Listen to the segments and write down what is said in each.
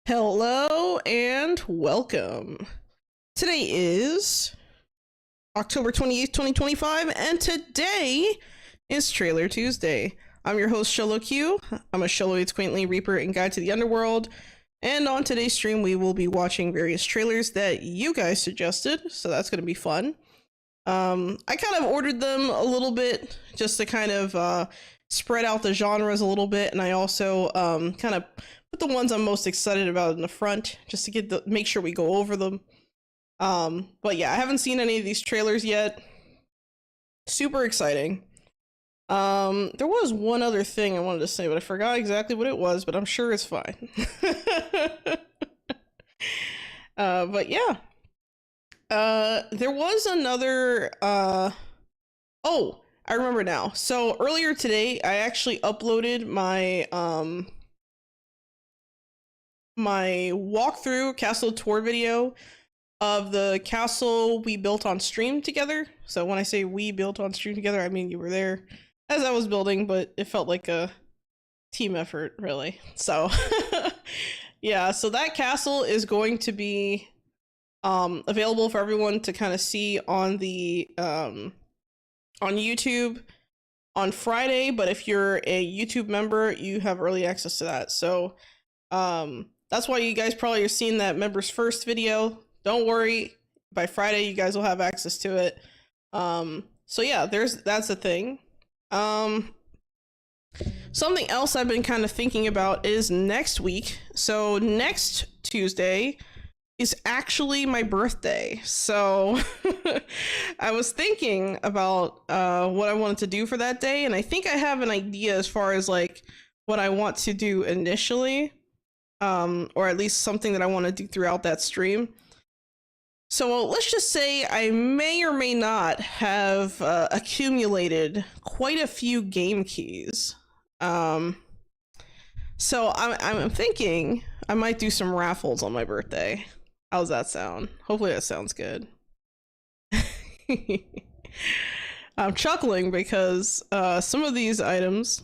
Hello and welcome. Today is October 28th, 2025, and today is Trailer Tuesday. I'm your host, Shello Q. I'm a Shello Eats Quaintly Reaper and Guide to the Underworld, and on today's stream we will be watching various trailers that you guys suggested, so that's going to be fun. I kind of ordered them a little bit just to kind of spread out the genres a little bit, and I also kind of put the ones I'm most excited about in the front just to make sure we go over them. But yeah, I haven't seen any of these trailers yet. Super exciting. There was one other thing I wanted to say, but I forgot exactly what it was, but I'm sure it's fine. But yeah. There was another, oh, I remember now. So earlier today, I actually uploaded my, my walkthrough castle tour video of the castle we built on stream together. So when I say we built on stream together, I mean you were there as I was building, but it felt like a team effort, really. So yeah, so that castle is going to be available for everyone to kind of see on the on YouTube on Friday, but if you're a YouTube member, you have early access to that. So that's why you guys probably are seeing that members first video. Don't worry, by Friday you guys will have access to it. So yeah, that's a thing. Something else I've been kind of thinking about is next week. So next Tuesday is actually my birthday. So I was thinking about what I wanted to do for that day, and I think I have an idea as far as like what I want to do initially. Or at least something that I want to do throughout that stream. So let's just say I may or may not have accumulated quite a few game keys. So I'm thinking I might do some raffles on my birthday. How's that sound? Hopefully that sounds good. I'm chuckling because some of these items,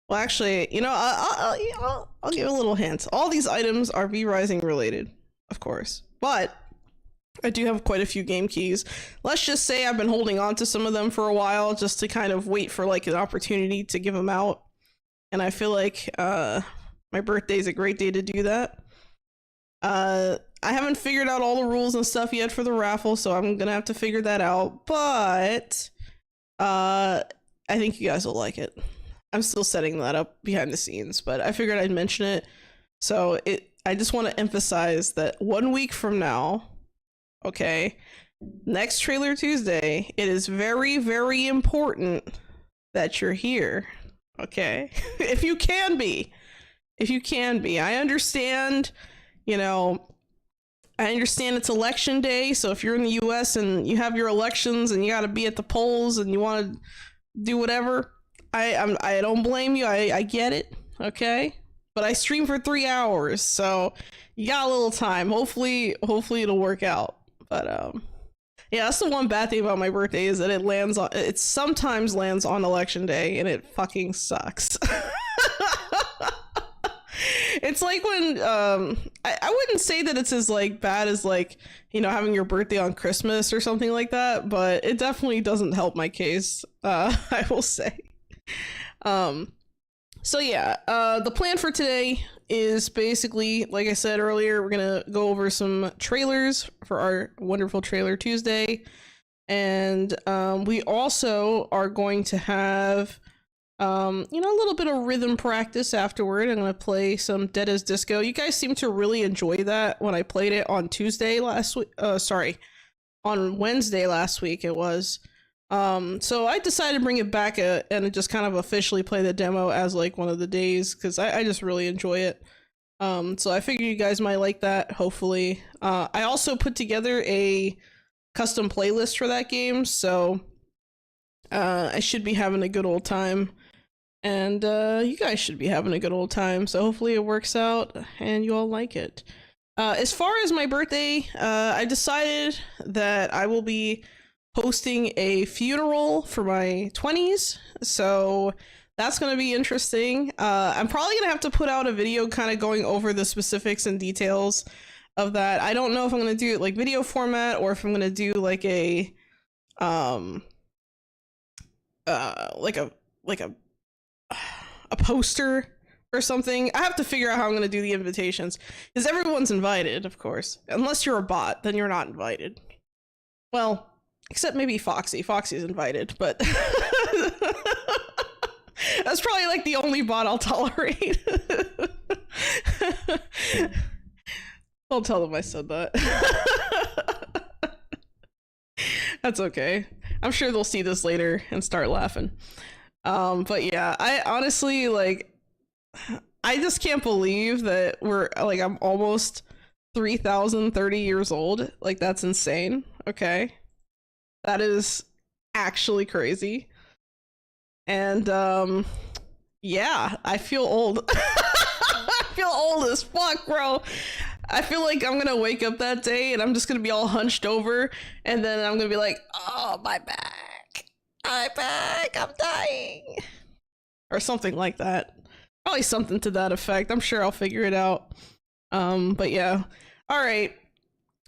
well, actually, you know, I'll give a little hint. All these items are V-Rising related, of course, but I do have quite a few game keys. Let's just say I've been holding on to some of them for a while just to kind of wait for like an opportunity to give them out. And I feel like my birthday is a great day to do that. I haven't figured out all the rules and stuff yet for the raffle, so I'm gonna have to figure that out, but I think you guys will like it. I'm still setting that up behind the scenes, but I figured I'd mention it. So I just want to emphasize that 1 week from now, okay, next Trailer Tuesday, it is very, very important that you're here, okay? If you can be. I understand, you know, I understand it's election day, so if you're in the US and you have your elections and you gotta be at the polls and you want to do whatever, I don't blame you. I get it, okay? But I stream for 3 hours, so you got a little time. Hopefully it'll work out. But yeah, that's the one bad thing about my birthday is that it sometimes lands on election day, and it fucking sucks. It's like when I wouldn't say that it's as like bad as like, you know, having your birthday on Christmas or something like that, but it definitely doesn't help my case. I will say. So yeah, the plan for today is basically, like I said earlier, we're gonna go over some trailers for our wonderful Trailer Tuesday, and we also are going to have you know, a little bit of rhythm practice afterward. I'm gonna play some Dead as Disco. You guys seem to really enjoy that when I played it on Tuesday last week. Sorry, on Wednesday last week it was. So I decided to bring it back and just kind of officially play the demo as like one of the days, because I just really enjoy it. So I figured you guys might like that, hopefully. I also put together a custom playlist for that game, so I should be having a good old time. And you guys should be having a good old time, so hopefully it works out and you all like it. As far as my birthday, I decided that I will be hosting a funeral for my 20s, so That's going to be interesting. I'm probably going to have to put out a video kind of going over the specifics and details of that. I don't know if I'm going to do it like video format or if I'm going to do like a like a poster or something. I have to figure out how I'm going to do the invitations, because everyone's invited, of course. Unless you're a bot, then you're not invited. Well, except maybe Foxy. Foxy's invited, but that's probably like the only bot I'll tolerate. I'll tell them I said that. That's okay. I'm sure they'll see this later and start laughing. But yeah, I honestly, like, I just can't believe that I'm almost 3,030 years old. Like, that's insane. Okay. That is actually crazy. And, yeah, I feel old. I feel old as fuck, bro. I feel like I'm gonna wake up that day and I'm just gonna be all hunched over, and then I'm gonna be like, oh, my back. My back, I'm dying. Or something like that. Probably something to that effect. I'm sure I'll figure it out. But yeah. Alright.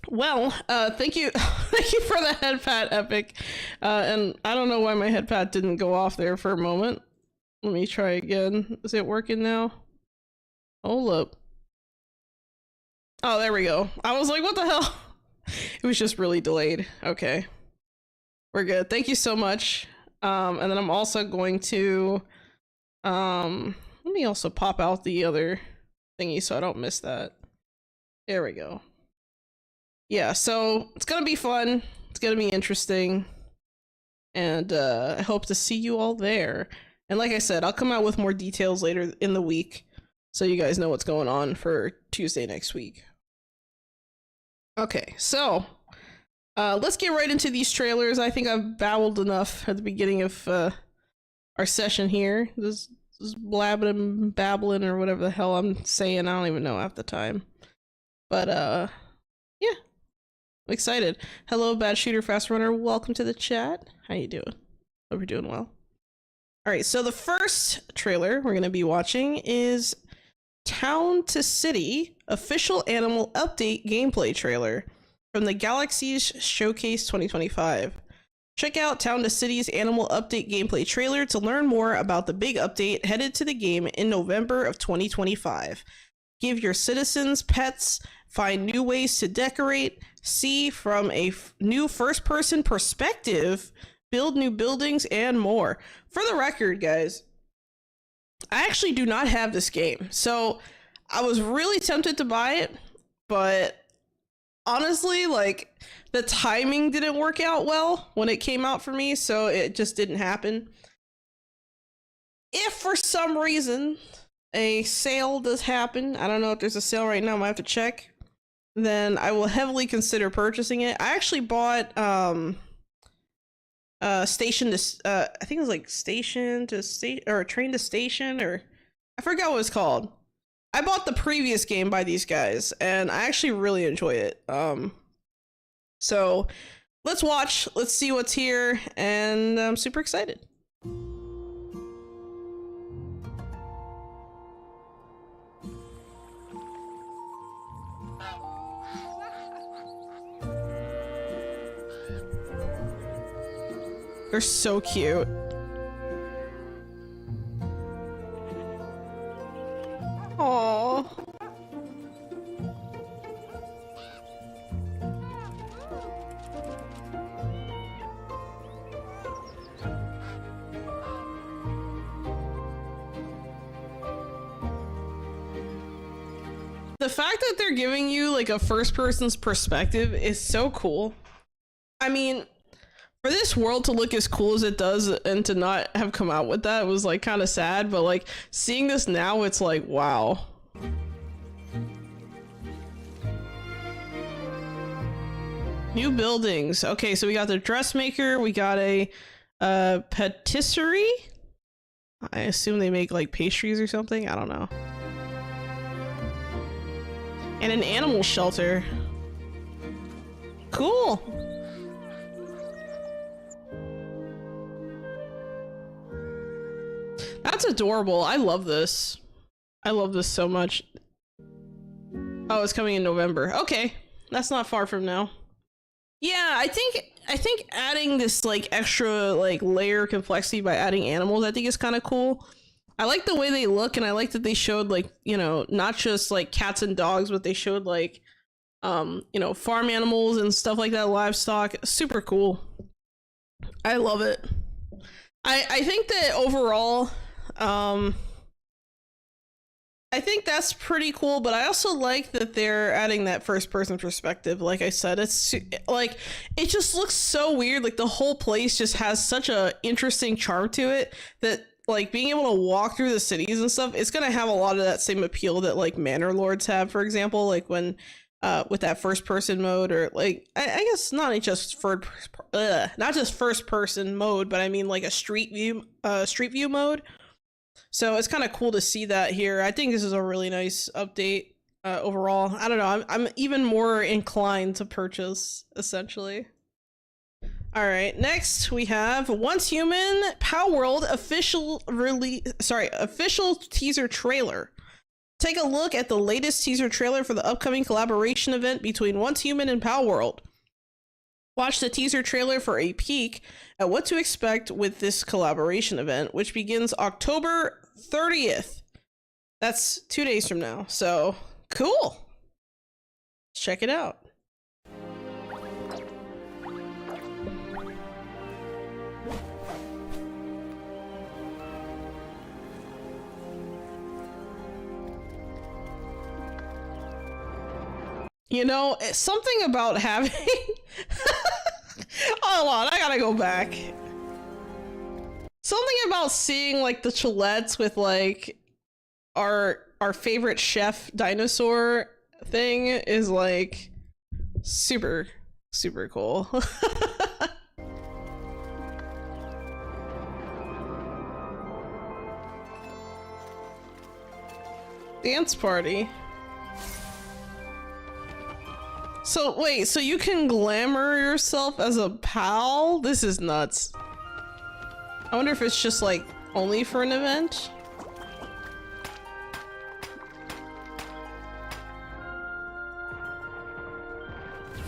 Well, thank you. Thank you for the headpat, Epic. And I don't know why my headpat didn't go off there for a moment. Let me try again. Is it working now? Hold up. Oh, there we go. I was like, what the hell? It was just really delayed. Okay. We're good. Thank you so much. And then I'm also going to, let me also pop out the other thingy so I don't miss that. There we go. Yeah, so it's gonna be fun. It's gonna be interesting. And I hope to see you all there. And like I said, I'll come out with more details later in the week, so you guys know what's going on for Tuesday next week. Okay, so let's get right into these trailers. I think I've babbled enough at the beginning of our session here. Just blabbing and babbling or whatever the hell I'm saying. I don't even know half the time. But yeah, I'm excited. Hello, Bad Shooter Fast Runner. Welcome to the chat. How you doing? Hope you're doing well. All right, so the first trailer we're going to be watching is Town to City Official Animal Update Gameplay Trailer from the Galaxy's Showcase 2025. Check out Town to City's Animal Update Gameplay Trailer to learn more about the big update headed to the game in November of 2025. Give your citizens pets, find new ways to decorate, see from a new first-person perspective, build new buildings, and more. For the record, guys, I actually do not have this game, so I was really tempted to buy it, but honestly, like, the timing didn't work out well when it came out for me, so it just didn't happen. If for some reason a sale does happen, I don't know if there's a sale right now, I might have to check, then I will heavily consider purchasing it. I actually bought Station to I think it was like Station to Station or Train to Station, or I forgot what it's called. I bought the previous game by these guys and I actually really enjoy it. So let's watch, let's see what's here, and I'm super excited. They're so cute. Aww. The fact that they're giving you like a first person's perspective is so cool. I mean, for this world to look as cool as it does and to not have come out with that was like kind of sad, but like seeing this now, it's like, wow. New buildings. Okay, so we got the dressmaker, we got a patisserie. I assume they make like pastries or something, I don't know. And an animal shelter. Cool. That's adorable. I love this. I love this so much. Oh, it's coming in November. Okay, that's not far from now. Yeah, I think adding this like extra like layer complexity by adding animals, I think is kind of cool. I like the way they look, and I like that they showed like, you know, not just like cats and dogs, but they showed like you know, farm animals and stuff like that, livestock. Super cool. I love it. I think that overall, I think that's pretty cool, but I also like that they're adding that first person perspective. Like I said, it's like, it just looks so weird. Like the whole place just has such a interesting charm to it that like being able to walk through the cities and stuff, it's going to have a lot of that same appeal that like Manor Lords have, for example, like when with that first person mode, or like I guess not just first person mode, but I mean like a street view mode. So it's kind of cool to see that here. I think this is a really nice update overall. I don't know. I'm even more inclined to purchase, essentially. All right, next we have Once Human Pow World official teaser trailer. Take a look at the latest teaser trailer for the upcoming collaboration event between Once Human and Pow World. Watch the teaser trailer for a peek at what to expect with this collaboration event, which begins October 30th. That's 2 days from now. So cool. Let's check it out. You know, something about having hold on, I gotta go back. Something about seeing like the Chilettes with like our favorite chef dinosaur thing is like super cool. Dance party. So wait, so you can glamour yourself as a pal? This is nuts. I wonder if it's just like only for an event?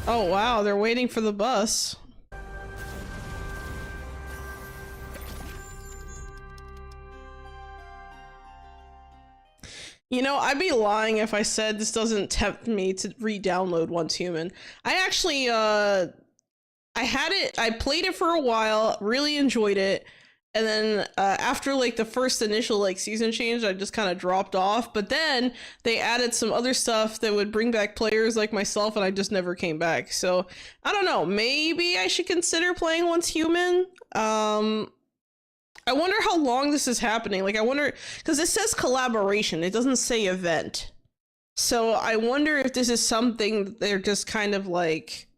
Oh wow, they're waiting for the bus. You know, I'd be lying if I said this doesn't tempt me to re-download Once Human. I actually, I played it for a while, really enjoyed it, and then after like the first initial like season change, I just kind of dropped off, but then they added some other stuff that would bring back players like myself, and I just never came back. So, I don't know, maybe I should consider playing Once Human. I wonder how long this is happening. Like, I wonder, because it says collaboration, it doesn't say event. So I wonder if this is something they're just kind of like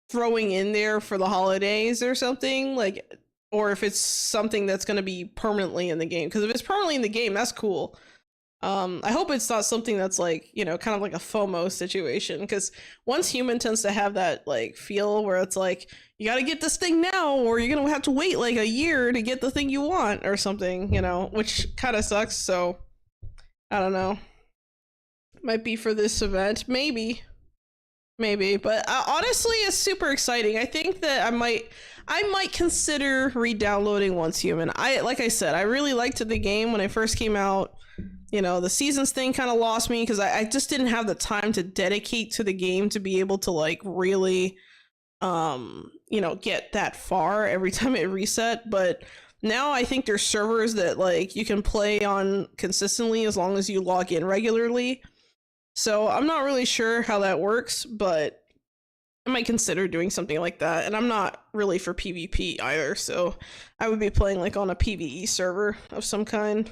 throwing in there for the holidays or something, like, or if it's something that's going to be permanently in the game. Because if it's permanently in the game, that's cool. I hope it's not something that's like, you know, kind of like a FOMO situation, because Once Human tends to have that like feel where it's like, you got to get this thing now or you're going to have to wait like a year to get the thing you want or something, you know, which kind of sucks. So I don't know. Might be for this event. Maybe. But honestly, it's super exciting. I think that I might consider re-downloading Once Human. Like I said, I really liked the game when it first came out. You know, the seasons thing kind of lost me because I just didn't have the time to dedicate to the game to be able to like really, you know, get that far every time it reset. But now I think there's servers that like you can play on consistently as long as you log in regularly. So I'm not really sure how that works, but I might consider doing something like that. And I'm not really for PvP either, so I would be playing like on a PvE server of some kind.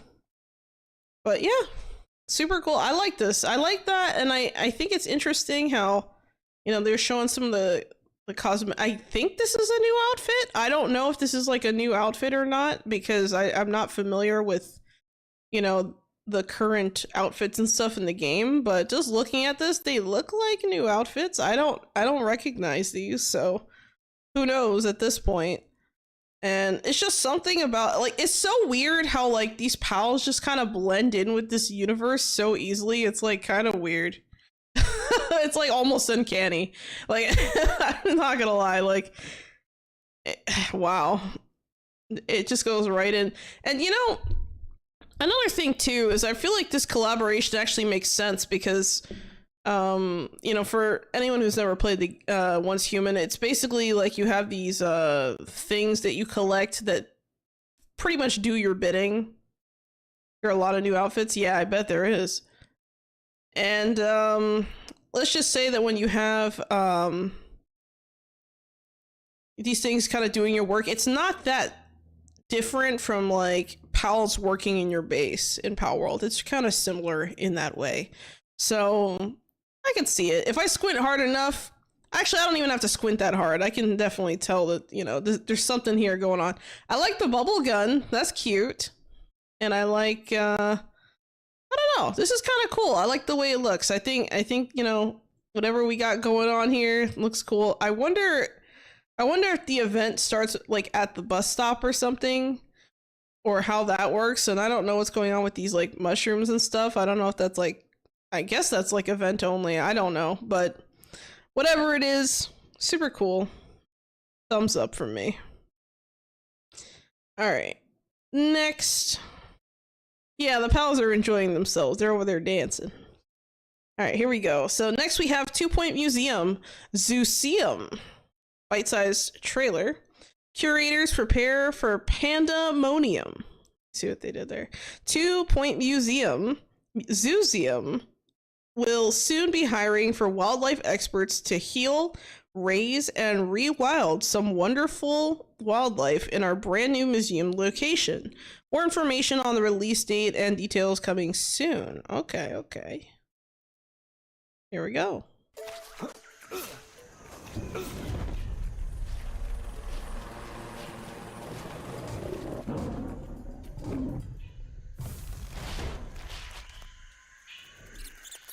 But yeah, super cool. I like this. I like that, and I think it's interesting how, you know, they're showing some of the cosmetic. I think this is a new outfit. I don't know if this is like a new outfit or not, because I'm not familiar with, you know, the current outfits and stuff in the game, but just looking at this, they look like new outfits. I don't recognize these, so who knows at this point. And it's just something about, like, it's so weird how, like, these pals just kind of blend in with this universe so easily. It's, like, kind of weird. It's, like, almost uncanny. Like, I'm not gonna lie, like, wow. It just goes right in. And, you know, another thing, too, is I feel like this collaboration actually makes sense because, you know, for anyone who's never played the Once Human, it's basically like you have these things that you collect that pretty much do your bidding. There are a lot of new outfits. Yeah, I bet there is. And let's just say that when you have these things kind of doing your work, it's not that different from like pals working in your base in Pal World. It's kind of similar in that way. So I can see it. If I squint hard enough, actually I don't even have to squint that hard. I can definitely tell that, you know, there's something here going on. I like the bubble gun. That's cute. And I like, I don't know. This is kind of cool. I like the way it looks. I think, you know, whatever we got going on here looks cool. I wonder if the event starts like at the bus stop or something, or how that works. And I don't know what's going on with these like mushrooms and stuff. I don't know if that's like, I guess that's like event only. I don't know, but whatever it is, super cool. Thumbs up from me. All right, next. Yeah, the pals are enjoying themselves. They're over there dancing. All right, here we go. So next we have 2 Point Museum, Zooseum. Bite-sized trailer. Curators prepare for pandemonium. See what they did there. 2 Point Museum, Zooseum, will soon be hiring for wildlife experts to heal, raise, and rewild some wonderful wildlife in our brand new museum location. More information on the release date and details coming soon. Okay. Here we go.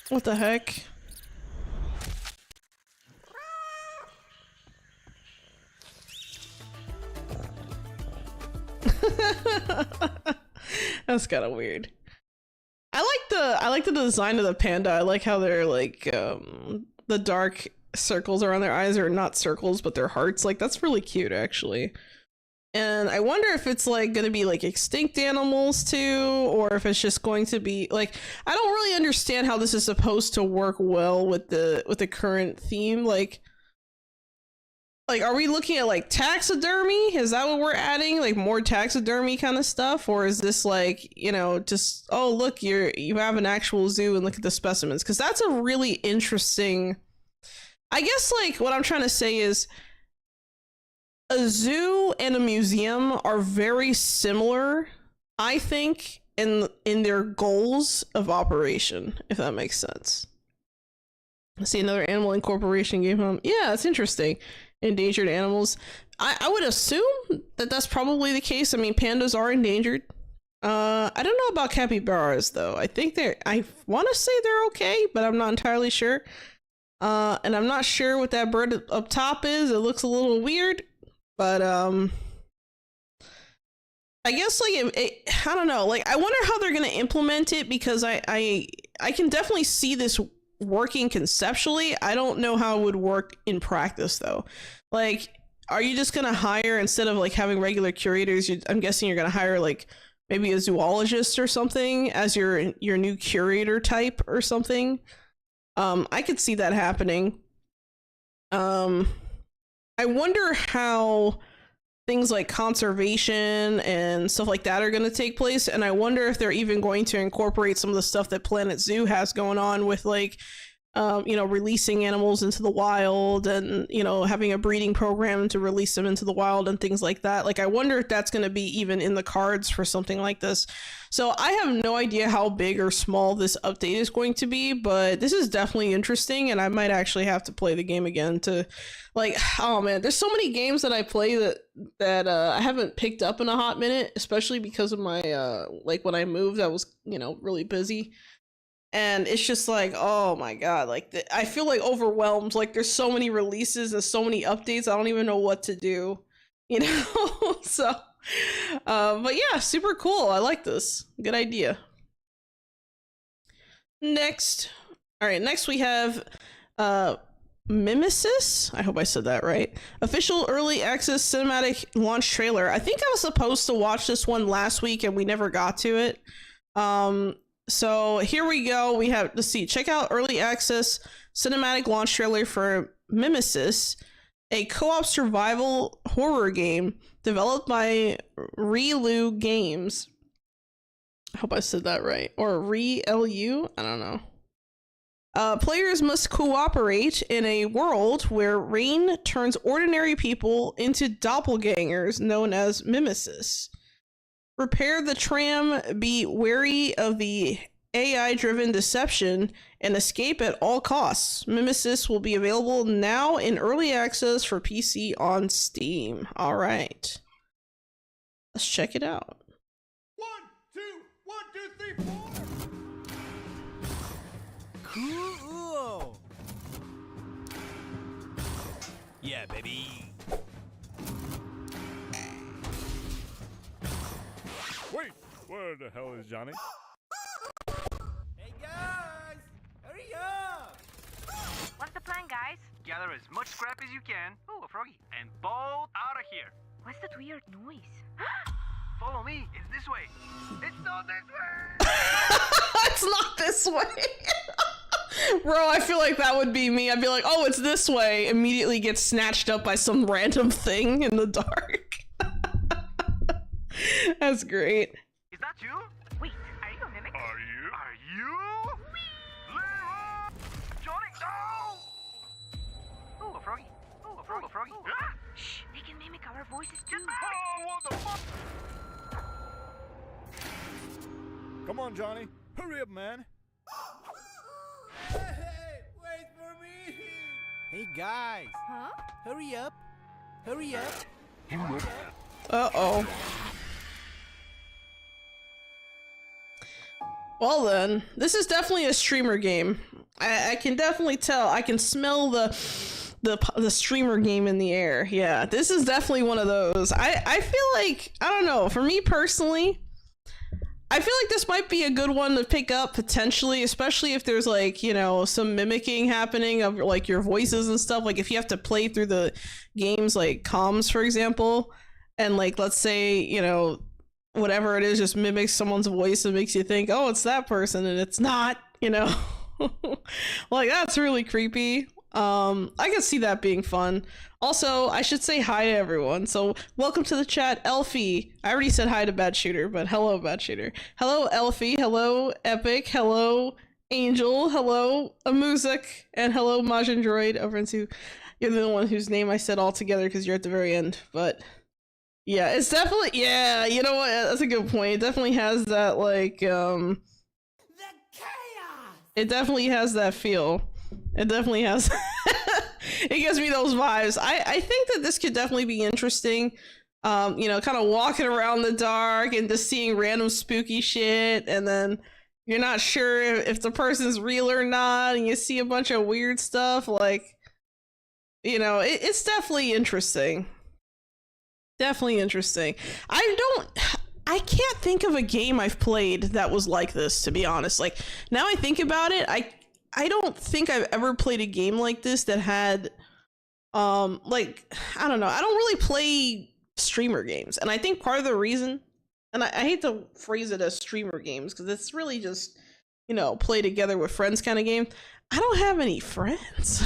What the heck? That's kind of weird. I like the design of the panda. I like how they're like the dark circles around their eyes are not circles but they're hearts. Like that's really cute actually. And I wonder if it's like going to be like extinct animals too, or if it's just going to be like, I don't really understand how this is supposed to work well with the current theme. Like are we looking at like taxidermy? Is that what we're adding? Like more taxidermy kind of stuff? Or is this like, you know, just, oh, look, you have an actual zoo and look at the specimens? Because that's a really interesting, I guess like what I'm trying to say is, a zoo and a museum are very similar, I think, in their goals of operation, if that makes sense. Let's see, another animal incorporation game home. Yeah, that's interesting. Endangered animals. I would assume that that's probably the case. I mean, pandas are endangered. I don't know about capybaras, though. I want to say they're okay, but I'm not entirely sure. And I'm not sure what that bird up top is. It looks a little weird. But I guess like I don't know, like I wonder how they're gonna implement it, because I can definitely see this working conceptually. I don't know how it would work in practice though. Like, are you just gonna hire, instead of like having regular curators, I'm guessing you're gonna hire like maybe a zoologist or something as your new curator type or something? I could see that happening. I wonder how things like conservation and stuff like that are going to take place. And I wonder if they're even going to incorporate some of the stuff that Planet Zoo has going on with like, you know, releasing animals into the wild and, you know, having a breeding program to release them into the wild and things like that. Like, I wonder if that's going to be even in the cards for something like this. So I have no idea how big or small this update is going to be, but this is definitely interesting, and I might actually have to play the game again to, like, oh man, there's so many games that I play that I haven't picked up in a hot minute, especially because of my, like when I moved, I was, you know, really busy. And it's just like, oh my god, like I feel like overwhelmed. Like there's so many releases and so many updates, I don't even know what to do. you know. So but yeah, super cool. I like this. Good idea. Next, all right, next we have Mimesis. I hope I said that right. Official early access cinematic launch trailer. I think I was supposed to watch this one last week and we never got to it. So here we go. We have, let's see, check out early access cinematic launch trailer for Mimesis, a co-op survival horror game developed by Relu Games. I hope I said that right. Or Re-L-U? I don't know. Players must cooperate in a world where rain turns ordinary people into doppelgangers known as mimesis. Repair the tram, be wary of the AI-driven deception, and escape at all costs. Mimesis will be available now in early access for PC on Steam. All right. Let's check it out. 1, 2, 1, 2, 3, 4. Cool. Yeah, baby. Wait, where the hell is Johnny? Hey guys, hurry up! What's the plan, guys? Gather as much scrap as you can. Ooh, a froggy. And bolt out of here. What's that weird noise? Follow me. It's this way. It's not this way. It's not this way. Bro, I feel like that would be me. I'd be like, oh, it's this way. Immediately get snatched up by some random thing in the dark. That's great. Is that you? Wait, are you a mimic? Are you? Leroy! Johnny, no! Ooh, a froggy. Ooh, a froggy. Ooh, a froggy. Ah! Shh, they can mimic our voices too. Oh, what the fuck? Come on, Johnny. Hurry up, man. Hey, wait for me! Hey guys, Huh? hurry up! Hurry up! Uh-oh. Well then, this is definitely a streamer game. I can definitely tell. I can smell the streamer game in the air. Yeah, this is definitely one of those. I feel like, I don't know, for me personally, I feel like this might be a good one to pick up potentially, especially if there's like, you know, some mimicking happening of like your voices and stuff. Like if you have to play through the games like comms, for example, and like, let's say, you know, whatever it is just mimics someone's voice and makes you think, oh, it's that person, and it's not, you know. Like that's really creepy. I can see that being fun. Also, I should say hi to everyone. So welcome to the chat, Elfie. I already said hi to Bad Shooter, but hello, Bad Shooter. Hello, Elfie. Hello, Epic. Hello, Angel. Hello, Amuzik. And hello, Majin Droid. Over into, you're the one whose name I said all together because you're at the very end. But yeah, it's definitely, yeah, you know what? That's a good point. It definitely has that, like, The chaos! it definitely has that feel. It definitely has. It gives me those vibes. I think that this could definitely be interesting. You know, kind of walking around the dark and just seeing random spooky shit, and then you're not sure if the person's real or not, and you see a bunch of weird stuff. Like, you know, it's definitely interesting. Definitely interesting. I can't think of a game I've played that was like this, to be honest. Like, now I think about it, I don't think I've ever played a game like this that had, like, I don't know. I don't really play streamer games. And I think part of the reason, and I hate to phrase it as streamer games, because it's really just, you know, play together with friends kind of game. I don't have any friends.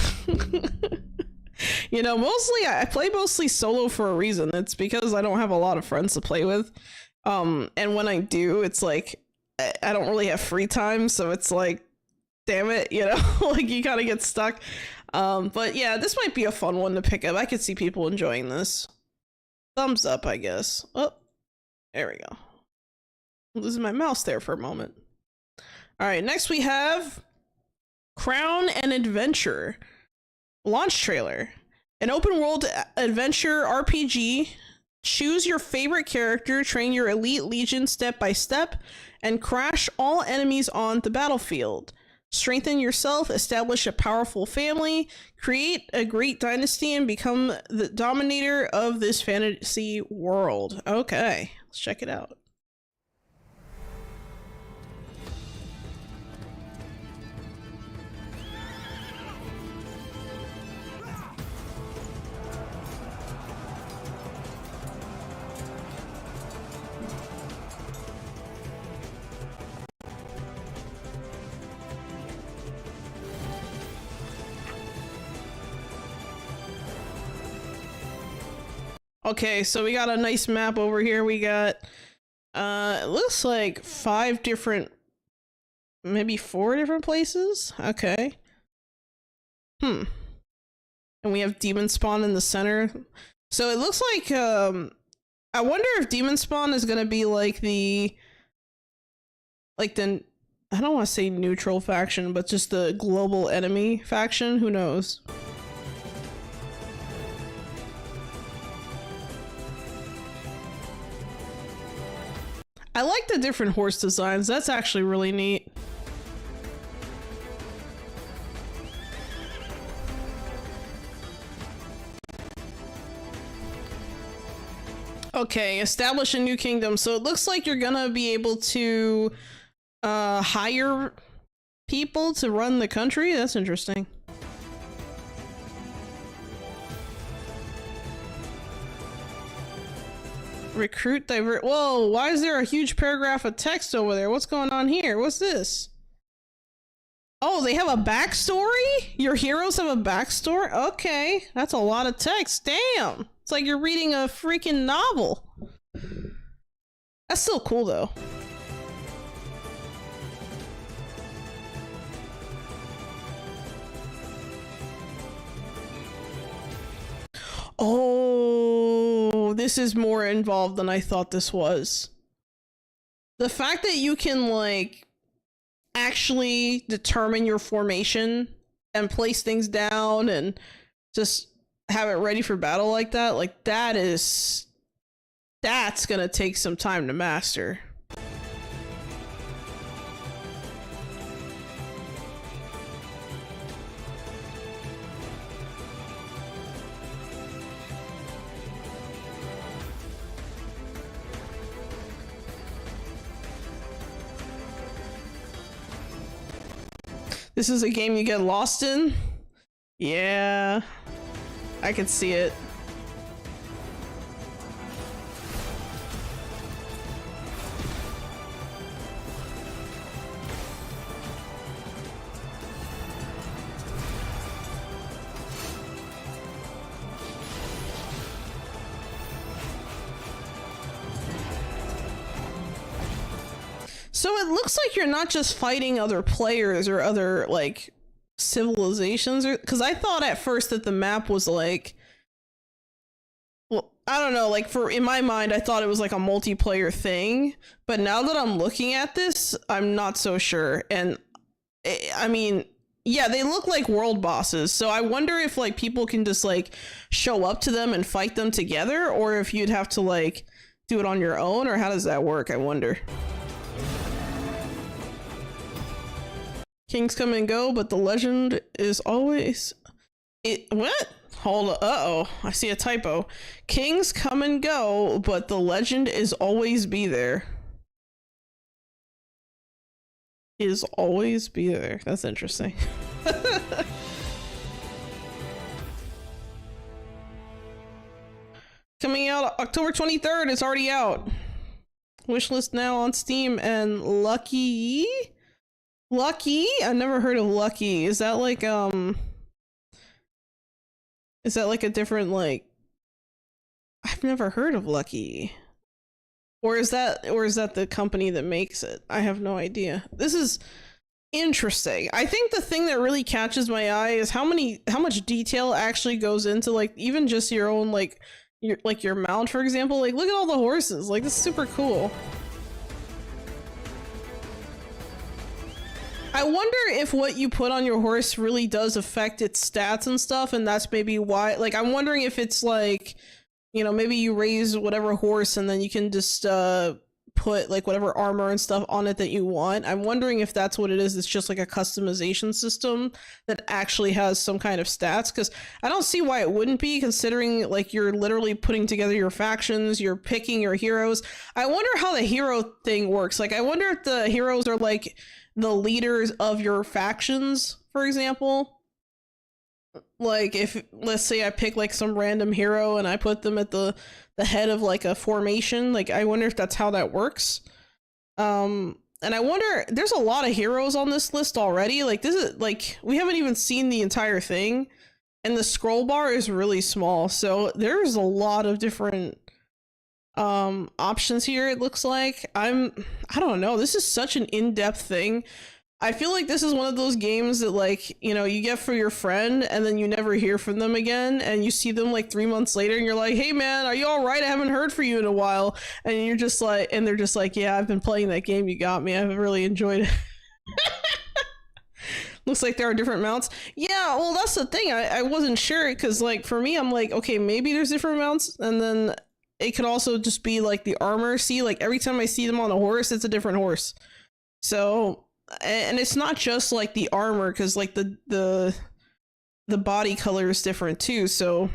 You know, mostly I play mostly solo for a reason. It's because I don't have a lot of friends to play with. And when I do, it's like, I don't really have free time. So it's like, damn it, you know, like you kind of get stuck. But yeah, this might be a fun one to pick up. I could see people enjoying this. Thumbs up, I guess. Oh, there we go. I'm losing my mouse there for a moment. All right, next we have Crown and Adventure launch trailer. An open world adventure RPG. Choose your favorite character, train your elite legion step by step, and crash all enemies on the battlefield. strengthen yourself, establish a powerful family, create a great dynasty, and become the dominator of this fantasy world. Okay, let's check it out. Okay, so we got a nice map over here. We got, it looks like 5 different, maybe 4 different places. Okay. And we have Demon Spawn in the center. So it looks like, I wonder if Demon Spawn is gonna be like the, I don't want to say neutral faction, but just the global enemy faction. Who knows? I like the different horse designs. That's actually really neat. Okay, establish a new kingdom. So it looks like you're gonna be able to hire people to run the country. That's interesting. Recruit, divert. Whoa, why is there a huge paragraph of text over there? What's going on here? What's this? Oh, they have a backstory? Your heroes have a backstory? Okay, that's a lot of text. Damn. It's like you're reading a freaking novel. That's still cool though. Oh, this is more involved than I thought this was. The fact that you can like actually determine your formation and place things down and just have it ready for battle like that's gonna take some time to master. This is a game you get lost in? Yeah, I could see it. So it looks like you're not just fighting other players or other like civilizations, or because I thought at first that the map was like, well, I don't know, like in my mind I thought it was like a multiplayer thing, but now that I'm looking at this, I'm not so sure. And I mean, yeah, they look like world bosses, so I wonder if like people can just like show up to them and fight them together, or if you'd have to like do it on your own, or how does that work, I wonder. Kings come and go, but the legend is always... What? Hold on. Uh-oh. I see a typo. Kings come and go, but the legend is always be there. Is always be there. That's interesting. Coming out October 23rd. It's already out. Wishlist now on Steam and Lucky... Lucky? I've never heard of Lucky. Is that like a different like... I've never heard of Lucky. Or is that the company that makes it? I have no idea. This is interesting. I think the thing that really catches my eye is how much detail actually goes into like even just your own like your mount, for example. Like look at all the horses. Like this is super cool. I wonder if what you put on your horse really does affect its stats and stuff, and that's maybe why, like, I'm wondering if it's like, you know, maybe you raise whatever horse and then you can just put put like whatever armor and stuff on it that you want. I'm wondering if that's what it is. It's just like a customization system that actually has some kind of stats, because I don't see why it wouldn't be, considering like you're literally putting together your factions, you're picking your heroes. I wonder how the hero thing works. Like, I wonder if the heroes are like the leaders of your factions, for example. Like, if, let's say I pick like some random hero and I put them at the head of like a formation, like I wonder if that's how that works. And I wonder, there's a lot of heroes on this list already. Like, this is like, we haven't even seen the entire thing, and the scroll bar is really small, so there's a lot of different options here. It looks like I don't know, this is such an in-depth thing. I feel like this is one of those games that, like, you know, you get for your friend and then you never hear from them again, and you see them like 3 months later and you're like, hey man, are you all right? I haven't heard from you in a while. And you're just like, and they're just like, yeah, I've been playing that game you got me, I've really enjoyed it. Looks like there are different mounts. Yeah, well, that's the thing. I wasn't sure, because like for me, I'm like, okay, maybe there's different mounts, and then it could also just be like the armor. See, like every time I see them on a horse, it's a different horse. So, and it's not just like the armor, because like the body color is different too. So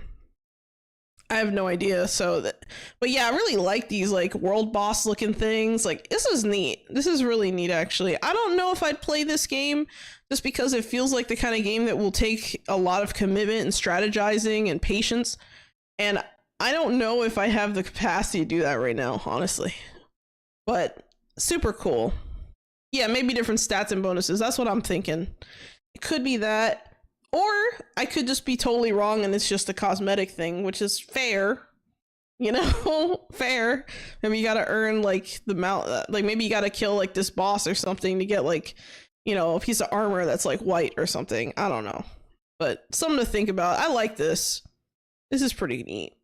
I have no idea. So that, but yeah, I really like these like world boss looking things. Like, this is neat. This is really neat, actually. I don't know if I'd play this game, just because it feels like the kind of game that will take a lot of commitment and strategizing and patience. And I don't know if I have the capacity to do that right now, honestly. But super cool. Yeah, maybe different stats and bonuses. That's what I'm thinking. It could be that. Or I could just be totally wrong and it's just a cosmetic thing, which is fair. You know? Fair. Maybe you gotta earn like the mount, like maybe you gotta kill like this boss or something to get like, you know, a piece of armor that's like white or something. I don't know. But something to think about. I like this. This is pretty neat.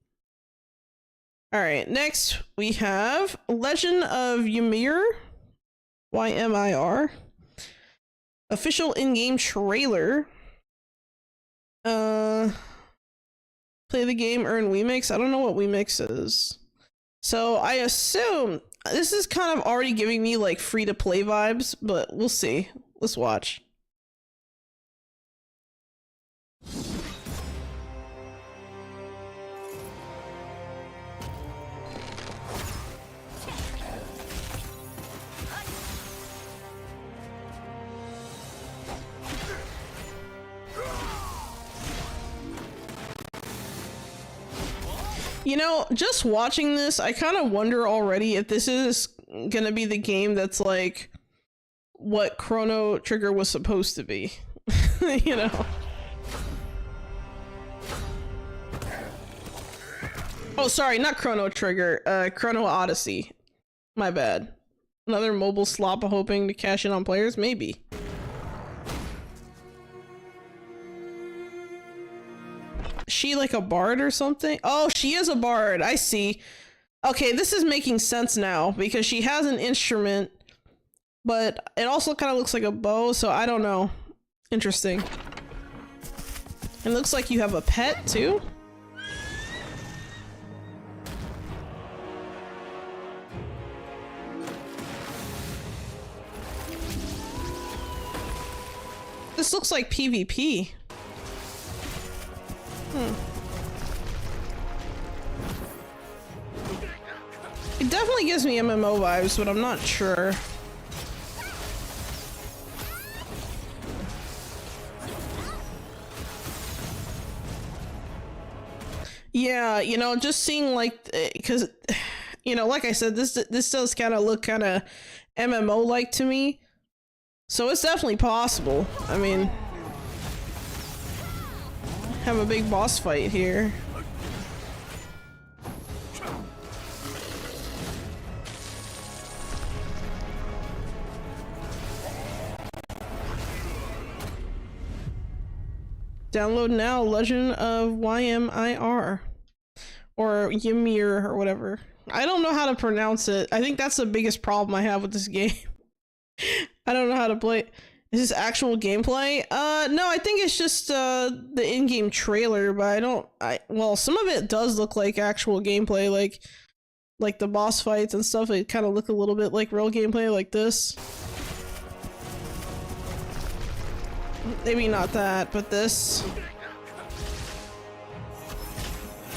Alright, next we have Legend of Ymir. YMIR. Official in-game trailer. Play the game, earn Wemix. I don't know what Wemix is. So I assume this is kind of already giving me like free-to-play vibes, but we'll see. Let's watch. You know, just watching this, I kind of wonder already if this is gonna be the game that's like what Chrono Trigger was supposed to be. You know? Oh, sorry, not Chrono Trigger, Chrono Odyssey. My bad. Another mobile slop hoping to cash in on players? Maybe. She like a bard or something? Oh, she is a bard. I see. Okay, this is making sense now, because she has an instrument, but it also kind of looks like a bow, so I don't know. Interesting. It looks like you have a pet too? This looks like PvP. It definitely gives me MMO vibes, but I'm not sure. Yeah, you know, just seeing like, because, you know, like I said, this does kind of look kind of MMO-like to me. So it's definitely possible. I mean, have a big boss fight here. Download now, Legend of YMIR. Or Ymir or whatever. I don't know how to pronounce it. I think that's the biggest problem I have with this game. I don't know how to play. Is this actual gameplay? No, I think it's just the in-game trailer, but well, some of it does look like actual gameplay. Like, like the boss fights and stuff, it kind of look a little bit like real gameplay, like this. Maybe not that, but this.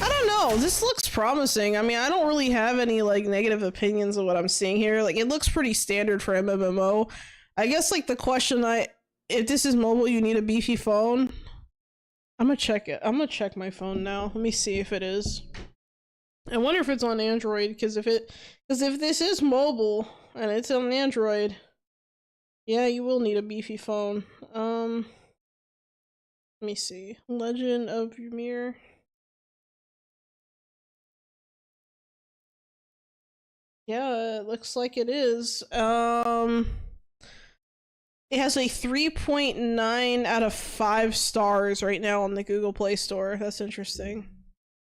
I don't know, this looks promising. I mean, I don't really have any like negative opinions of what I'm seeing here. Like, it looks pretty standard for MMO. I guess like the question if this is mobile, you need a beefy phone. I'm gonna check it. I'm gonna check my phone now. Let me see if it is. I wonder if it's on Android, because if this is mobile and it's on Android, yeah, you will need a beefy phone. Let me see. Legend of Ymir. Yeah, it looks like it is. It has a 3.9 out of 5 stars right now on the Google Play Store. That's interesting.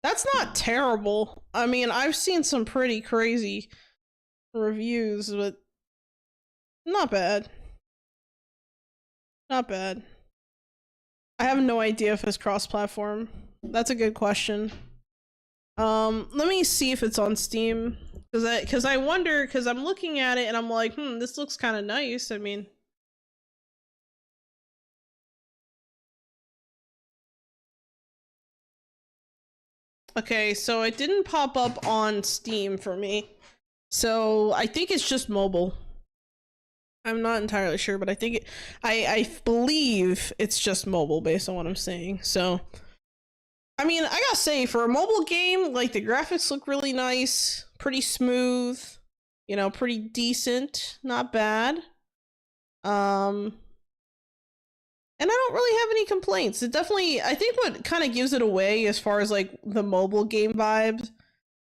That's not terrible. I mean, I've seen some pretty crazy reviews, but not bad. Not bad. I have no idea if it's cross-platform. That's a good question. Let me see if it's on Steam. Because I wonder, because I'm looking at it and I'm like, this looks kind of nice. I mean, okay, so it didn't pop up on Steam for me. So I think it's just mobile. I'm not entirely sure, but I think I believe it's just mobile based on what I'm saying. So, I mean, I gotta say, for a mobile game, like, the graphics look really nice, pretty smooth, you know, pretty decent, not bad. And I don't really have any complaints. It definitely, I think what kind of gives it away as far as like the mobile game vibe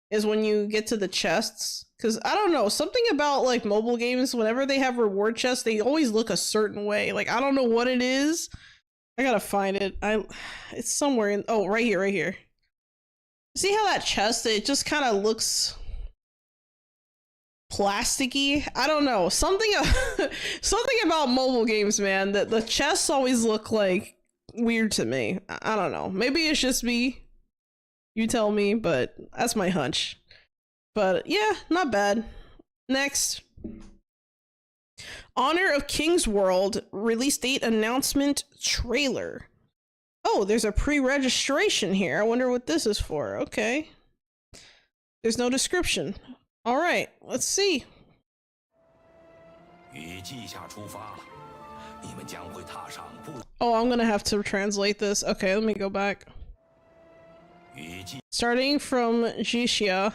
is when you get to the chests. Because I don't know, something about like mobile games, whenever they have reward chests, they always look a certain way. Like, I don't know what it is. I gotta find it. It's somewhere in, oh, right here. See how that chest, it just kind of looks plasticky? I don't know. Something about mobile games, man, that the chests always look like weird to me. I don't know. Maybe it's just me. You tell me, but that's my hunch. But yeah, not bad. Next. Honor of King's World release date announcement trailer. Oh, there's a pre-registration here. I wonder what this is for. Okay. There's no description. All right, let's see. Oh, I'm gonna have to translate this. Okay, let me go back. Starting from Jixia,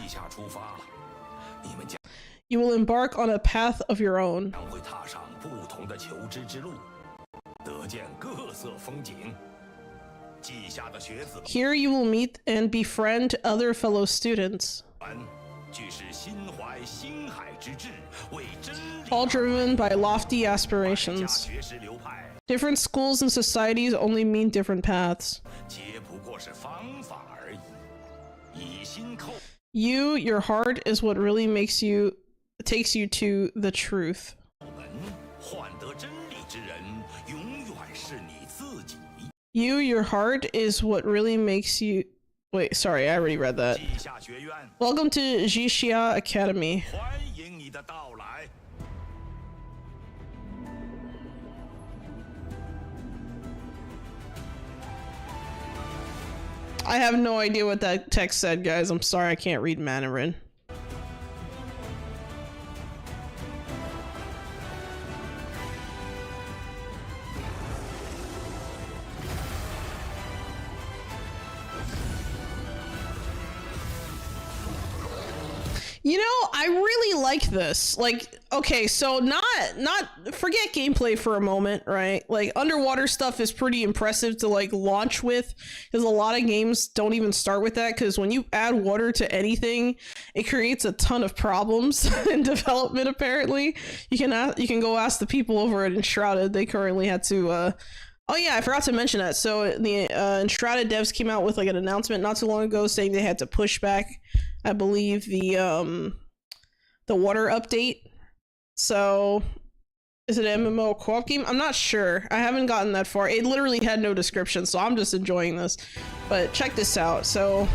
you will embark on a path of your own. Here you will meet and befriend other fellow students, all driven by lofty aspirations. Different schools and societies only mean different paths. Your heart is what really takes you to the truth. Your heart is what really makes you... Wait, sorry, I already read that. Welcome to Jixia Academy. I have no idea what that text said, guys. I'm sorry, I can't read Mandarin. You know, I really like this. Like, okay, so not forget gameplay for a moment, right? Like, underwater stuff is pretty impressive to like launch with, because a lot of games don't even start with that, because when you add water to anything, it creates a ton of problems in development. Apparently, you can go ask the people over at Enshrouded. They currently had to oh yeah, I forgot to mention that. So the Enshrouded devs came out with like an announcement not too long ago saying they had to push back, I believe, the water update. So is it an MMO co-op game? I'm not sure. I haven't gotten that far. It literally had no description, so I'm just enjoying this. But check this out. So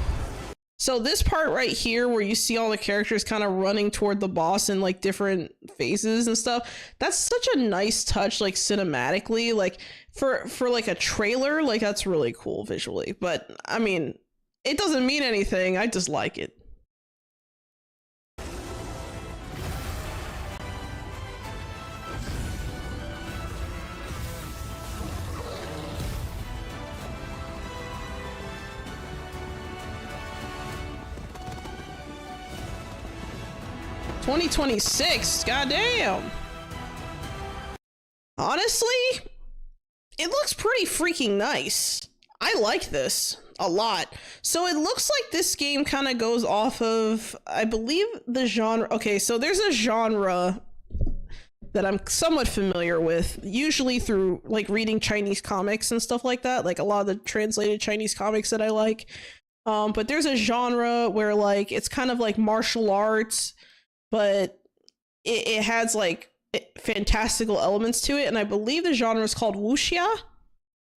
So this part right here where you see all the characters kind of running toward the boss in like different phases and stuff, that's such a nice touch, like cinematically, like for like a trailer, like that's really cool visually. But I mean, it doesn't mean anything. I just like it. $2026, goddamn. Honestly, it looks pretty freaking nice. I like this a lot. So it looks like this game kind of goes off of, I believe, the genre. Okay, so there's a genre that I'm somewhat familiar with, usually through like reading Chinese comics and stuff like that, like a lot of the translated Chinese comics that I like. But there's a genre where like it's kind of like martial arts, but it has like fantastical elements to it, and I believe the genre is called wuxia,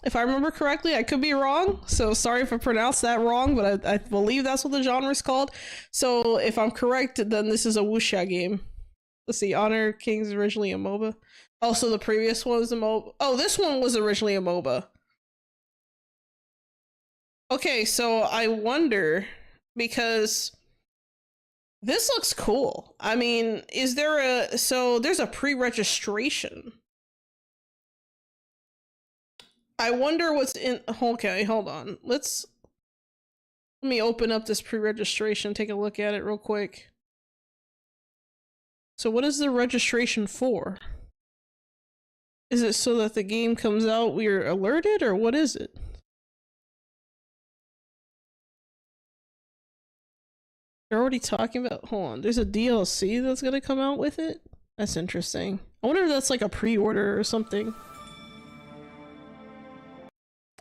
if I remember correctly. I could be wrong, so sorry if I pronounced that wrong, but I believe that's what the genre is called. So if I'm correct, then this is a wuxia game. Let's see, Honor of Kings is originally a MOBA. Also, the previous one was a MOBA. Oh, this one was originally a MOBA. Okay, so I wonder, because this looks cool. I mean, is there a... So there's a pre-registration. I wonder what's in... Okay, hold on. Let me open up this pre-registration, take a look at it real quick. So what is the registration for? Is it so that the game comes out, we're alerted, or what is it? They're already talking about... Hold on, there's a DLC that's gonna come out with it? That's interesting. I wonder if that's like a pre-order or something.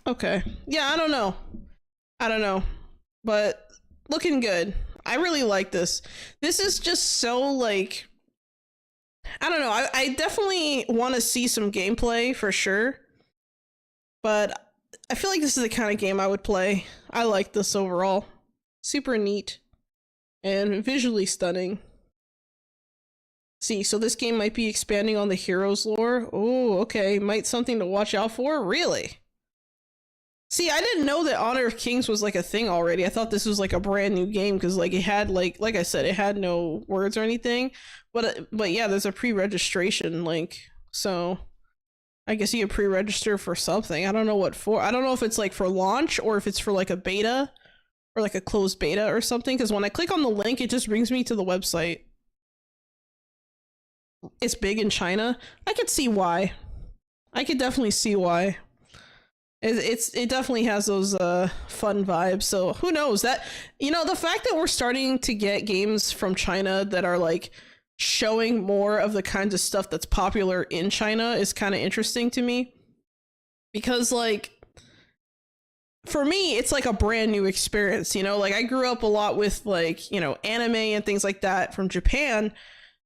Okay. Yeah, I don't know. I don't know. But looking good. I really like this. This is just so like... I don't know. I definitely want to see some gameplay for sure. But I feel like this is the kind of game I would play. I like this overall. Super neat. And visually stunning. See, so this game might be expanding on the heroes lore. Oh, okay. Might something to watch out for? Really? See, I didn't know that Honor of Kings was like a thing already. I thought this was like a brand new game because like it had like I said, it had no words or anything. But yeah, there's a pre-registration link. So I guess you can pre-register for something. I don't know what for. I don't know if it's like for launch or if it's for like a beta. Or like a closed beta or something, because when I click on the link, it just brings me to the website. It's big in China. I could see why. I could definitely see why. It definitely has those fun vibes. So who knows that, you know, the fact that we're starting to get games from China that are like showing more of the kinds of stuff that's popular in China is kind of interesting to me, because like, for me, it's like a brand new experience, you know, like I grew up a lot with like, you know, anime and things like that from Japan.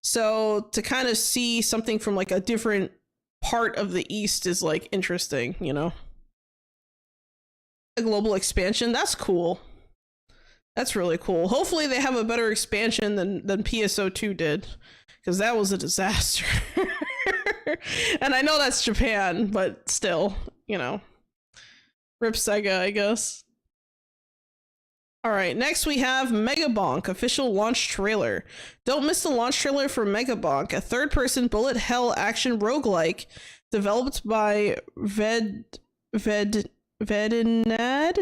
So to kind of see something from like a different part of the East is like interesting, you know, a global expansion. That's cool. That's really cool. Hopefully they have a better expansion than PSO2 did, because that was a disaster. And I know that's Japan, but still, you know. Rip Sega, I guess. Alright, next we have Megabonk, official launch trailer. Don't miss the launch trailer for Megabonk, a third-person bullet hell action roguelike developed by Vedinad?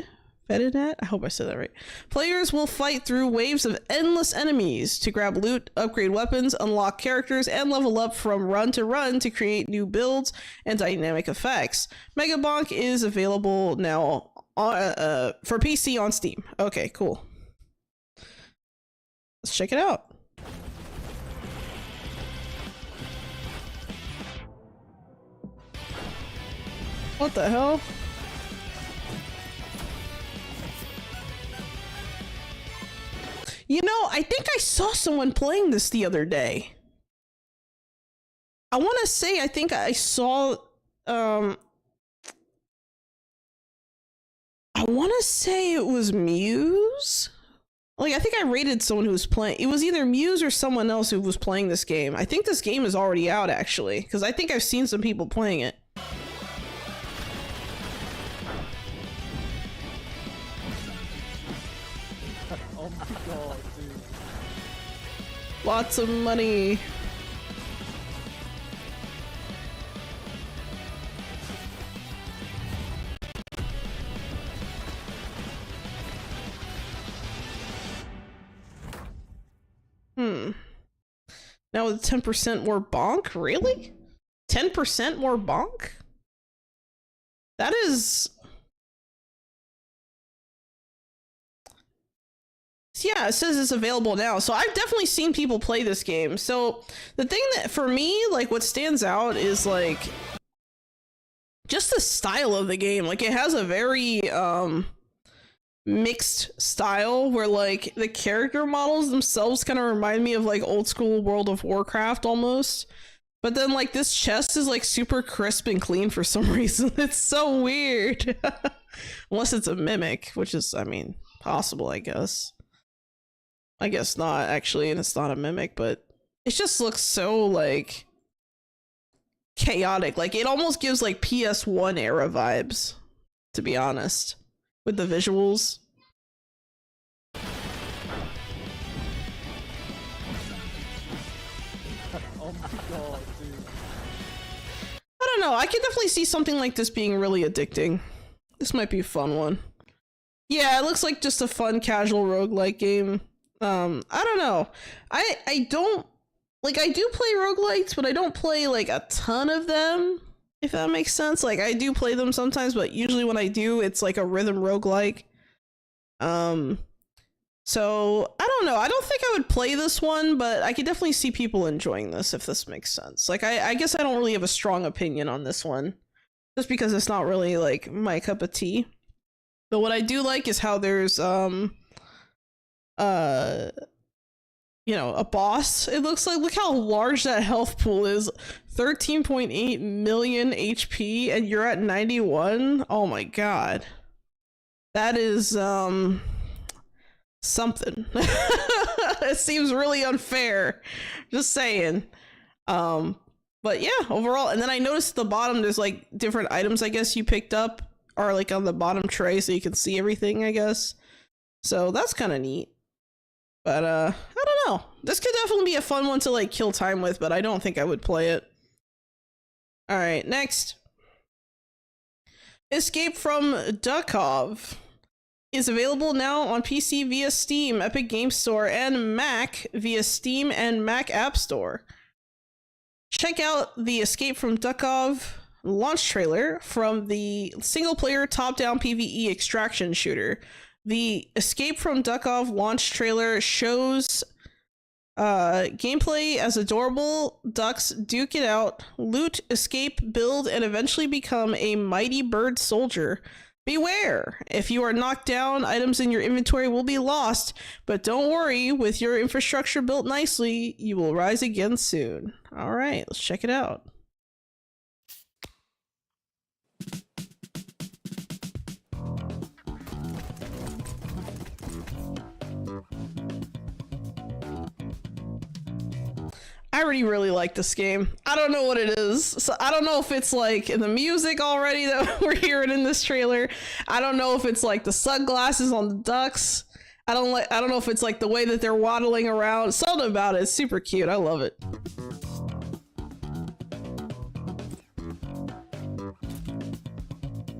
I hope I said that right. Players will fight through waves of endless enemies to grab loot, upgrade weapons, unlock characters, and level up from run to run to create new builds and dynamic effects. Megabonk is available now on, for PC on Steam. Okay, cool. Let's check it out. What the hell? You know, I think I saw someone playing this the other day. I want to say I think I saw, I want to say it was Muse Like, I think I rated someone who was playing. It was either Muse or someone else who was playing this game. I think this game is already out, actually, because I think I've seen some people playing it. Oh my god, dude. Lots of money. Now with 10% more bonk? Really? 10% more bonk? That is... Yeah, it says it's available now. So I've definitely seen people play this game. So the thing that, for me, like, what stands out is, like, just the style of the game. Like, it has a very, mixed style where, like, the character models themselves kind of remind me of, like, old school World of Warcraft almost. But then, like, this chest is, like, super crisp and clean for some reason. It's so weird. Unless it's a mimic, which is, I mean, possible, I guess. I guess not, actually, and it's not a mimic, but it just looks so, like, chaotic. Like, it almost gives, like, PS1 era vibes, to be honest, with the visuals. Oh my god, dude. I don't know, I could definitely see something like this being really addicting. This might be a fun one. Yeah, it looks like just a fun, casual roguelike game. I don't know. I don't, like, I do play roguelites, but I don't play, like, a ton of them, if that makes sense. Like, I do play them sometimes, but usually when I do, it's like a rhythm roguelike. So, I don't know. I don't think I would play this one, but I could definitely see people enjoying this, if this makes sense. Like, I guess I don't really have a strong opinion on this one, just because it's not really, like, my cup of tea. But what I do like is how there's, you know, a boss. It looks like, look how large that health pool is. 13.8 million HP and you're at 91. Oh my god. That is something. It seems really unfair. Just saying. But yeah, overall, and then I noticed at the bottom there's like different items I guess you picked up are like on the bottom tray so you can see everything, I guess. So that's kind of neat. But, I don't know. This could definitely be a fun one to, like, kill time with, but I don't think I would play it. Alright, next. Escape from Duckov is available now on PC via Steam, Epic Game Store, and Mac via Steam and Mac App Store. Check out the Escape from Duckov launch trailer from the single-player top-down PvE extraction shooter. The Escape from Duckov launch trailer shows gameplay as adorable ducks duke it out, loot, escape, build, and eventually become a mighty bird soldier. Beware! If you are knocked down, items in your inventory will be lost, but don't worry, with your infrastructure built nicely, you will rise again soon. Alright, let's check it out. I already really like this game. I don't know what it is. So I don't know if it's like the music already that we're hearing in this trailer. I don't know if it's like the sunglasses on the ducks. I don't know if it's like the way that they're waddling around. Something about it. It's super cute. I love it.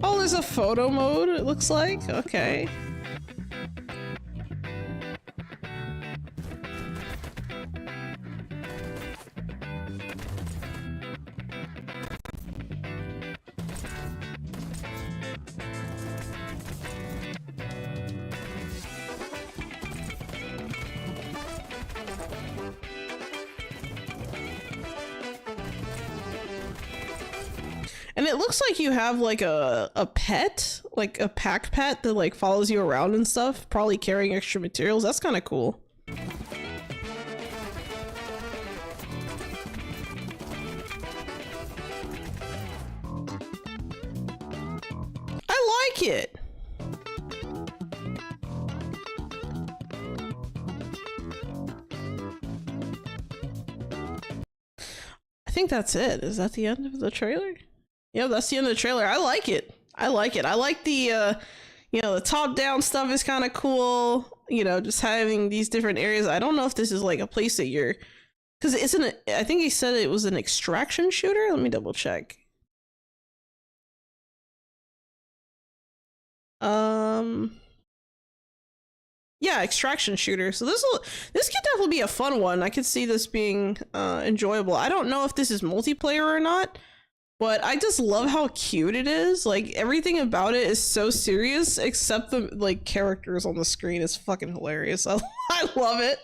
Oh, there's a photo mode, it looks like. Okay. And it looks like you have like a pet, like a pack pet that like follows you around and stuff, probably carrying extra materials. That's kind of cool. I like it. think that's it. Is that the end of the trailer? Yeah, that's the end of the trailer. I like it. I like it. I like the, you know, the top-down stuff is kind of cool. You know, just having these different areas. I don't know if this is like a place that you're... Because I think he said it was an extraction shooter. Let me double check. Yeah, extraction shooter. So this could definitely be a fun one. I could see this being enjoyable. I don't know if this is multiplayer or not, but I just love how cute it is. Like, everything about it is so serious, except the like characters on the screen is fucking hilarious. I love it.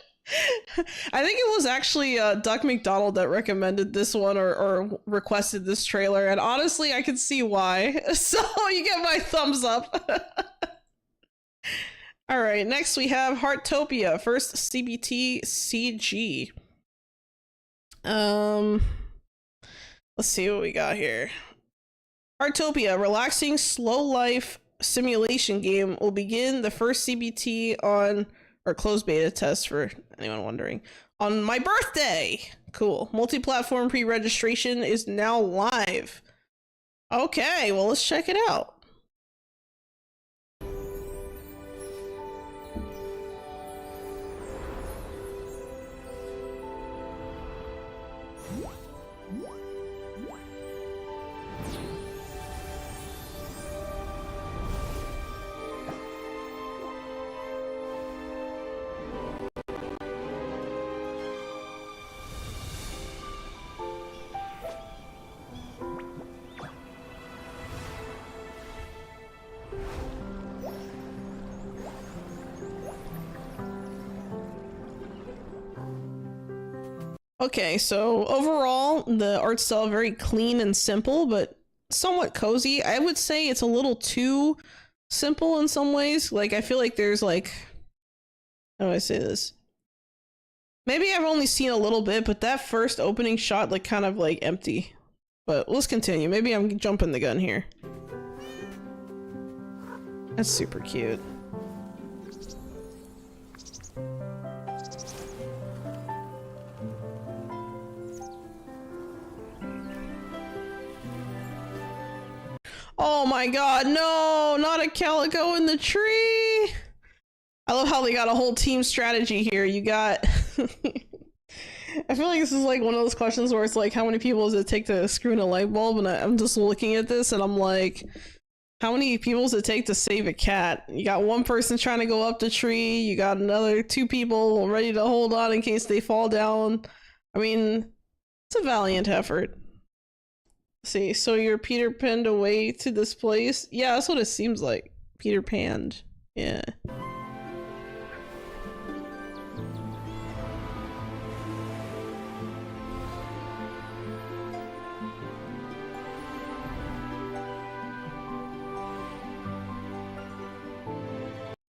I think it was actually Duck McDonald that recommended this one or requested this trailer, and honestly I can see why. So you get my thumbs up. Alright, next we have Heartopia, first CBT CG. Let's see what we got here. Heartopia, relaxing slow life simulation game, will begin the first CBT on, or closed beta test for anyone wondering, on my birthday. Cool. Multi-platform pre-registration is now live. Okay, well, let's check it out. Okay, so overall, the art style very clean and simple, but somewhat cozy. I would say it's a little too simple in some ways. Like, I feel like there's like, how do I say this? Maybe I've only seen a little bit, but that first opening shot like kind of like empty. But let's continue. Maybe I'm jumping the gun here. That's super cute. Oh my god, no! Not a calico in the tree! I love how they got a whole team strategy here. You got... I feel like this is like one of those questions where it's like, how many people does it take to screw in a light bulb? And I'm just looking at this and I'm like, how many people does it take to save a cat? You got one person trying to go up the tree, you got another 2 people ready to hold on in case they fall down. I mean, it's a valiant effort. See, so you're Peter Panned away to this place? Yeah, that's what it seems like. Peter Panned. Yeah.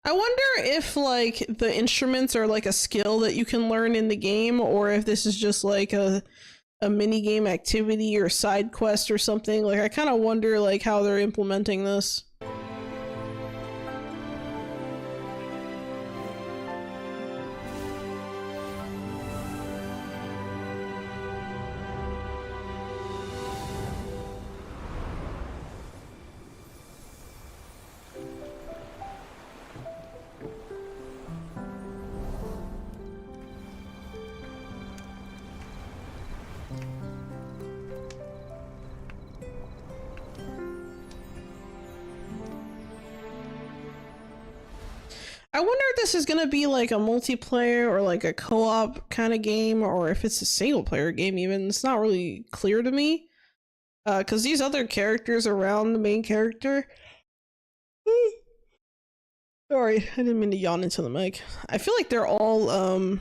I wonder if like the instruments are like a skill that you can learn in the game, or if this is just like a mini game activity or side quest or something. Like, I kind of wonder like how they're implementing this. I wonder if this is gonna be like a multiplayer or like a co-op kind of game, or if it's a single player game even. It's not really clear to me. Because these other characters around the main character... Sorry, I didn't mean to yawn into the mic. I feel like they're all, I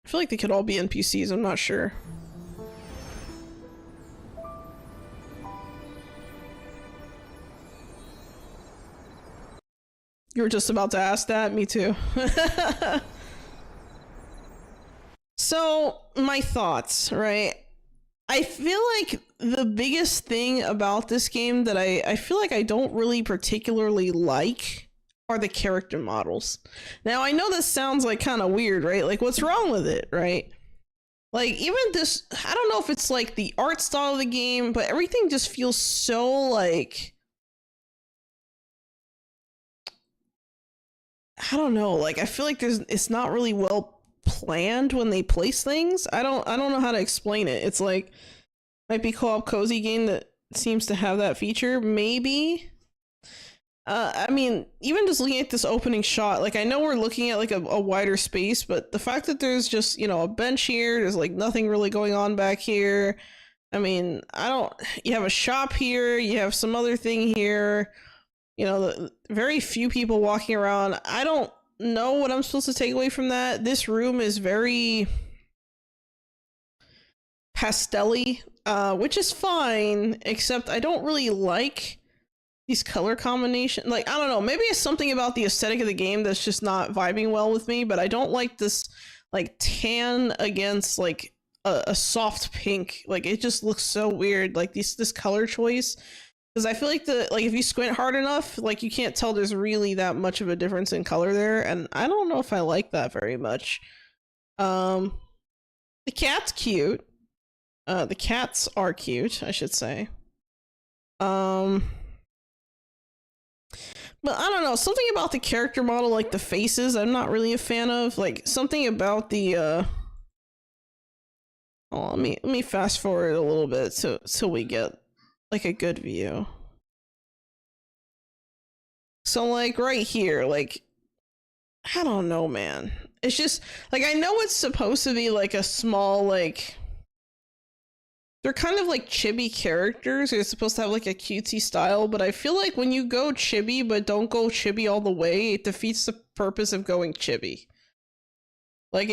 feel like they could all be NPCs, I'm not sure. You were just about to ask that? Me too. So, my thoughts, right? I feel like the biggest thing about this game that I feel like I don't really particularly like are the character models. Now, I know this sounds like kind of weird, right? Like, what's wrong with it, right? Like, even this, I don't know if it's like the art style of the game, but everything just feels so like, I don't know, like I feel like it's not really well planned when they place things. I don't know how to explain it. It's like might be co-op cozy game that seems to have that feature, maybe. I mean, even just looking at this opening shot, like I know we're looking at like a wider space, but the fact that there's just, you know, a bench here, there's like nothing really going on back here. I mean, you have a shop here, you have some other thing here, you know, very few people walking around. I don't know what I'm supposed to take away from that. This room is very pastel-y, which is fine, except I don't really like these color combinations. Like, I don't know, maybe it's something about the aesthetic of the game that's just not vibing well with me, but I don't like this like tan against like a soft pink. Like, it just looks so weird, like this color choice, because I feel like if you squint hard enough, like you can't tell there's really that much of a difference in color there, and I don't know if I like that very much. The cat's cute. The cats are cute, I should say. But I don't know, something about the character model, like the faces, I'm not really a fan of. Like, something about the, oh, let me fast forward a little bit so we get, like, a good view. So, like, right here, like, I don't know, man. It's just, like, I know it's supposed to be, like, a small, like, they're kind of like chibi characters. They're supposed to have like a cutesy style, but I feel like when you go chibi but don't go chibi all the way, it defeats the purpose of going chibi. Like,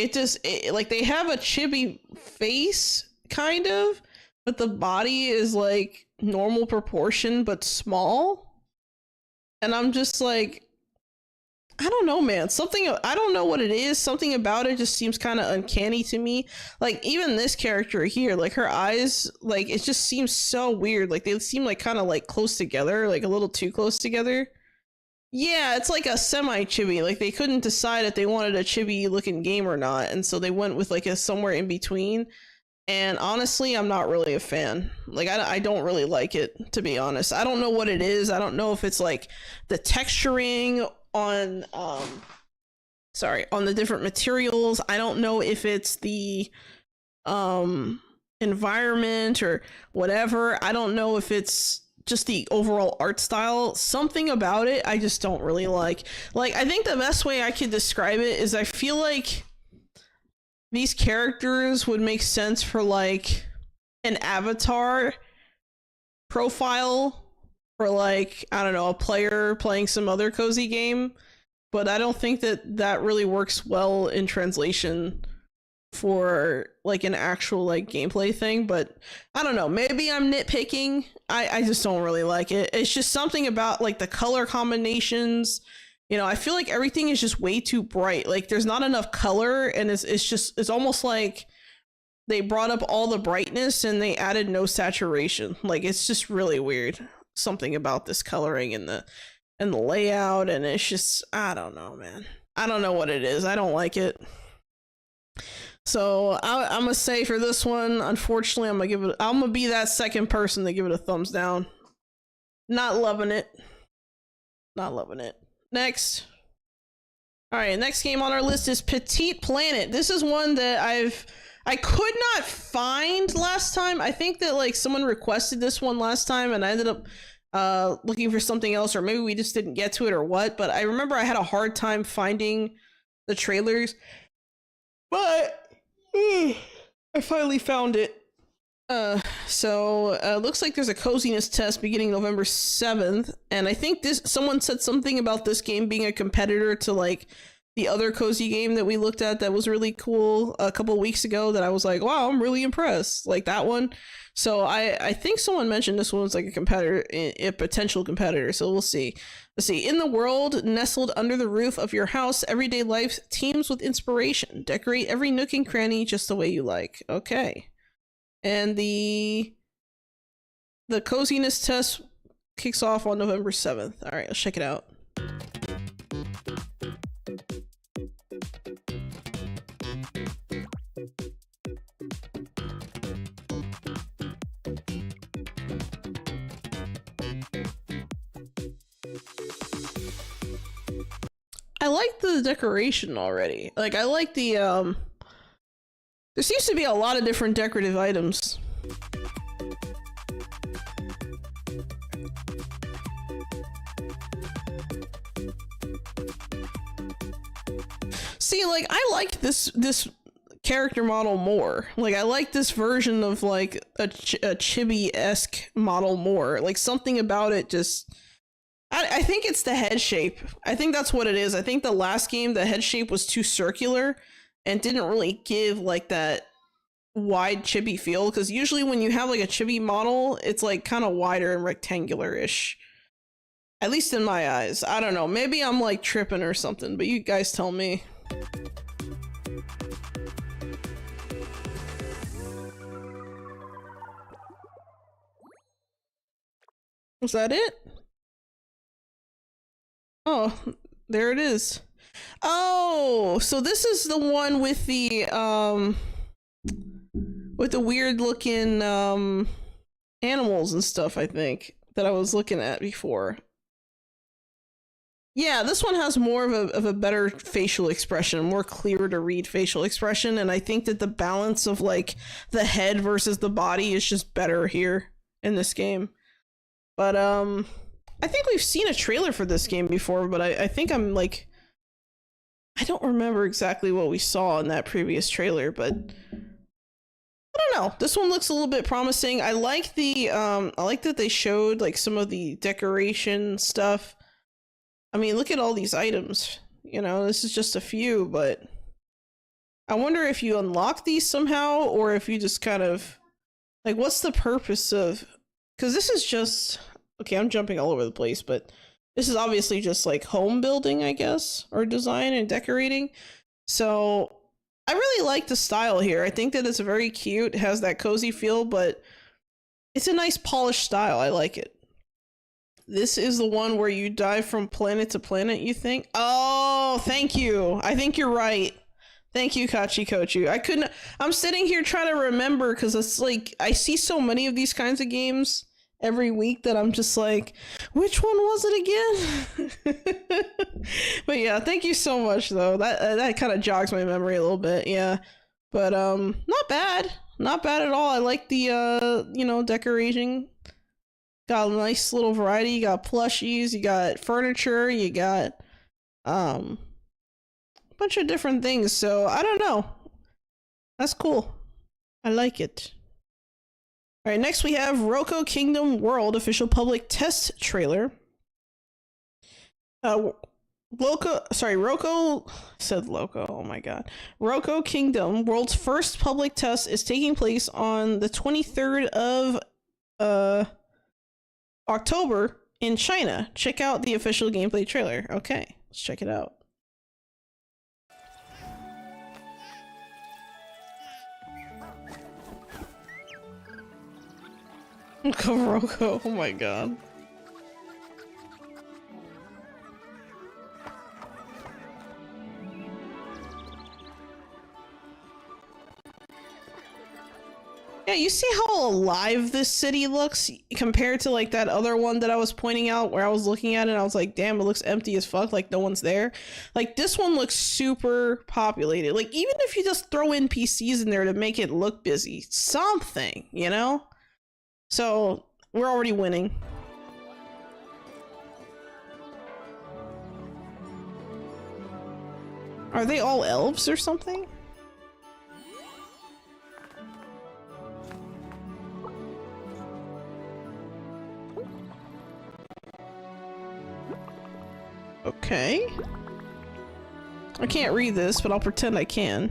like they have a chibi face, kind of, but the body is like normal proportion but small. And I'm just like, I don't know, man. I don't know what it is. Something about it just seems kind of uncanny to me. Like, even this character here, like her eyes, like it just seems so weird. Like they seem like kind of like close together, like a little too close together. Yeah, it's like a semi-chibi. Like they couldn't decide if they wanted a chibi looking game or not, and so they went with like a somewhere in between. And honestly, I'm not really a fan. Like, I don't really like it, to be honest. I don't know what it is. I don't know if it's like the texturing on on the different materials. I don't know if it's the environment or whatever. I don't know if it's just the overall art style. Something about it I just don't really like. Like, I think the best way I could describe it is I feel like these characters would make sense for like an avatar profile for like, I don't know, a player playing some other cozy game, but I don't think that really works well in translation for like an actual like gameplay thing. But I don't know, maybe I'm nitpicking. I just don't really like it. It's just something about like the color combinations. You know, I feel like everything is just way too bright. Like there's not enough color, and it's almost like they brought up all the brightness and they added no saturation. Like, it's just really weird. Something about this coloring and the layout, and it's just, I don't know, man. I don't know what it is. I don't like it. So I'm gonna say for this one, unfortunately, I'm gonna be that second person to give it a thumbs down. Not loving it. Not loving it. Next. All right, next game on our list is Petite Planet. This is one that I could not find last time. I think that like someone requested this one last time and I ended up looking for something else, or maybe we just didn't get to it or what, but I remember I had a hard time finding the trailers. But I finally found it. So looks like there's a coziness test beginning November 7th, and I think someone said something about this game being a competitor to like the other cozy game that we looked at that was really cool a couple weeks ago that I was like, wow, I'm really impressed, like that one. So I think someone mentioned this one was like a competitor, a potential competitor, so we'll see. Let's see. In the world nestled under the roof of your house, everyday life teems with inspiration. Decorate every nook and cranny just the way you like. Okay. And the coziness test kicks off on November 7th. All right, let's check it out. I like the decoration already. Like, I like the, there seems to be a lot of different decorative items. See, like, I like this character model more. Like, I like this version of, like, a chibi-esque model more. Like, something about it just... I think it's the head shape. I think that's what it is. I think the last game, the head shape was too circular and didn't really give, like, that wide chibi feel. Because usually when you have, like, a chibi model, it's, like, kind of wider and rectangular-ish. At least in my eyes. I don't know. Maybe I'm, like, tripping or something, but you guys tell me. Was that it? Oh, there it is. Oh, so this is the one with the weird looking animals and stuff, I think, that I was looking at before. Yeah, this one has more of a better facial expression, more clear to read facial expression, and I think that the balance of, like, the head versus the body is just better here in this game. But I think we've seen a trailer for this game before, but I think I'm like, I don't remember exactly what we saw in that previous trailer, but I don't know. This one looks a little bit promising. I like the I like that they showed, like, some of the decoration stuff. I mean, look at all these items. You know, this is just a few, but I wonder if you unlock these somehow, or if you just kind of, like, what's the purpose of, because this is just, okay, I'm jumping all over the place, but this is obviously just, like, home building, I guess, or design and decorating. So I really like the style here. I think that it's very cute. It has that cozy feel, but it's a nice polished style. I like it. This is the one where you dive from planet to planet, you think? Oh, thank you. I think you're right. Thank you, Kachikochu. I'm sitting here trying to remember, because it's like, I see so many of these kinds of games every week that I'm just like, which one was it again? But yeah, thank you so much, though. That kind of jogs my memory a little bit, yeah. But not bad. Not bad at all. I like the, you know, decorating. Got a nice little variety. You got plushies, you got furniture, you got a bunch of different things. So I don't know. That's cool. I like it. All right, next we have Roko Kingdom World official public test trailer. Roko said Loco. Oh my god. Roko Kingdom World's first public test is taking place on the 23rd of October in China. Check out the official gameplay trailer. Okay, let's check it out. Roko, oh my god. Yeah, you see how alive this city looks compared to, like, that other one that I was pointing out where I was looking at it and I was like, damn, it looks empty as fuck, like no one's there. Like, this one looks super populated. Like, even if you just throw NPCs in there to make it look busy, something, you know? So, we're already winning. Are they all elves or something? Okay. I can't read this, but I'll pretend I can.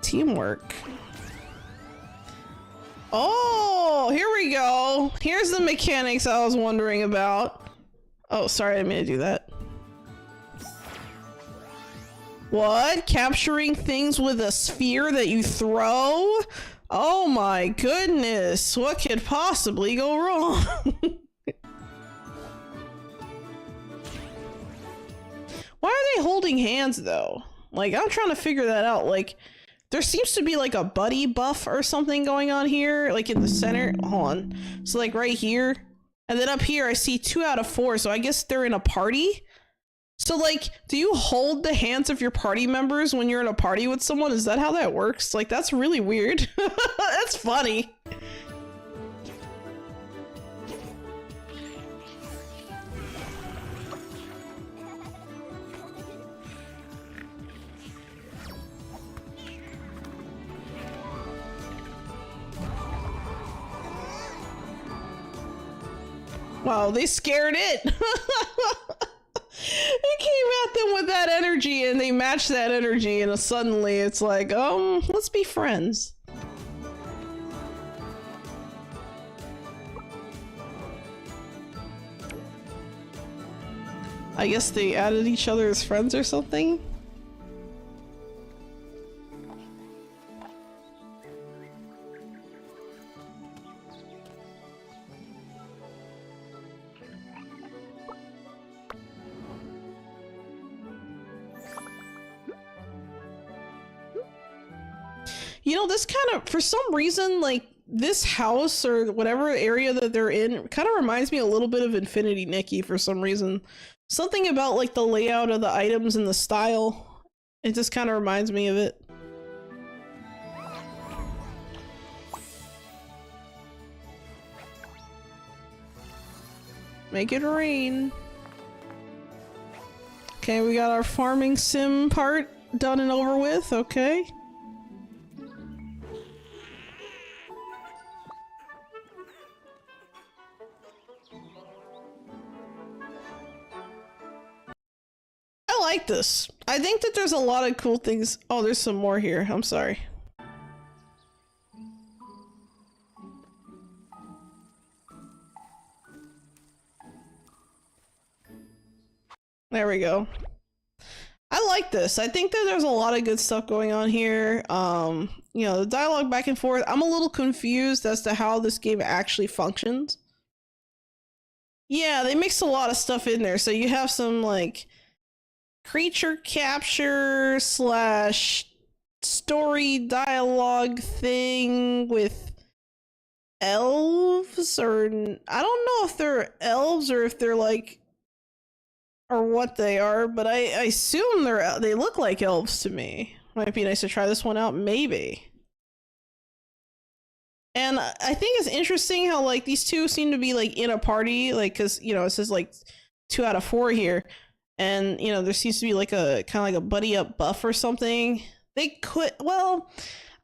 Teamwork. Oh, here we go. Here's the mechanics I was wondering about. Oh, sorry, I didn't mean to do that. What? Capturing things with a sphere that you throw? Oh my goodness. What could possibly go wrong? Why are they holding hands though? Like, I'm trying to figure that out. Like, There seems to be like a buddy buff or something going on here, like in the center. Hold on. So like right here, and then up here I see 2 out of 4. So I guess they're in a party. So like, do you hold the hands of your party members when you're in a party with someone? Is that how that works? Like, that's really weird. That's funny. Wow, they scared it. It came at them with that energy and they matched that energy, and suddenly it's like, let's be friends. I guess they added each other as friends or something. You know, this kind of, for some reason, like, this house or whatever area that they're in kind of reminds me a little bit of Infinity Nikki for some reason. Something about, like, the layout of the items and the style. It just kind of reminds me of it. Make it rain. Okay, we got our farming sim part done and over with, okay. I like this. I think that there's a lot of cool things. Oh, there's some more here. I'm sorry. There we go. I like this. I think that there's a lot of good stuff going on here. You know, the dialogue back and forth. I'm a little confused as to how this game actually functions. Yeah, they mixed a lot of stuff in there. So you have some, like, creature capture slash story dialogue thing with elves, or I don't know if they're elves or if they're like, or what they are, but I assume they look like elves to me. Might be nice to try this one out, maybe. And I think it's interesting how, like, these two seem to be, like, in a party, like, because, you know, it says, like, 2 out of 4 here. And, you know, there seems to be, like, a kind of like a buddy up buff or something. They could, well,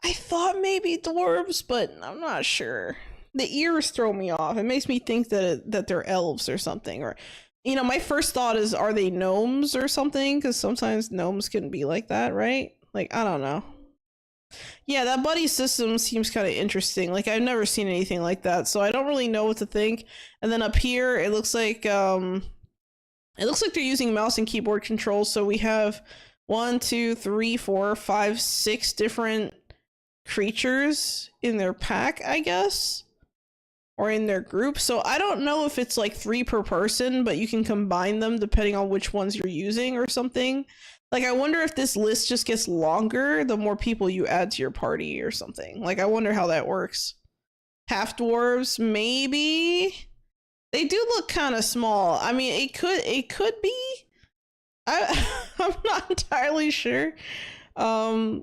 I thought maybe dwarves, but I'm not sure. The ears throw me off. It makes me think that they're elves or something. Or, you know, my first thought is, are they gnomes or something? Because sometimes gnomes can be like that, right? Like, I don't know. Yeah, that buddy system seems kind of interesting. Like, I've never seen anything like that, so I don't really know what to think. And then up here, it looks like they're using mouse and keyboard controls. So we have 1, 2, 3, 4, 5, 6 different creatures in their pack, I guess, or in their group. So I don't know if it's like 3 per person, but you can combine them depending on which ones you're using or something. Like, I wonder if this list just gets longer the more people you add to your party or something. Like, I wonder how that works. Half dwarves, maybe. They do look kind of small. I mean, it could be. I'm not entirely sure. But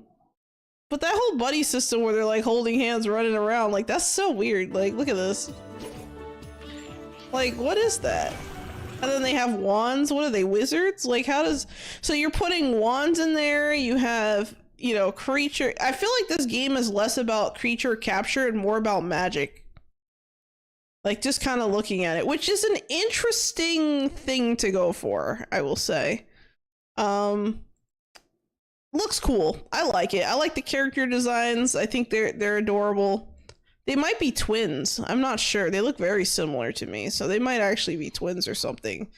that whole buddy system where they're like holding hands running around, like, that's so weird. Like, look at this. Like, what is that? And then they have wands. What are they, wizards? Like, how does... So you're putting wands in there. You have, you know, creature... I feel like this game is less about creature capture and more about magic. Like, just kind of looking at it, which is an interesting thing to go for, I will say. Looks cool. I like it. I like the character designs. I think they're adorable. They might be twins. I'm not sure. They look very similar to me, so they might actually be twins or something.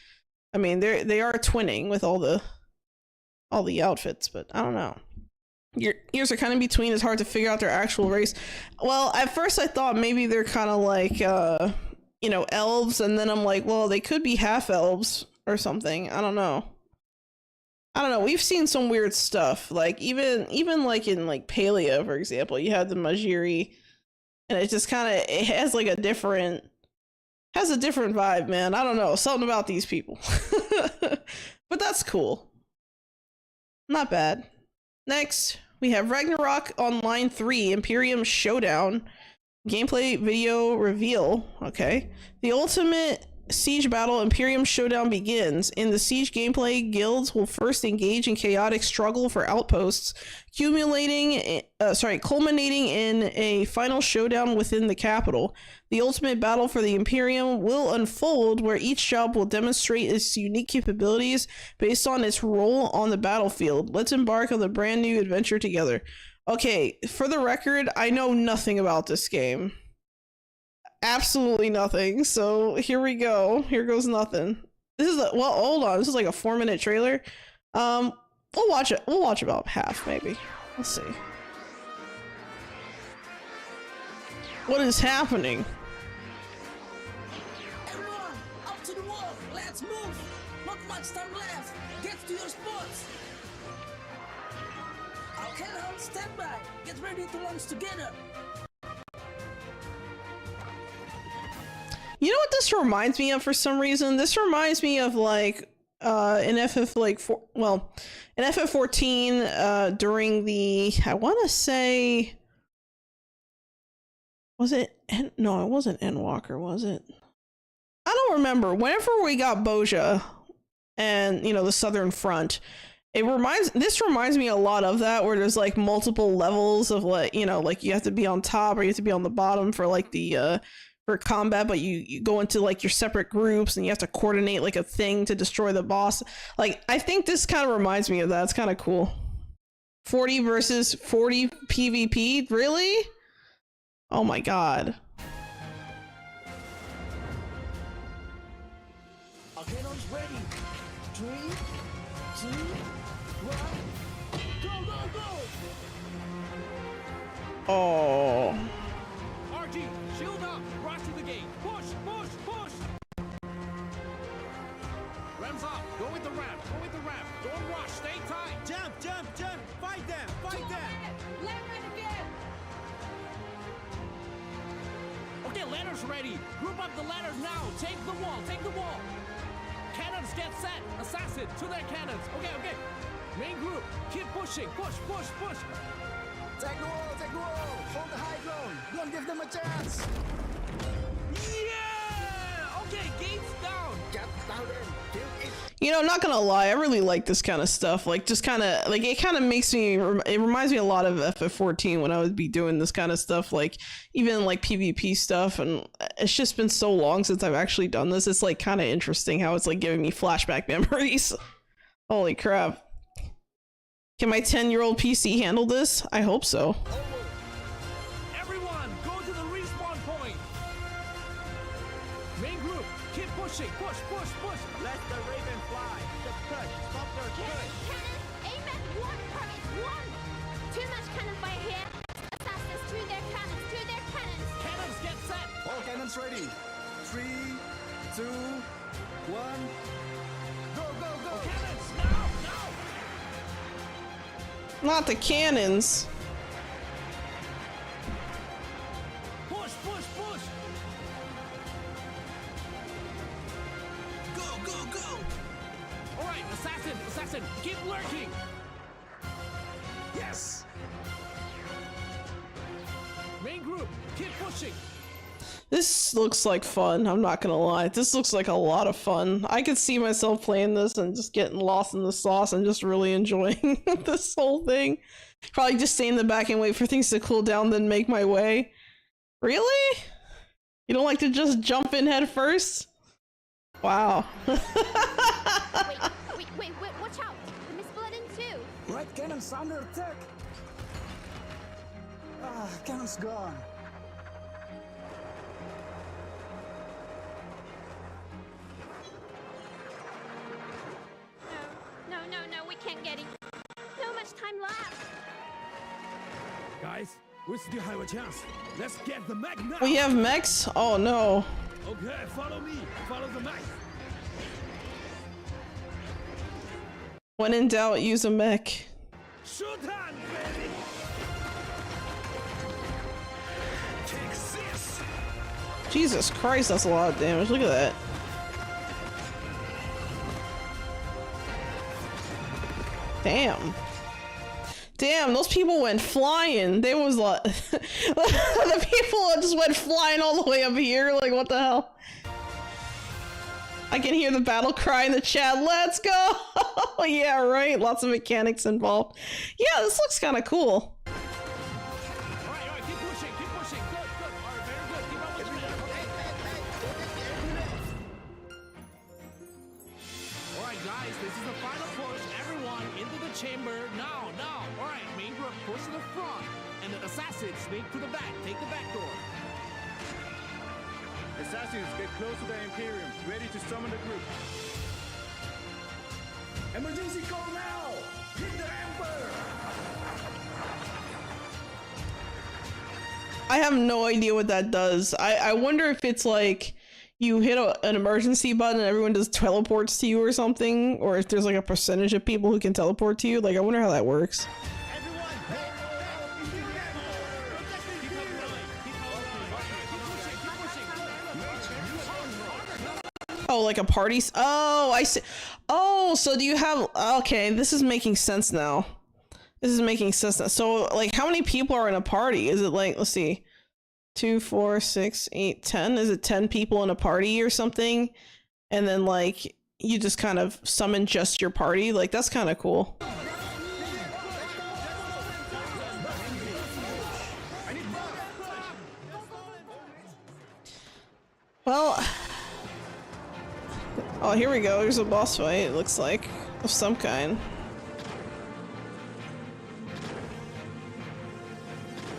I mean, they are twinning with all the outfits, but I don't know. Your ears are kind of between. It's hard to figure out their actual race. Well, at first I thought maybe they're kind of like, you know, elves, and then I'm like, well, they could be half elves or something. I don't know. I don't know, we've seen some weird stuff. Like even like in like Paleo, for example, you had the Majiri, and it just kind of it has like a different vibe, man. I don't know, something about these people. But that's cool. Not bad. Next, we have Ragnarok Online 3 Imperium Showdown. Gameplay video reveal. Okay. The ultimate siege battle Imperium Showdown begins. In the siege gameplay, guilds will first engage in chaotic struggle for outposts, culminating in a final showdown within the capital. The ultimate battle for the Imperium will unfold, where each job will demonstrate its unique capabilities based on its role on the battlefield. Let's embark on the brand new adventure together. Okay, for the record, I know nothing about this game. Absolutely nothing. So here we go. Here goes nothing. This is well, hold on. This is like a 4-minute trailer. We'll watch it. We'll watch about half, maybe. Let's see. What is happening? Everyone, up to the wall. Let's move. Not much time left. Get to your spots. Okay, now stand by. Get ready to launch together. You know what this reminds me of for some reason? This reminds me of like in in FF14 during the, I want to say, was it? No, it wasn't Endwalker, was it? I don't remember. Whenever we got Boja and, you know, the Southern Front, this reminds me a lot of that, where there's like multiple levels of like, you know, like you have to be on top or you have to be on the bottom for like the for combat, but you go into like your separate groups and you have to coordinate like a thing to destroy the boss. Like, I think this kind of reminds me of that. It's kind of cool. 40 versus 40 PvP? Really? Oh my god. Cannons ready. 3, 2, 1. Go, go, go! Oh. RG, shield up, rush to the gate. Push, push, push! Ramps up, go with the ramp, go with the ramp. Don't rush, stay tight. Jump, jump, jump! Fight them! Fight them! Okay, ladders ready. Group up the ladders now. Take the wall, take the wall. Cannons get set. Assassin to their cannons. Okay, okay. Main group, keep pushing. Push, push, push. Take the wall, take the wall! Hold the high ground! Don't give them a chance! Yeah! Okay, gates down. Get down in! Kill it! You know, not gonna lie, I really like this kind of stuff. Like, just kind of, like, it kind of makes me, it reminds me a lot of FF14 when I would be doing this kind of stuff, like, even, like, PvP stuff, and it's just been so long since I've actually done this. It's, like, kind of interesting how it's, like, giving me flashback memories. Holy crap. Can my 10-year-old PC handle this? I hope so. Everyone, go to the respawn point. Main group, keep pushing. Push, push, push. Let the Raven fly! The push! Stop their push! Cannon, aim at one target, one! Too much cannon fire here. Assassins to their cannons, to their cannons! Cannons get set. All cannons ready! 3, 2, 1. Go, go, go! Cannons, now, now. Not the cannons. Push, push, push. Go, go, go! All right, assassin, assassin, keep lurking. Yes! Main group, keep pushing. This looks like fun, I'm not gonna lie. This looks like a lot of fun. I could see myself playing this and just getting lost in the sauce and just really enjoying this whole thing. Probably just stay in the back and wait for things to cool down, then make my way. Really? You don't like to just jump in head first? Wow. Wait, watch out! The Mistblood in too! Right cannons under attack! Ah, cannons gone! No, we can't get it. So much time left! Guys, we still have a chance. Let's get the mech now. We have mechs? Oh no. Okay, follow me. Follow the mech. When in doubt, use a mech. Shoot on, baby! Take this! Jesus Christ, that's a lot of damage. Look at that. Damn. Damn, those people went flying. They was like... the people just went flying all the way up here. Like, what the hell? I can hear the battle cry in the chat. Let's go! Yeah, right. Lots of mechanics involved. Yeah, this looks kind of cool. Alright, keep pushing, keep pushing. Good, good. Alright, very good. Keep up with the Alright, guys, this is the final push. Everyone into the chamber. Now, now. Alright, main group, push to the front. And the assassins, sneak to the back. Take the back door. Assassins, get close to the Imperium. Ready to summon the group. Emergency call now! Hit the Emperor! I have no idea what that does. I wonder if it's like you hit an emergency button and everyone just teleports to you or something, or if there's like a percentage of people who can teleport to you. Like, I wonder how that works. Oh, like a party? Oh, I see. Oh, so do you have... Okay, this is making sense now. This is making sense now. So, like, how many people are in a party? Is it like, let's see, 2, 4, 6, 8, 10? Is it 10 people in a party or something? And then, like, you just kind of summon just your party? Like, that's kind of cool. Well... Oh, here we go. There's a boss fight, it looks like. Of some kind.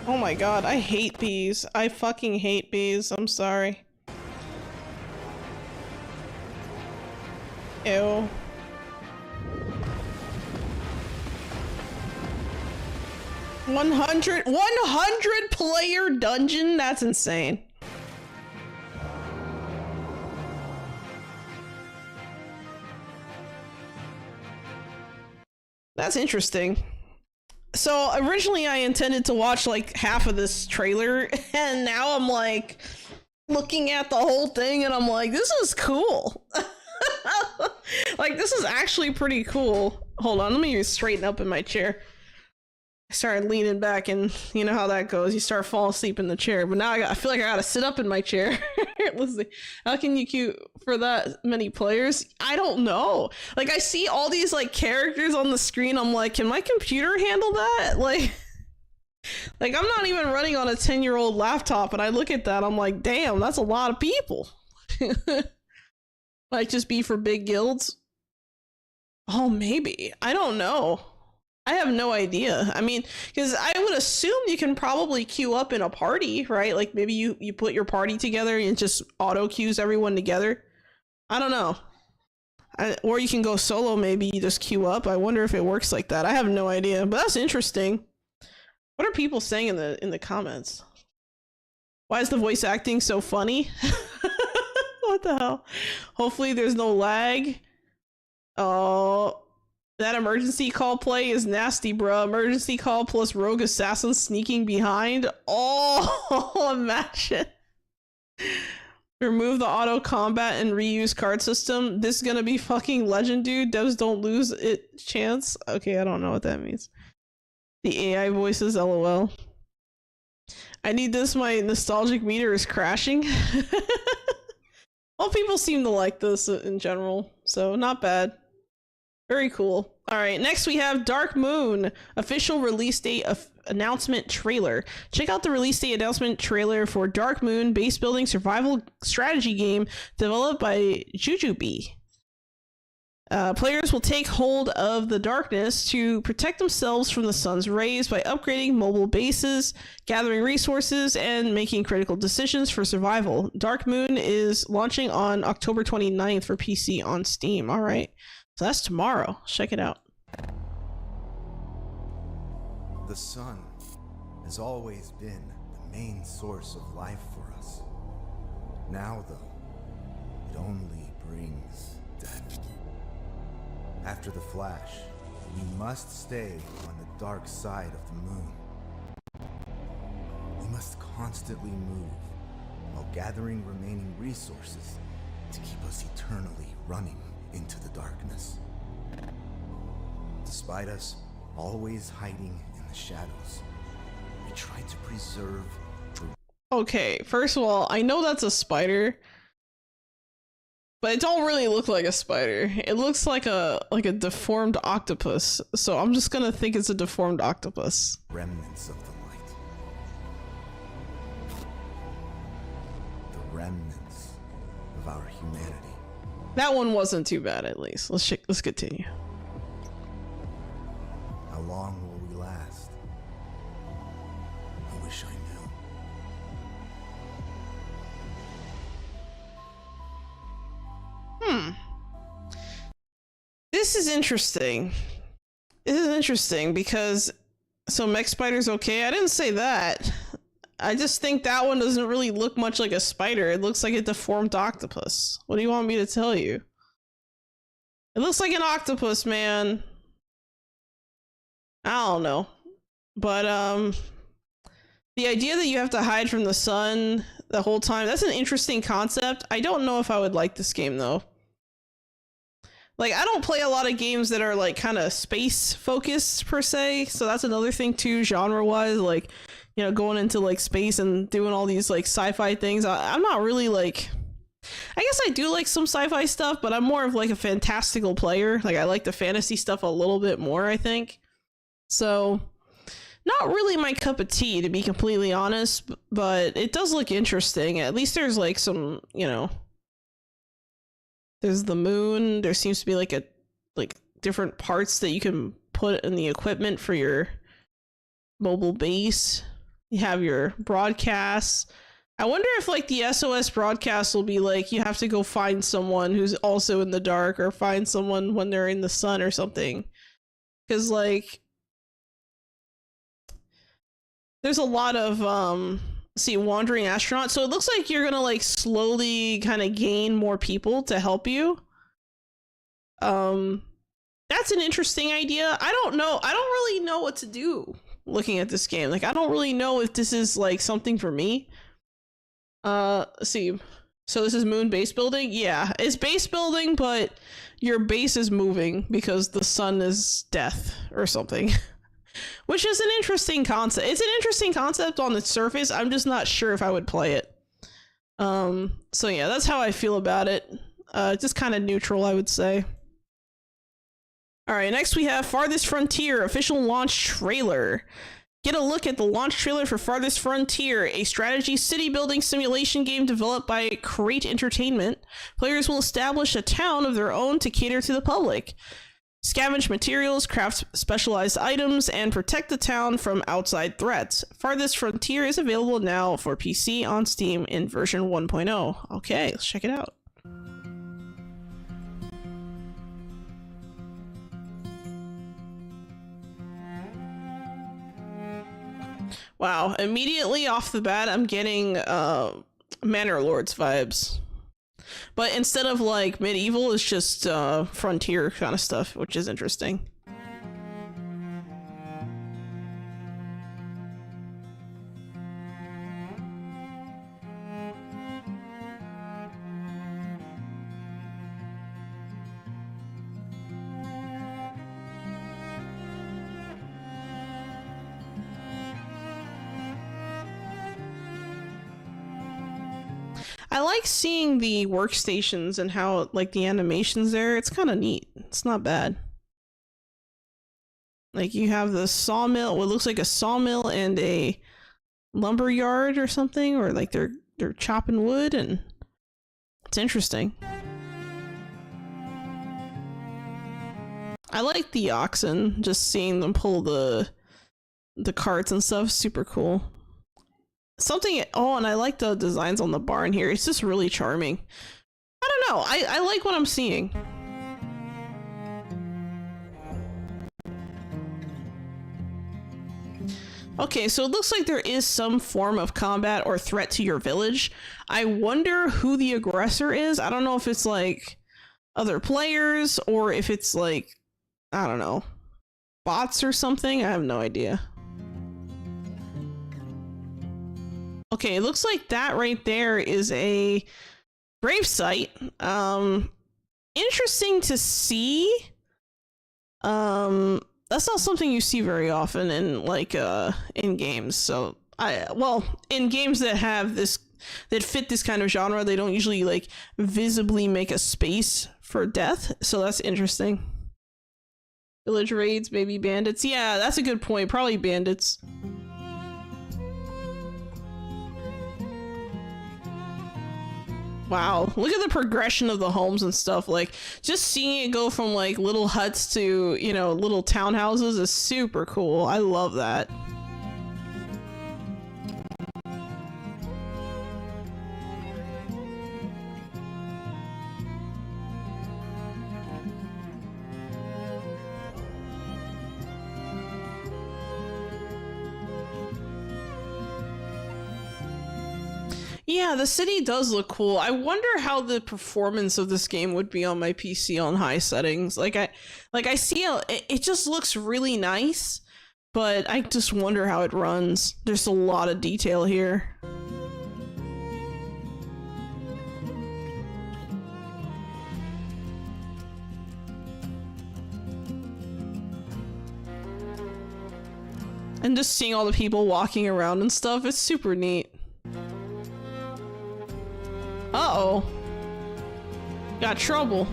Oh my god, I hate bees. I fucking hate bees. I'm sorry. Ew. One hundred player dungeon? That's insane. That's interesting. So originally I intended to watch like half of this trailer, and now I'm like looking at the whole thing and I'm like, this is cool. Like, this is actually pretty cool. Hold on, let me straighten up in my chair. I started leaning back, and you know how that goes. You start falling asleep in the chair, but now I feel like I gotta sit up in my chair. Let's see. How can you queue for that many players? I don't know. Like, I see all these like characters on the screen. I'm like, can my computer handle that? Like I'm not even running on a 10-year-old laptop, and I look at that, I'm like, damn, that's a lot of people. Might just be for big guilds. Oh, maybe. I don't know. I have no idea. I mean, because I would assume you can probably queue up in a party, right? Like, maybe you put your party together and just auto queues everyone together. I don't know. Or you can go solo, maybe you just queue up. I wonder if it works like that. I have no idea, but that's interesting. What are people saying in the comments? Why is the voice acting so funny? What the hell? Hopefully there's no lag. Oh... That emergency call play is nasty, bro. Emergency call plus rogue assassin sneaking behind. Oh, imagine. Remove the auto combat and reuse card system. This is gonna be fucking legend, dude. Devs don't lose it chance. Okay, I don't know what that means. The AI voices, lol. I need this. My nostalgic meter is crashing. Well, people seem to like this in general, so not bad. Very cool. All right, next we have Dark Moon official release date announcement trailer. Check out the release date announcement trailer for Dark Moon base building survival strategy game developed by Jujubee. Players will take hold of the darkness to protect themselves from the sun's rays by upgrading mobile bases, gathering resources, and making critical decisions for survival. Dark Moon is launching on October 29th for PC on Steam. All right. So that's tomorrow. Check it out. The sun has always been the main source of life for us. Now, though, it only brings death. After the flash, we must stay on the dark side of the moon. We must constantly move while gathering remaining resources to keep us eternally running into the darkness. Despite us always hiding in the shadows, we try to preserve the... Okay, first of all, I know that's a spider, but it don't really look like a spider. It looks like a deformed octopus, so I'm just gonna think it's a deformed octopus. remnants of the light. The remnants of our humanity. That one wasn't too bad, at least. Let's continue. How long will we last? I wish I knew. This is interesting. This is interesting because so mech spider's okay. I didn't say that. I just think that one doesn't really look much like a spider. It looks like a deformed octopus. What do you want me to tell you? It looks like an octopus, man. I don't know. But the idea that you have to hide from the sun the whole time, that's an interesting concept. I don't know if I would like this game though. Like, I don't play a lot of games that are like kind of space focused per se, so that's another thing too, genre wise, like, you know, going into like space and doing all these like sci-fi things. I'm not really like, I guess I do like some sci-fi stuff, but I'm more of like a fantastical player. Like, I like the fantasy stuff a little bit more, I think. So not really my cup of tea, to be completely honest, but it does look interesting. At least there's like some, you know, there's the moon. There seems to be like different parts that you can put in the equipment for your mobile base. You have your broadcasts. I wonder if like the SOS broadcast will be like you have to go find someone who's also in the dark, or find someone when they're in the sun or something. Because like there's a lot of wandering astronaut, so it looks like you're gonna like slowly kind of gain more people to help you. That's an interesting idea. I don't really know what to do looking at this game. Like, I don't really know if this is like something for me. Let's see. So this is moon base building. Yeah, it's base building, but your base is moving because the sun is death or something. Which is an interesting concept. It's an interesting concept on the surface. I'm just not sure if I would play it. So yeah, that's how I feel about it. Just kind of neutral, I would say. Alright, next we have Farthest Frontier official launch trailer. Get a look at the launch trailer for Farthest Frontier, a strategy city building simulation game developed by Crate Entertainment. Players will establish a town of their own to cater to the public, scavenge materials, craft specialized items, and protect the town from outside threats. Farthest Frontier is available now for PC on Steam in version 1.0. Okay, let's check it out. Wow, immediately off the bat, I'm getting Manor Lords vibes. But instead of like medieval, it's just frontier kind of stuff, which is interesting. I like seeing the workstations and how like the animations there. It's kind of neat. It's not bad. Like you have the sawmill, what looks like a sawmill and a lumber yard or something, or like they're chopping wood, and it's interesting. I like the oxen, just seeing them pull the carts and stuff, super cool. Something, oh, and I like the designs on the barn here. It's just really charming. I don't know, I like what I'm seeing. Okay, so it looks like there is some form of combat or threat to your village. I wonder who the aggressor is. I don't know if it's like other players or if it's like, I don't know, bots or something. I have no idea. Okay, it looks like that right there is a grave site. Interesting to see. That's not something you see very often in like in games. So well, in games that have this, that fit this kind of genre, they don't usually like visibly make a space for death. So that's interesting. Village raids, maybe bandits. Yeah, that's a good point. Probably bandits. Wow, look at the progression of the homes and stuff. Like, just seeing it go from like little huts to, you know, little townhouses is super cool. I love that. Yeah, the city does look cool. I wonder how the performance of this game would be on my PC on high settings. Like I see it just looks really nice, but I just wonder how it runs. There's a lot of detail here. And just seeing all the people walking around and stuff, it's super neat. Uh-oh. Got trouble.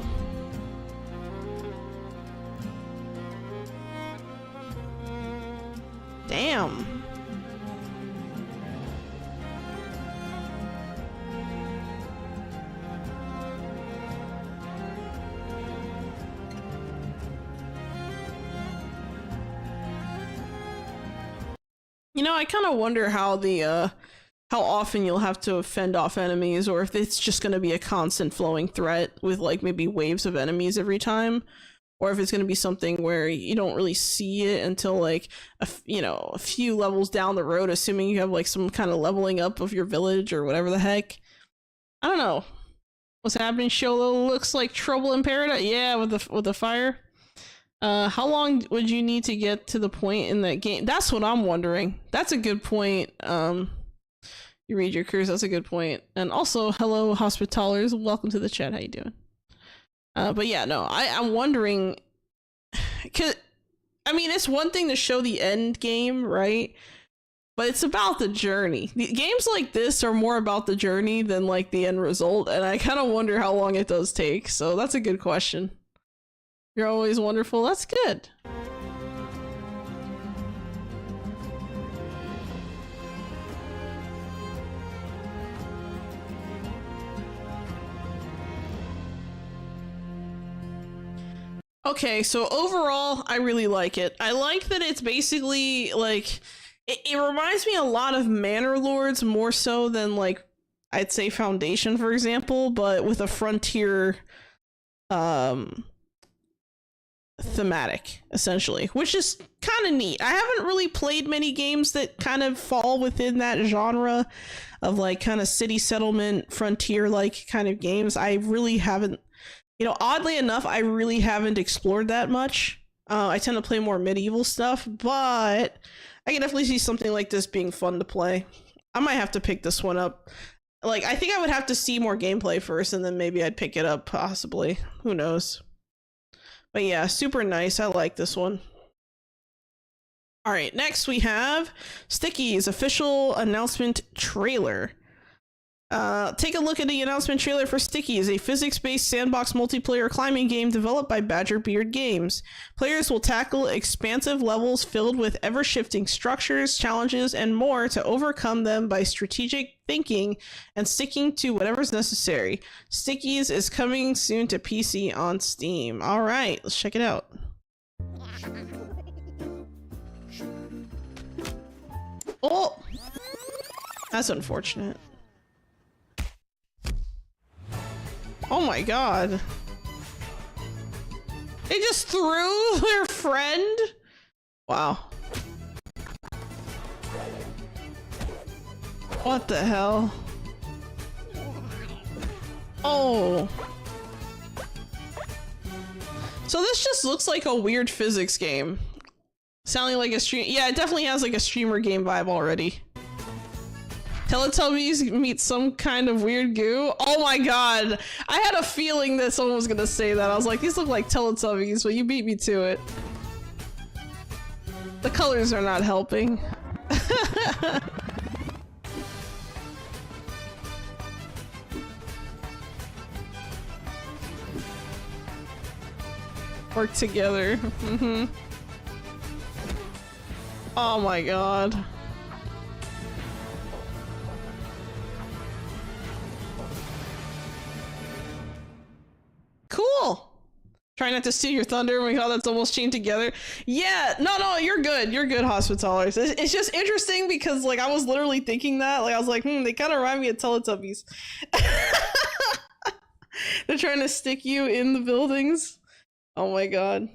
Damn. You know, I kind of wonder how the, how often you'll have to fend off enemies, or if it's just going to be a constant flowing threat with like maybe waves of enemies every time, or if it's going to be something where you don't really see it until like you know, a few levels down the road, assuming you have like some kind of leveling up of your village or whatever the heck. I don't know what's happening. Sholo looks like trouble in paradise. Yeah, with the fire. How long would you need to get to the point in that game? That's what I'm wondering. That's a good point. You read your cruise, that's a good point. And also, hello hospitalers, welcome to the chat, how you doing? But yeah, no, I'm wondering, cause, I mean, it's one thing to show the end game, right? But it's about the journey. Games like this are more about the journey than like the end result, and I kind of wonder how long it does take, so that's a good question. You're always wonderful, that's good. Okay, so overall, I really like it. I like that it's basically like, it reminds me a lot of Manor Lords more so than like, I'd say Foundation, for example, but with a frontier thematic, essentially, which is kind of neat. I haven't really played many games that kind of fall within that genre of like kind of city settlement, frontier-like kind of games. I really haven't. You know, oddly enough, I really haven't explored that much. I tend to play more medieval stuff, but I can definitely see something like this being fun to play. I might have to pick this one up. Like, I think I would have to see more gameplay first, and then maybe I'd pick it up, possibly. Who knows? But yeah, super nice. I like this one. Alright, next we have Sticky's official announcement trailer. Take a look at the announcement trailer for Sticky's, a physics-based sandbox multiplayer climbing game developed by Badgerbeard Games. Players will tackle expansive levels filled with ever-shifting structures, challenges, and more to overcome them by strategic thinking and sticking to whatever's necessary. Sticky's is coming soon to PC on Steam. Alright, let's check it out. Oh! That's unfortunate. Oh my god. They just threw their friend? Wow. What the hell? Oh. So this just looks like a weird physics game. Sounding like a stream. Yeah, it definitely has like a streamer game vibe already. Teletubbies meet some kind of weird goo. Oh my god. I had a feeling that someone was gonna say that. I was like, these look like Teletubbies, but you beat me to it. The colors are not helping. Work together. Mm-hmm. Oh my god. Cool. Try not to steal your thunder when we call that's almost chained together. Yeah, no, you're good. You're good, Hospitalers. It's just interesting because, like, I was literally thinking that. Like, I was like, they kind of remind me of Teletubbies. They're trying to stick you in the buildings. Oh my god.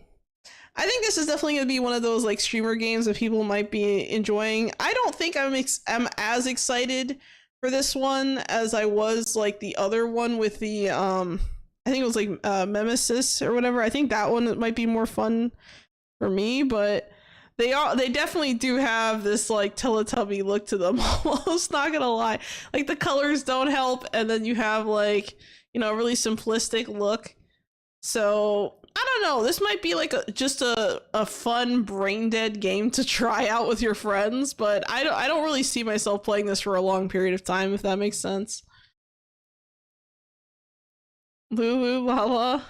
I think this is definitely going to be one of those, like, streamer games that people might be enjoying. I don't think I'm as excited for this one as I was, like, the other one with the, I think it was like Nemesis or whatever. I think that one might be more fun for me, but they definitely do have this like Teletubby look to them. Almost, not gonna lie. Like the colors don't help, and then you have like, you know, a really simplistic look. So I don't know. This might be like just a fun brain dead game to try out with your friends, but I don't really see myself playing this for a long period of time, if that makes sense. Lulu Lala.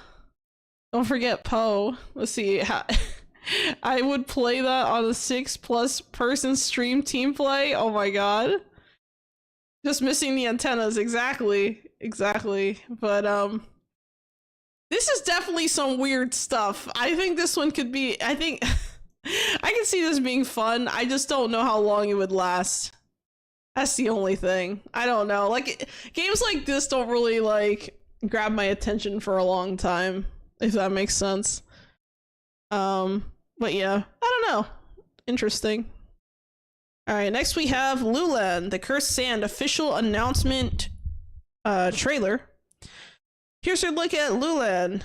Don't forget Poe. Let's see. I would play that on a 6+ person stream team play. Oh my god. Just missing the antennas. Exactly. But this is definitely some weird stuff. I think this one could be, I think I can see this being fun. I just don't know how long it would last. That's the only thing. I don't know. Like games like this don't really like grab my attention for a long time, if that makes sense. But yeah, I don't know. Interesting. Alright, next we have Lulan, the Cursed Sand official announcement trailer. Here's a look at Lulan,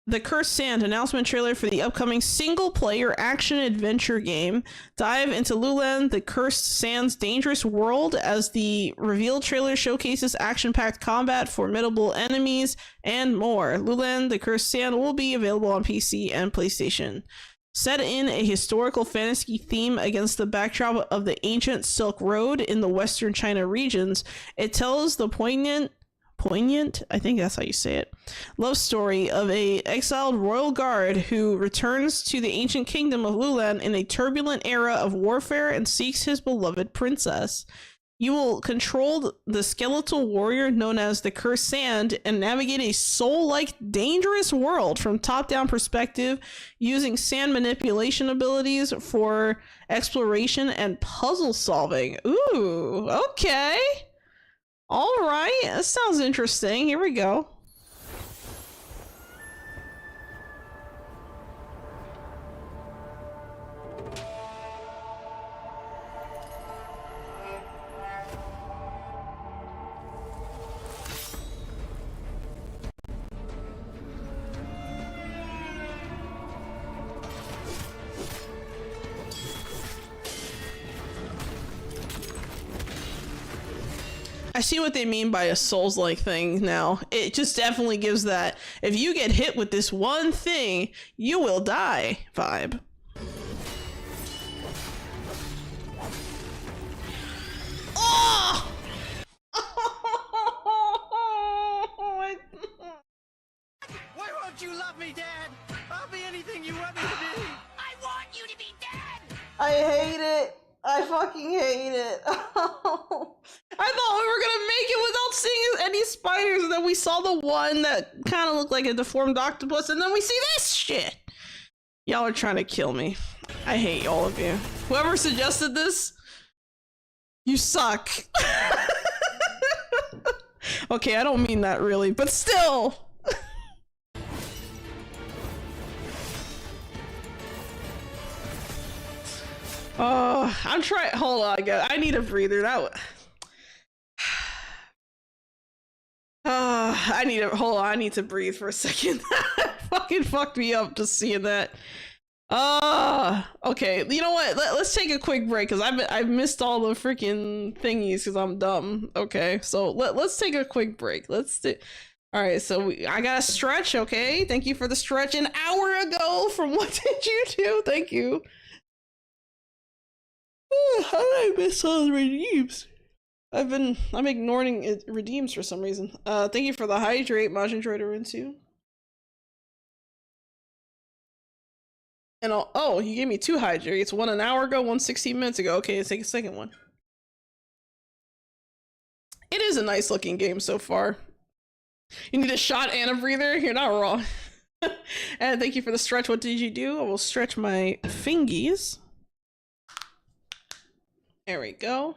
the Cursed Sand announcement trailer for the upcoming single-player action-adventure game. Dive into Lulan, the Cursed Sand's dangerous world as the reveal trailer showcases action-packed combat, formidable enemies, and more. Lulan, the Cursed Sand will be available on PC and PlayStation. Set in a historical fantasy theme against the backdrop of the ancient Silk Road in the Western China regions, it tells the poignant, I think that's how you say it, love story of a exiled royal guard who returns to the ancient kingdom of Lulan in a turbulent era of warfare and seeks his beloved princess. You will control the skeletal warrior known as the Cursed Sand and navigate a soul-like dangerous world from top-down perspective using sand manipulation abilities for exploration and puzzle solving. Ooh, okay. All right, that sounds interesting. Here we go. I see what they mean by a Souls-like thing now. It just definitely gives that, if you get hit with this one thing, you will die vibe. Oh! Why won't you love me, Dad? I'll be anything you want me to be. I want you to be dead! I hate it. I fucking hate it. I thought we were gonna make it without seeing any spiders, and then we saw the one that kind of looked like a deformed octopus, and then we see this shit. Y'all are trying to kill me. I hate all of you. Whoever suggested this, you suck. Okay, I don't mean that really, but still. Oh, I'm trying. Hold on, guys. I need a breather. That I need to hold on. I need to breathe for a second. Fucking fucked me up just seeing that. Okay. You know what? Let's take a quick break because I've missed all the freaking thingies because I'm dumb. Okay, so let's take a quick break. Let's do. All right, so I got a stretch. Okay, thank you for the stretch. An hour ago from What Did You Do? Thank you. How did I miss all the redeems? I'm ignoring redeems for some reason. Thank you for the hydrate, Majin Droider into. And oh, you gave me 2 hydrates. One an hour ago, one 16 minutes ago. Okay, let's take a second one. It is a nice looking game so far. You need a shot and a breather? You're not wrong. And thank you for the stretch. What did you do? I will stretch my fingies. There we go.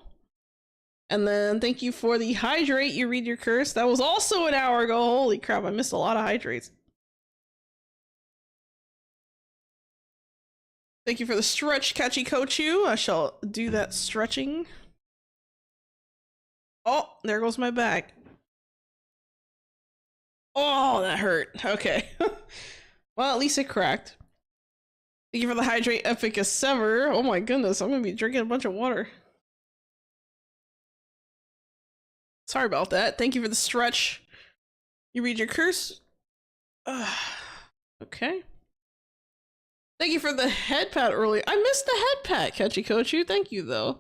And then thank you for the hydrate. You read your curse. That was also an hour ago. Holy crap, I missed a lot of hydrates. Thank you for the stretch, Kachi Kochu. I shall do that stretching. Oh, there goes my back. Oh, that hurt. Okay. Well, at least it cracked. Thank you for the hydrate, Epic as Sever. Oh my goodness, I'm gonna be drinking a bunch of water. Sorry about that. Thank you for the stretch. You read your curse. Okay. Thank you for the headpat earlier. I missed the headpat, Kachikochu. Thank you, though.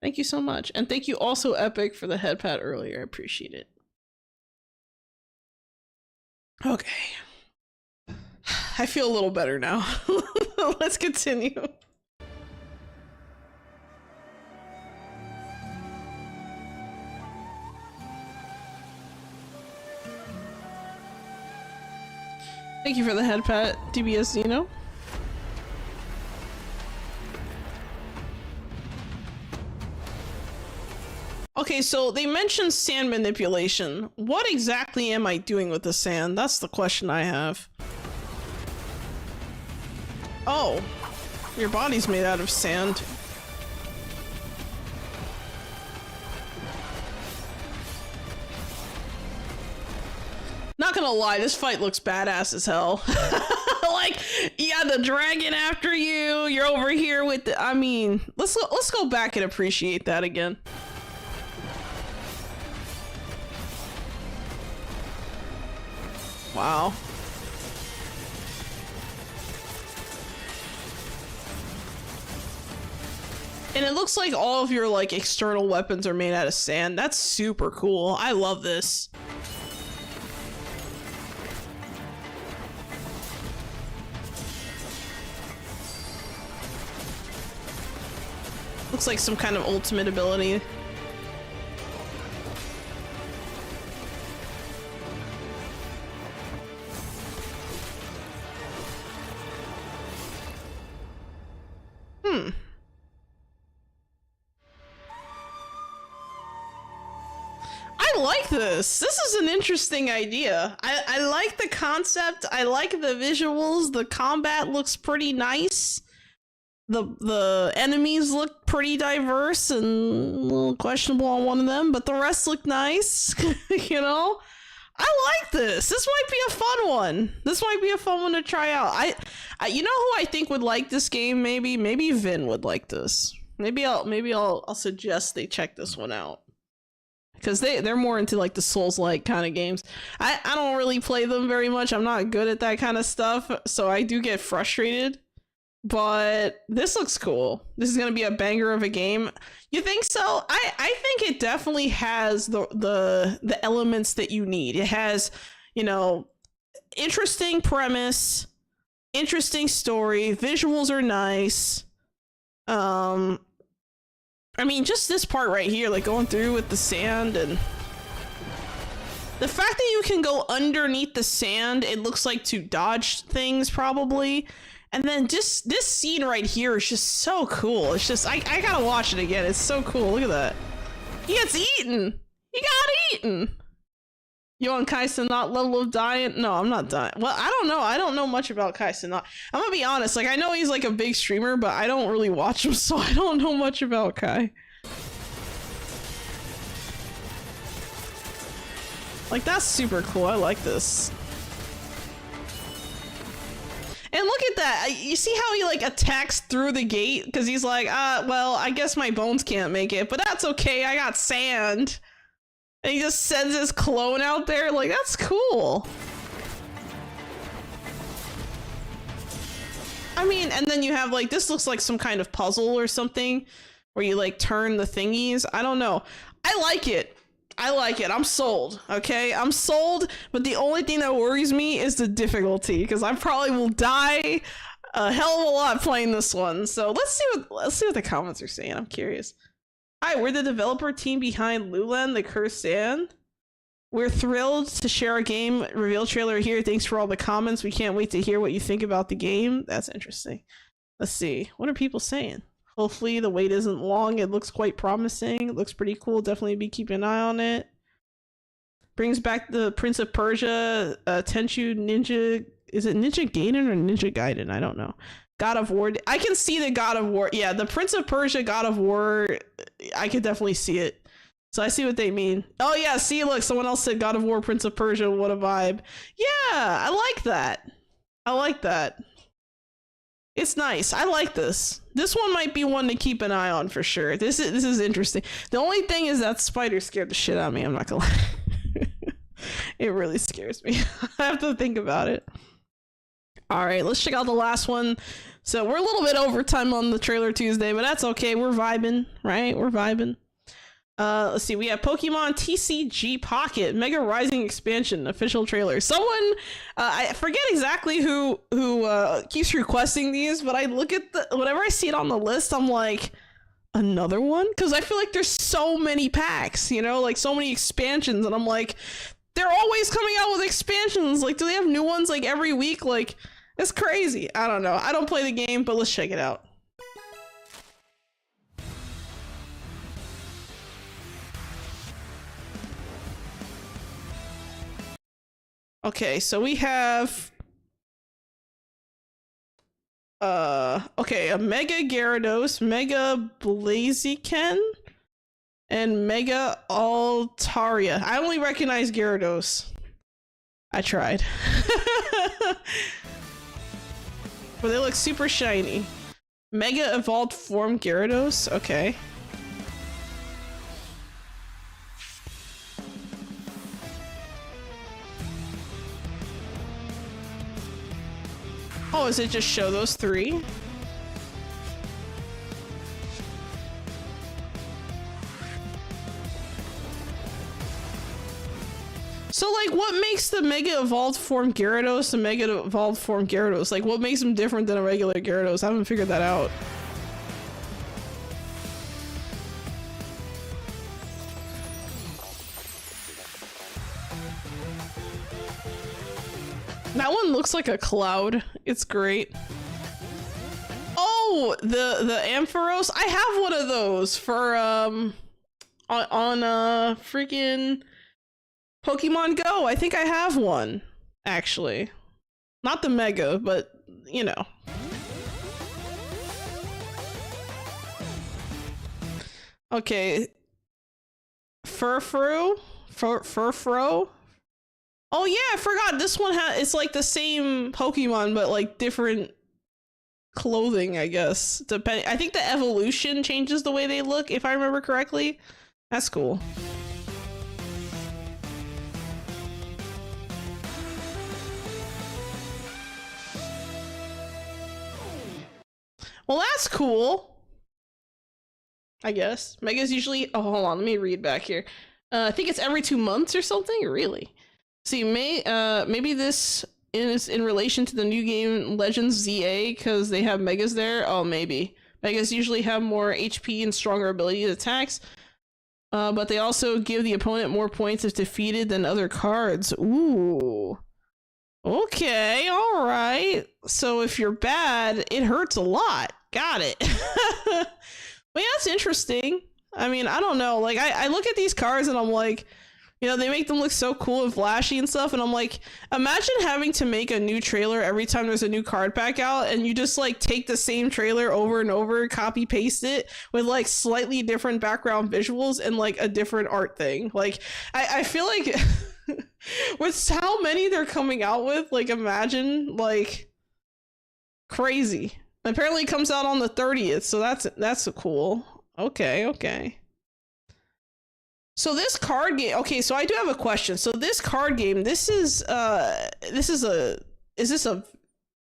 Thank you so much. And thank you also, Epic, for the headpat earlier. I appreciate it. Okay. I feel a little better now. Let's continue. Thank you for the headpat, DBS Dino. Okay, so they mentioned sand manipulation. What exactly am I doing with the sand? That's the question I have. Oh, your body's made out of sand. Not gonna lie, this fight looks badass as hell. Like, you got the dragon after you, you're over here with the, I mean, let's go back and appreciate that again. Wow. And it looks like all of your like external weapons are made out of sand. That's super cool. I love this. Looks like some kind of ultimate ability. I like this. This is an interesting idea. I like the concept. I like the visuals. The combat looks pretty nice. The enemies look pretty diverse and a little questionable on one of them, but the rest look nice. You know? I like this. This might be a fun one. This might be a fun one to try out. I you know who I think would like this game? Maybe Vin would like this. Maybe I'll suggest they check this one out. Because they're more into like the Souls-like kind of games. I don't really play them very much. I'm not good at that kind of stuff, so I do get frustrated. But this looks cool. This is gonna be a banger of a game. You think so? I think it definitely has the elements that you need. It has, you know, interesting premise, interesting story, visuals are nice. I mean, just this part right here, like going through with the sand and the fact that you can go underneath the sand, it looks like to dodge things probably. And then just this scene right here is just so cool. It's just, I gotta watch it again. It's so cool. Look at that. He gets eaten. He got eaten. You on Kai Cenat level of dying? No, I'm not dying. Well, I don't know. I don't know much about Kai Cenat. I'm gonna be honest. Like, I know he's like a big streamer, but I don't really watch him, so I don't know much about Kai. Like, that's super cool. I like this. And look at that. You see how he like attacks through the gate? Because he's like, well, I guess my bones can't make it, but that's okay. I got sand. And he just sends his clone out there. Like, that's cool. I mean, and then you have like, this looks like some kind of puzzle or something where you like turn the thingies. I don't know. I like it. I like it. I'm sold. Okay, I'm sold. But the only thing that worries me is the difficulty, because I probably will die a hell of a lot playing this one. So let's see what the comments are saying. I'm curious. Hi, we're the developer team behind Lulan, the Cursed Sand. We're thrilled to share our game reveal trailer here. Thanks for all the comments. We can't wait to hear what you think about the game. That's interesting. Let's see. What are people saying? Hopefully the wait isn't long. It looks quite promising. It looks pretty cool. Definitely be keeping an eye on it. Brings back the Prince of Persia, Tenchu Ninja. Is it Ninja Gaiden or Ninja Gaiden? I don't know. God of War. I can see the God of War. Yeah, the Prince of Persia, God of War. I could definitely see it. So I see what they mean. Oh yeah, see, look, someone else said God of War, Prince of Persia. What a vibe. Yeah, I like that. I like that. It's nice. I like this. This one might be one to keep an eye on for sure. This is interesting. The only thing is that spider scared the shit out of me. I'm not gonna lie. It really scares me. I have to think about it. All right, let's check out the last one. So we're a little bit over time on the trailer Tuesday, but that's okay. We're vibing, right? We're vibing. Let's see. We have Pokemon TCG Pocket Mega Rising Expansion official trailer. Someone, I forget exactly who keeps requesting these, but I look at whenever I see it on the list, I'm like, another one? Because I feel like there's so many packs, you know, like so many expansions, and I'm like, they're always coming out with expansions. Like, do they have new ones like every week? Like, it's crazy. I don't know. I don't play the game, but let's check it out. Okay, so we have okay, a Mega Gyarados, Mega Blaziken, and Mega Altaria. I only recognize Gyarados. I tried. But they look super shiny. Mega Evolved Form Gyarados, okay. Oh, does it just show those three? So, like, what makes the Mega Evolved Form Gyarados the Mega Evolved Form Gyarados? Like, what makes them different than a regular Gyarados? I haven't figured that out. That one looks like a cloud. It's great. Oh, the Ampharos. I have one of those for on freaking Pokemon Go. I think I have one, actually. Not the Mega, but you know. Okay. Furfro? Oh yeah, I forgot. This one it's like the same Pokemon, but like different clothing, I guess. Depending, I think the evolution changes the way they look, if I remember correctly. That's cool. Well, that's cool. I guess. Mega's usually, oh, hold on, let me read back here. I think it's every 2 months or something, really? See, maybe this is in relation to the new game Legends ZA because they have Megas there. Oh, maybe. Megas usually have more HP and stronger ability attacks, but they also give the opponent more points if defeated than other cards. Ooh. Okay, alright. So if you're bad, it hurts a lot. Got it. Well, yeah, that's interesting. I mean, I don't know. Like, I look at these cards and I'm like, you know, they make them look so cool and flashy and stuff, and I'm like, imagine having to make a new trailer every time there's a new card pack out, and you just like take the same trailer over and over, copy paste it with like slightly different background visuals and like a different art thing. Like, I feel like With how many they're coming out with, like imagine, like crazy. Apparently it comes out on the 30th, so that's cool. Okay, okay. So this card game, okay, so I do have a question. So this card game, is this a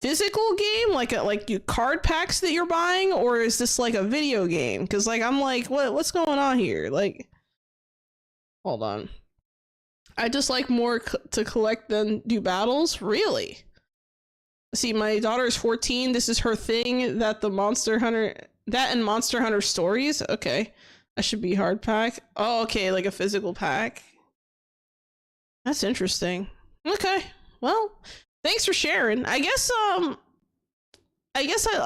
physical game, like you card packs that you're buying, or is this like a video game? Because like I'm like, what's going on here? Like, hold on, I just like more to collect than do battles. Really? See, my daughter is 14. This is her thing. That and Monster Hunter Stories. Okay, that should be hard pack. Oh, okay, like a physical pack. That's interesting. Okay, well. Thanks for sharing. I guess I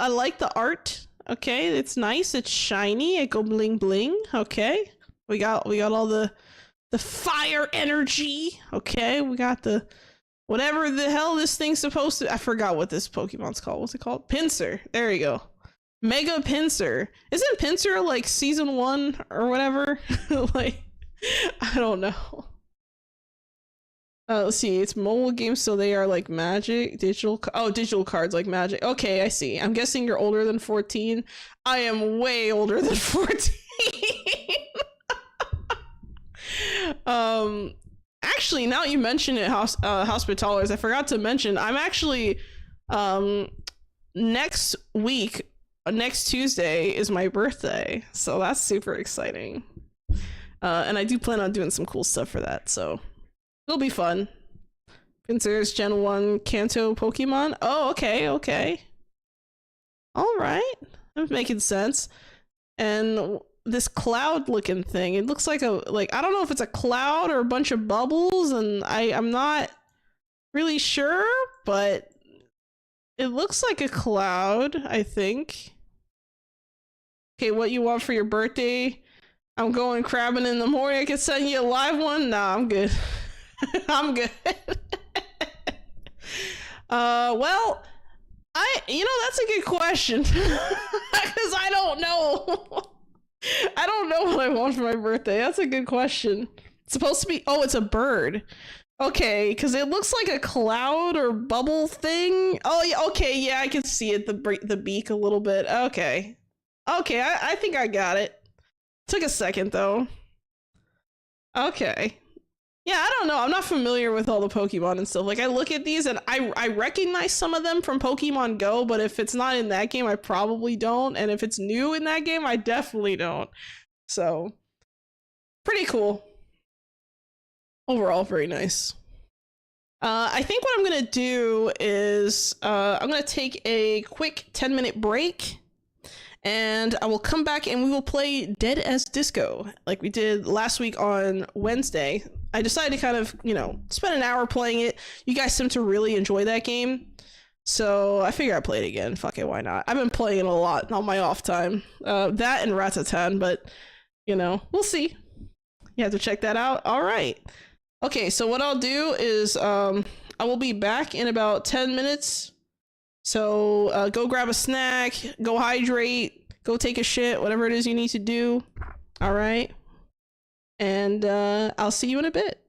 like the art. Okay, it's nice. It's shiny. It go bling bling. Okay, we got all the fire energy. Okay, we got the whatever the hell this thing's supposed to. I forgot what this Pokemon's called. What's it called? Pinsir. There you go. Mega Pinsir. Isn't Pinsir like season 1 or whatever? Like, I don't know. Let's see, it's mobile games, so they are like Magic, digital cards like Magic. Okay, I see. I'm guessing you're older than 14. I am way older than 14. Actually, now you mention it, Hospitalers, I forgot to mention, I'm actually, next week, next Tuesday is my birthday, so that's super exciting. And I do plan on doing some cool stuff for that, so it'll be fun. Pinsir's Gen 1 Kanto Pokemon. Oh, okay, okay. Alright. That's making sense. And this cloud looking thing, it looks like I don't know if it's a cloud or a bunch of bubbles, and I'm not really sure, but it looks like a cloud, I think. Okay, what you want for your birthday? I'm going crabbing in the morning. I can send you a live one? Nah, I'm good. I'm good. Well, that's a good question. Because I don't know. I don't know what I want for my birthday. That's a good question. It's supposed to be, oh, it's a bird. Okay, because it looks like a cloud or bubble thing. Oh, yeah, okay, yeah, I can see it, the beak a little bit. Okay. Okay, I think I got it. Took a second, though. Okay. Yeah, I don't know. I'm not familiar with all the Pokemon and stuff. Like, I look at these and I recognize some of them from Pokemon Go, but if it's not in that game, I probably don't. And if it's new in that game, I definitely don't. So, pretty cool. Overall, very nice. I think what I'm going to do is I'm going to take a quick 10-minute break. And I will come back and we will play Dead as Disco like we did last week on Wednesday. I decided to kind of, spend an hour playing it. You guys seem to really enjoy that game. So I figure I'd play it again. Fuck it, why not? I've been playing it a lot on my off time. That and Ratatan, but, we'll see. You have to check that out. All right. Okay, so what I'll do is I will be back in about 10 minutes. So go grab a snack, go hydrate, go take a shit, whatever it is you need to do. All right. And I'll see you in a bit.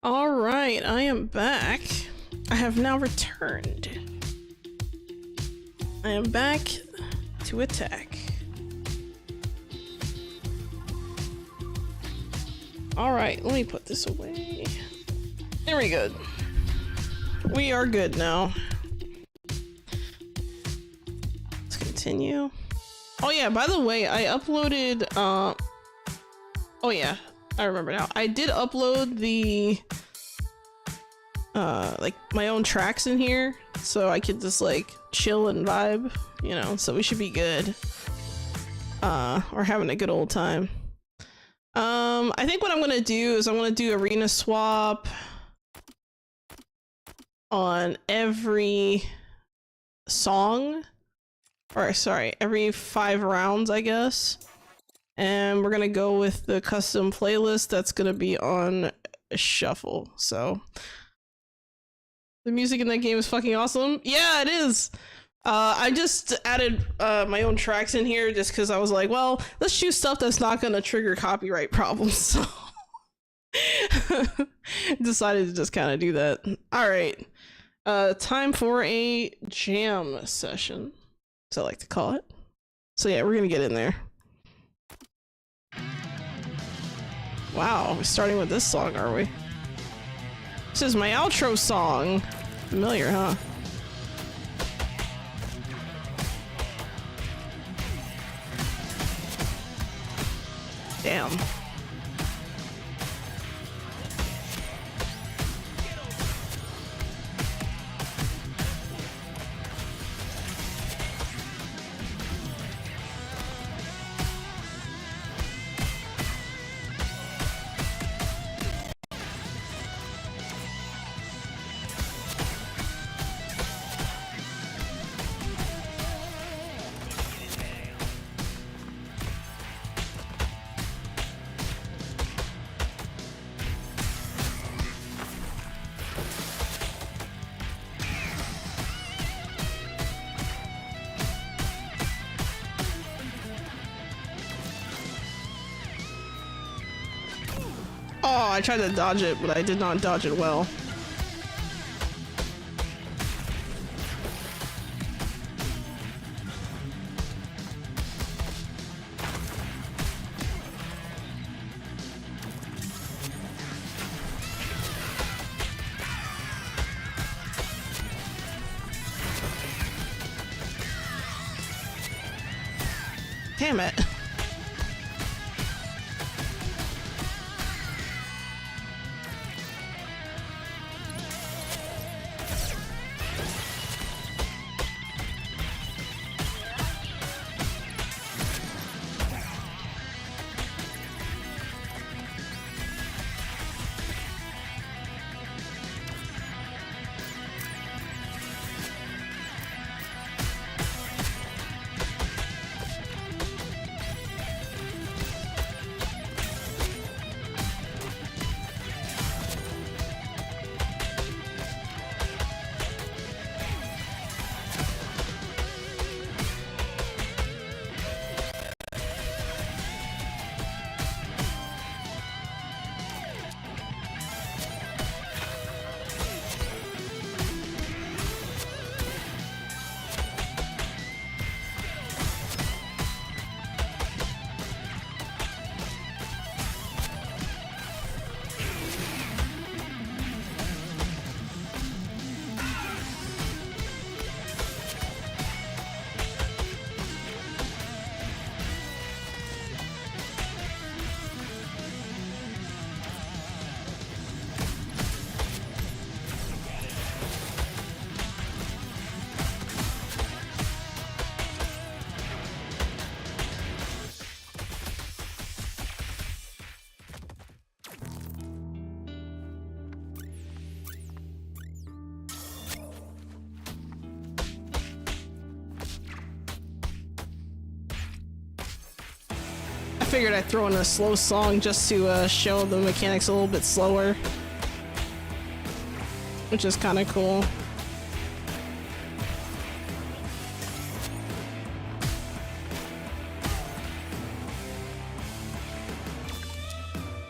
Alright, I am back. I have now returned. I am back to attack. Alright, let me put this away. There we go. We are good now. Let's continue. Oh yeah, by the way, I uploaded, oh yeah, I remember now. I did upload the, like, my own tracks in here, so I could just, like, chill and vibe, you know, so we should be good. We're having a good old time. I think what I'm gonna do is I'm gonna do arena swap on every song, or sorry, every 5 rounds, I guess. And we're gonna go with the custom playlist that's gonna be on shuffle. So the music in that game is fucking awesome. Yeah, it is. I just added my own tracks in here just because I was like, well, let's choose stuff that's not gonna trigger copyright problems. So decided to just kind of do that. All right, time for a jam session, as I like to call it. So yeah, we're gonna get in there. Wow, we're starting with this song, are we? This is my outro song. Familiar, huh? Damn. Oh, I tried to dodge it, but I did not dodge it well. Damn it. I figured I'd throw in a slow song just to show the mechanics a little bit slower, which is kind of cool.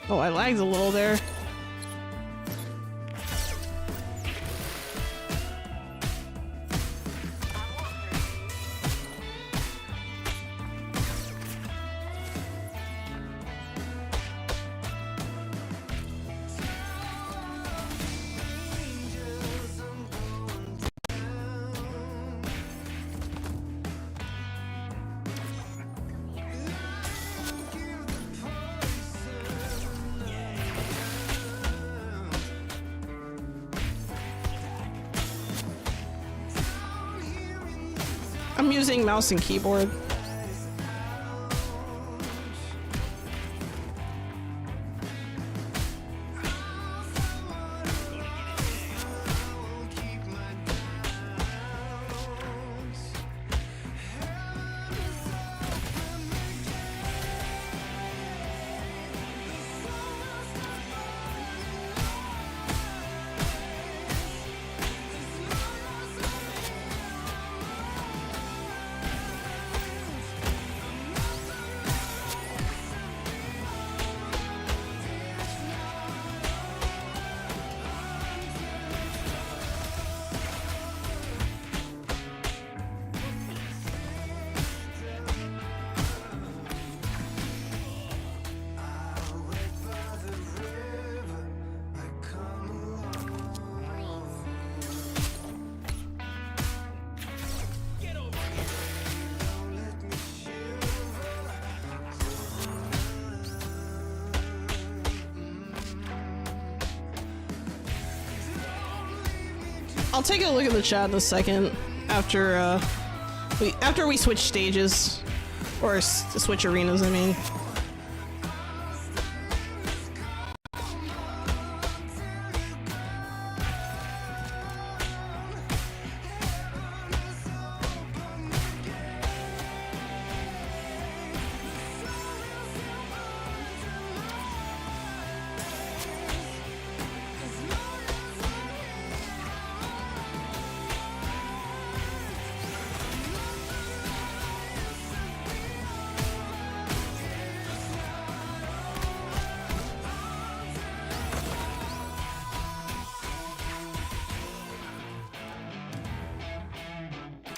Oh, I lagged a little there. I'm using mouse and keyboard. I'll take a look at the chat in a second after we switch stages or switch arenas. I mean.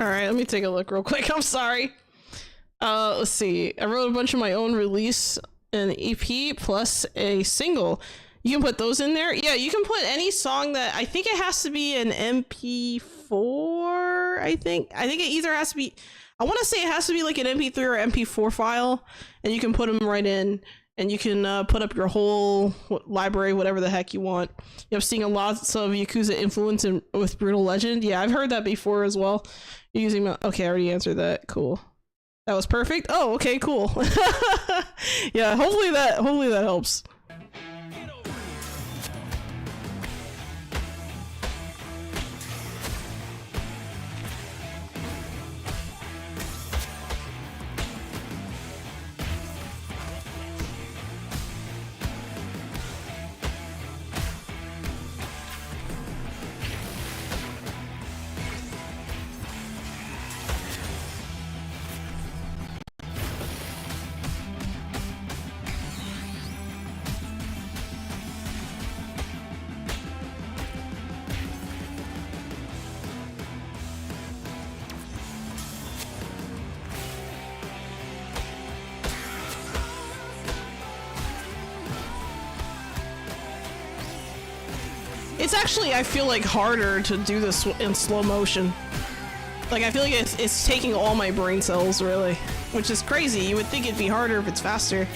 Alright, let me take a look real quick. I'm sorry. Let's see. I wrote a bunch of my own release, an EP plus a single. You can put those in there? Yeah, you can put any song that... I think it has to be an MP4, I think. I think it either has to be... I want to say it has to be like an MP3 or MP4 file, and you can put them right in, and you can put up your whole library, whatever the heck you want. I'm seeing a lot of Yakuza influence with Brutal Legend. Yeah, I've heard that before as well. You're using my... Okay, I already answered that. Cool. That was perfect. Oh, okay, cool. Yeah, hopefully that helps. It's actually, I feel like, harder to do this in slow motion. Like, I feel like it's taking all my brain cells, really. Which is crazy. You would think it'd be harder if it's faster.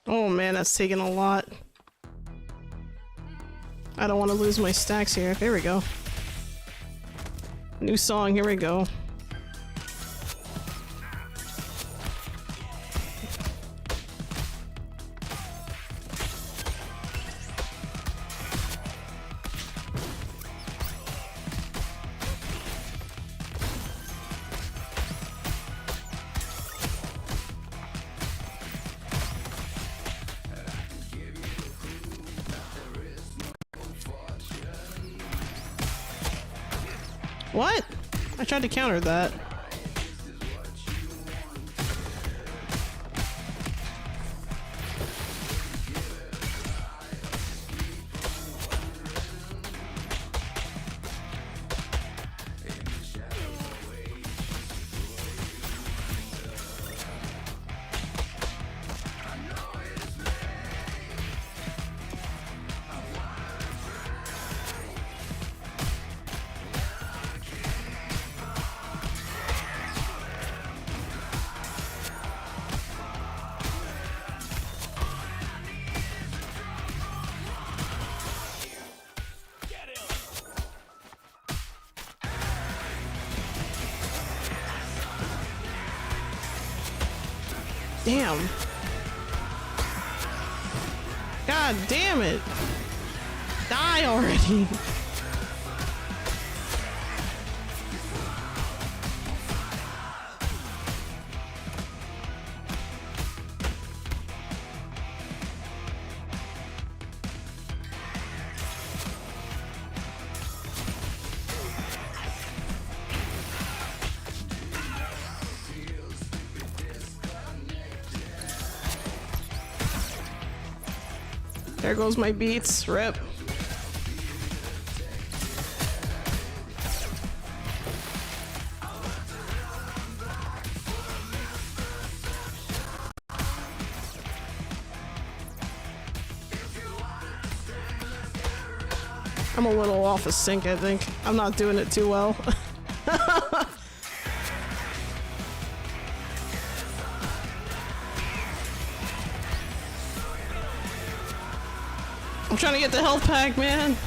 Oh man, that's taking a lot. I don't want to lose my stacks here. There we go. New song, here we go. What? I tried to counter that. Damn. God damn it. Die already. There goes my beats. Rip. I'm a little off of sync, I think. I'm not doing it too well. I'm trying to get the health pack, man.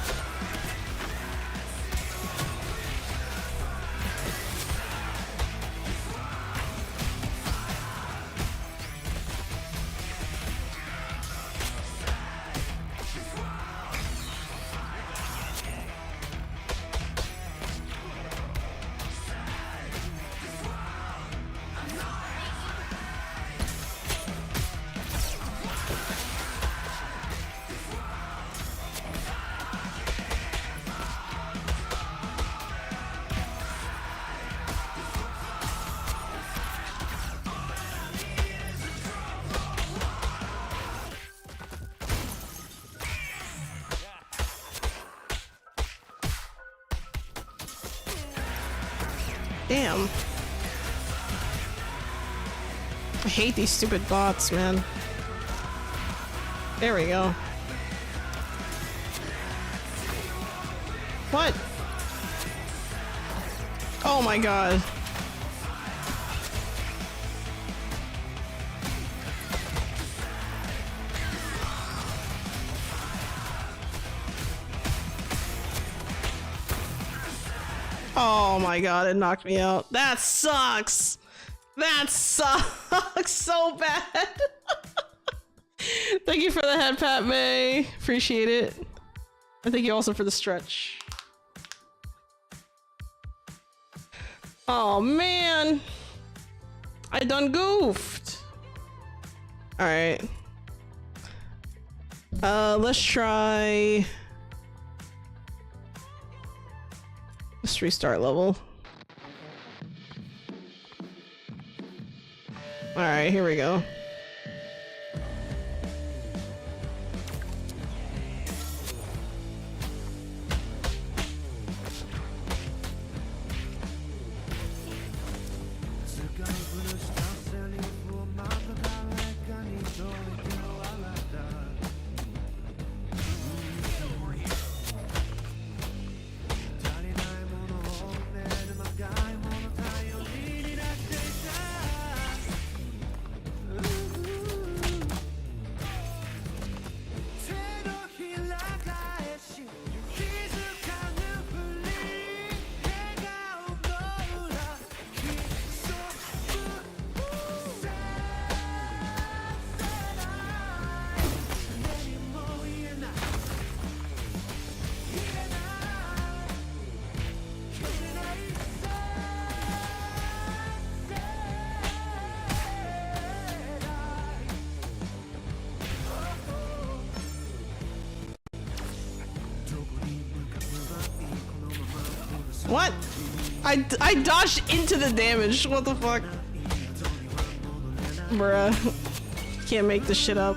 Damn. I hate these stupid bots, man. There we go. What? Oh my god. Oh my god, it knocked me out. That sucks! That sucks so bad! Thank you for the head pat, May. Appreciate it. And thank you also for the stretch. Oh man! I done goofed! Alright. Let's try... Let's restart level. Alright, here we go. What? I dodged into the damage. What the fuck? Bruh. Can't make this shit up.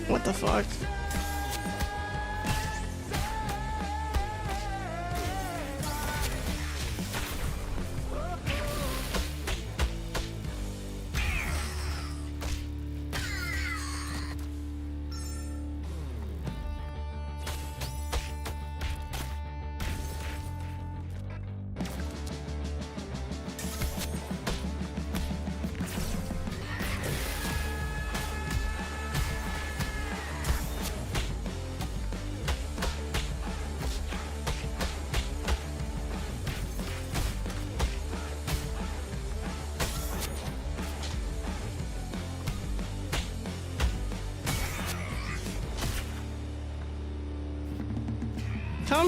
What the fuck?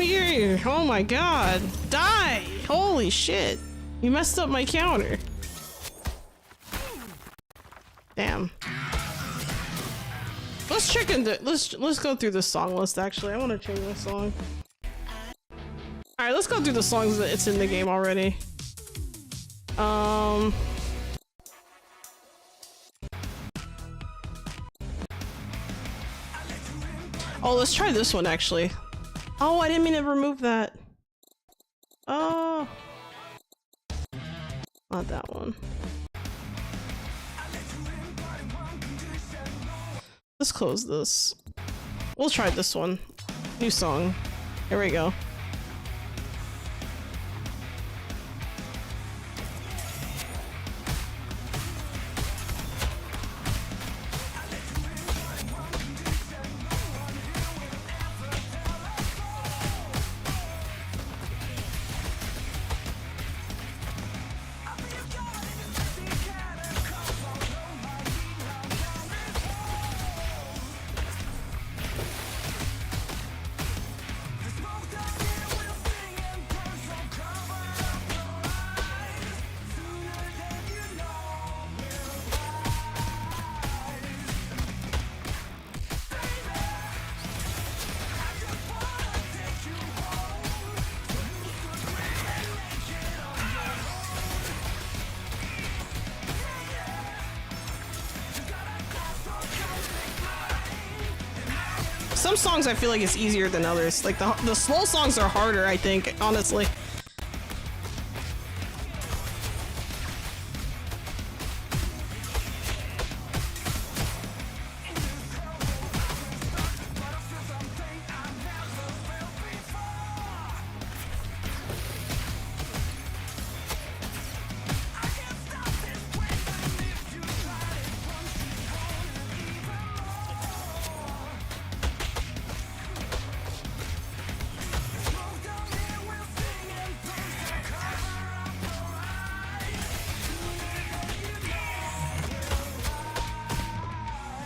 here! Oh my god! Die! Holy shit! You messed up my counter. Damn. Let's check into let's go through the song list actually. I want to change my song. Alright, let's go through the songs that it's in the game already. Oh, let's try this one actually. Oh, I didn't mean to remove that. Oh. Not that one. Let's close this. We'll try this one. New song. Here we go. Some songs I feel like it's easier than others. Like the slow songs are harder, I think, honestly.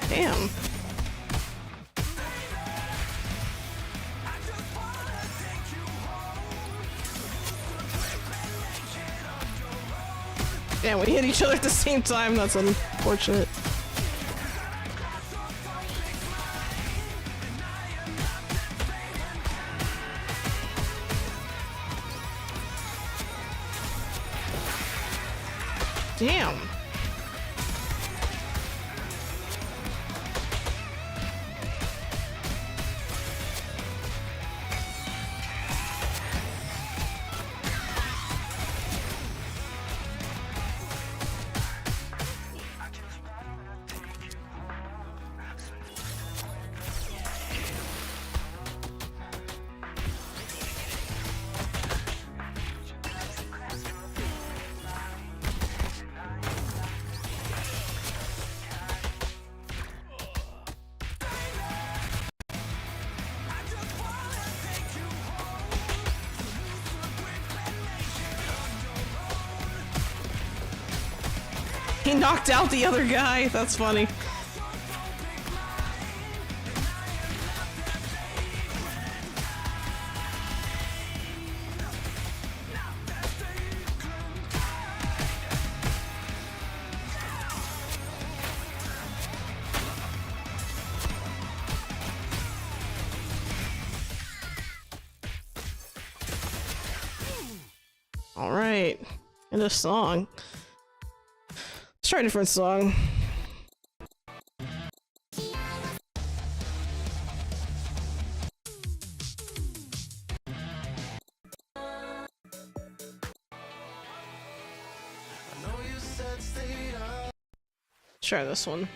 Damn. Damn, we hit each other at the same time. That's unfortunate. Damn. He knocked out the other guy. That's funny. All right, and a song. Let's try a different song. Try this one.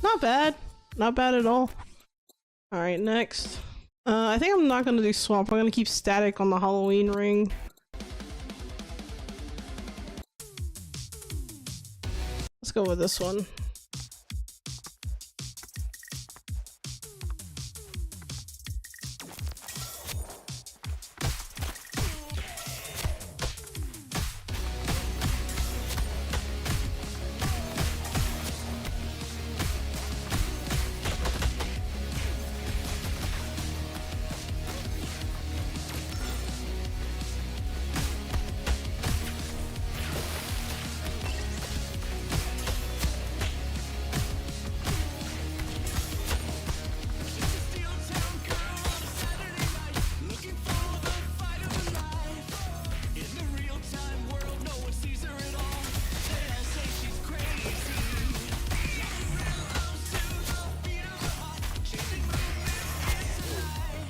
Not bad. Not bad at all. Alright, next. I think I'm not gonna do swamp. I'm gonna keep static on the Halloween ring. Let's go with this one.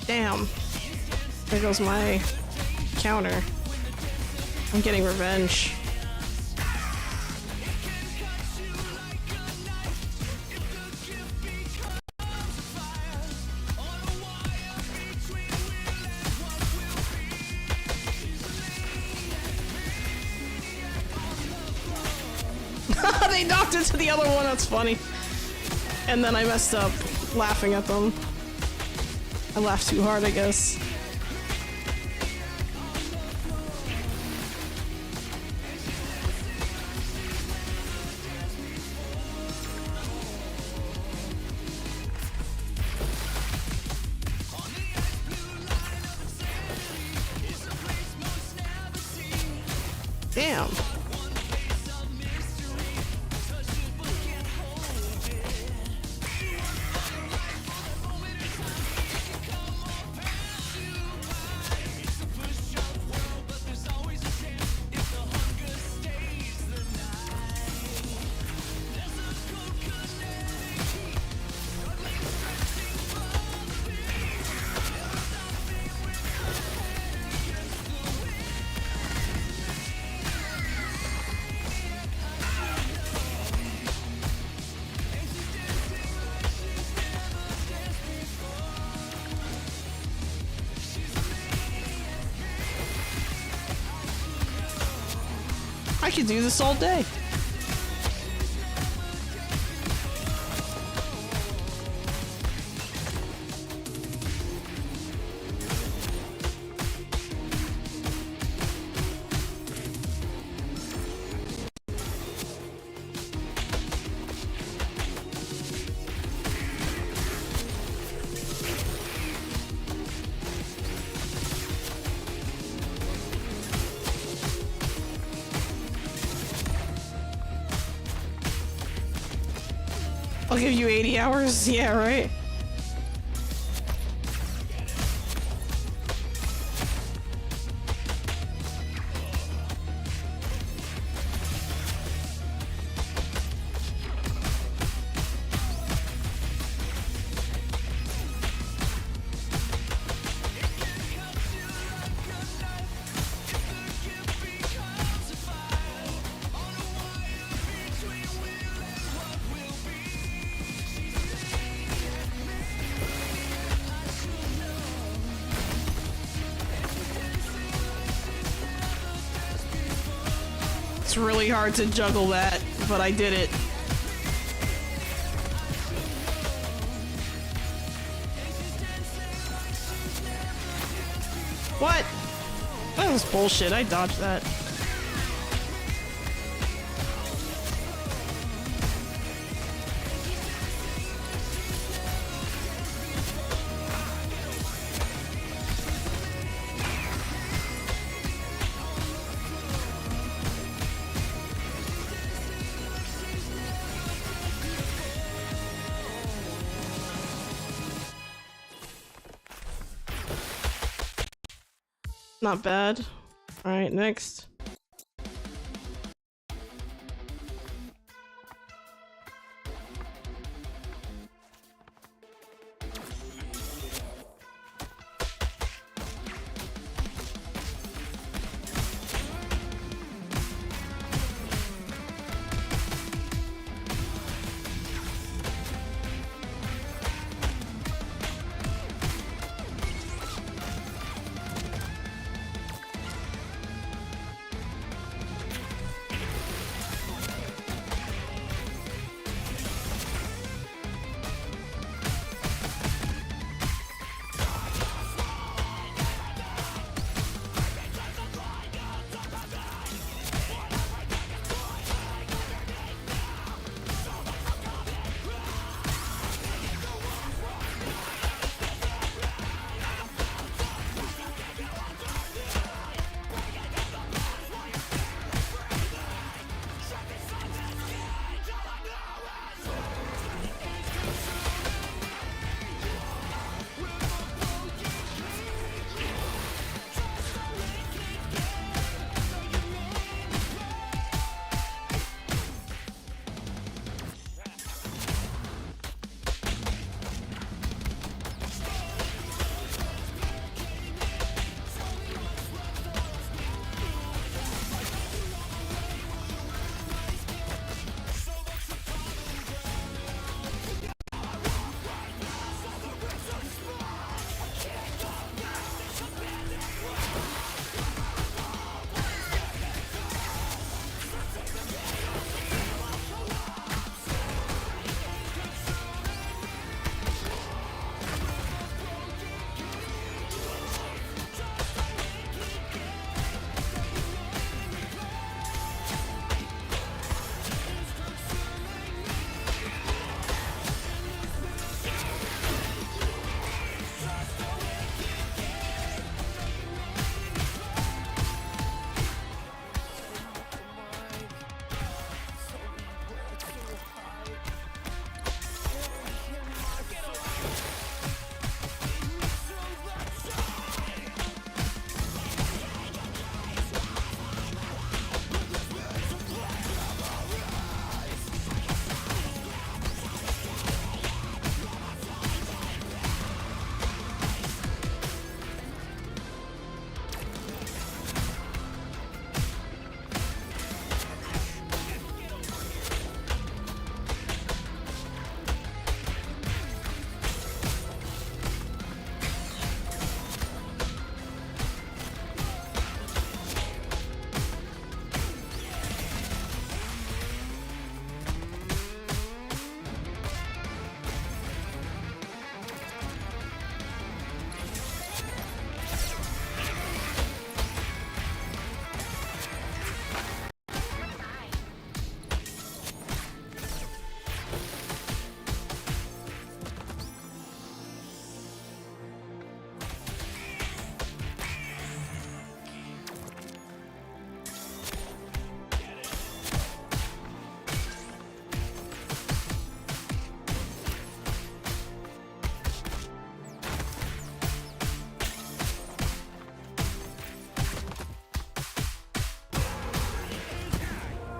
Damn. There goes my counter. I'm getting revenge. They knocked into the other one, that's funny. And then I messed up laughing at them. I laughed too hard, I guess. Damn. I could do this all day. I'll give you 80 hours. Yeah, right? It's really hard to juggle that, but I did it. What? That was bullshit. I dodged that. Not bad. Alright, next.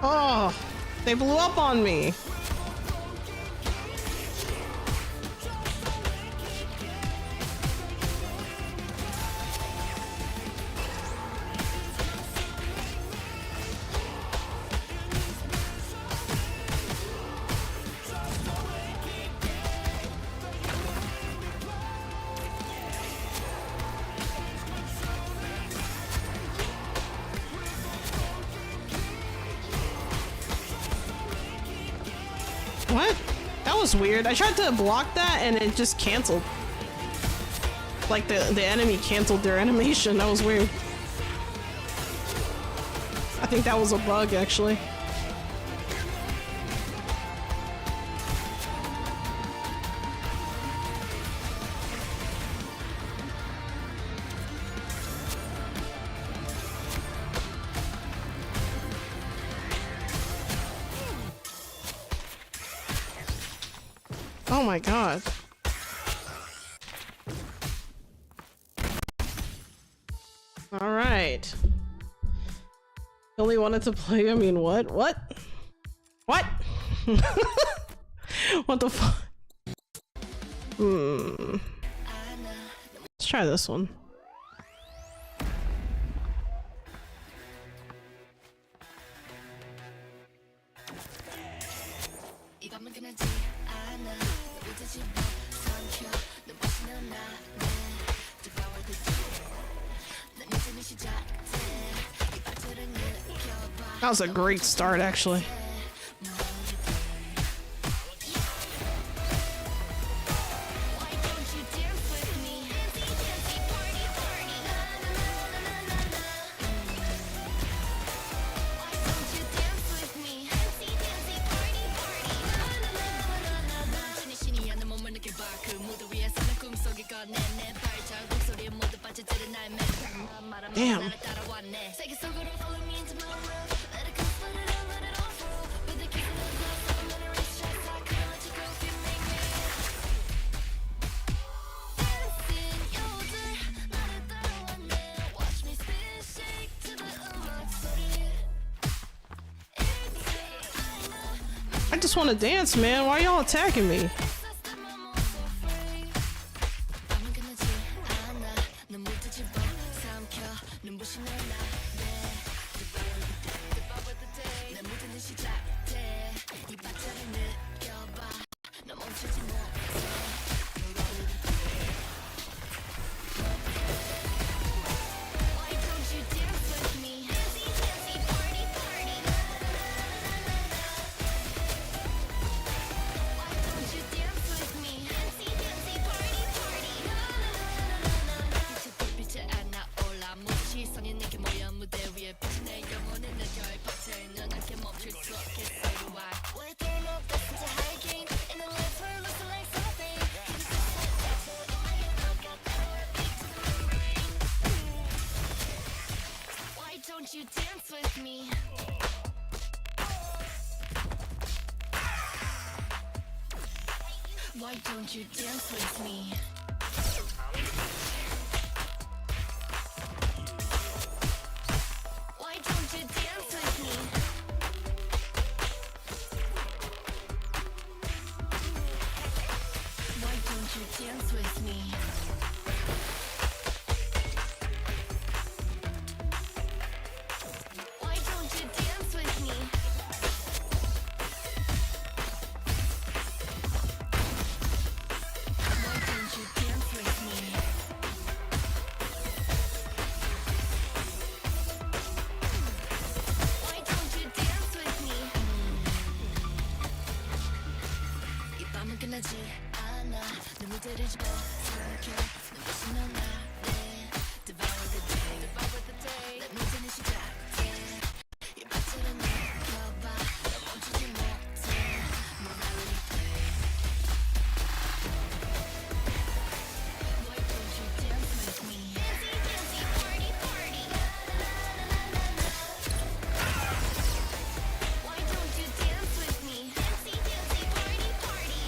Oh, they blew up on me. What? That was weird. I tried to block that and it just canceled. Like the enemy canceled their animation. That was weird. I think that was a bug actually. Oh my god. Alright. Only wanted to play, I mean, what? What? What? What the fuck? Let's try this one. That was a great start, actually. Damn. I just want to dance, man. Why y'all attacking me? Why don't you dance with me? Why don't you dance with me? Why don't you dance with me? Why don't you dance with me? 끝나지 않아 눈물들을 집어 삼켜 눈부신 넌 나를 Devour the day Devour the day 내 문제는 시작돼 이 밭을 느껴봐 너 멈추지 못해 Morality play Why don't you dance with me? Dancey, dancey, party, party Why don't you dance with me? Dancey, dancey, party, party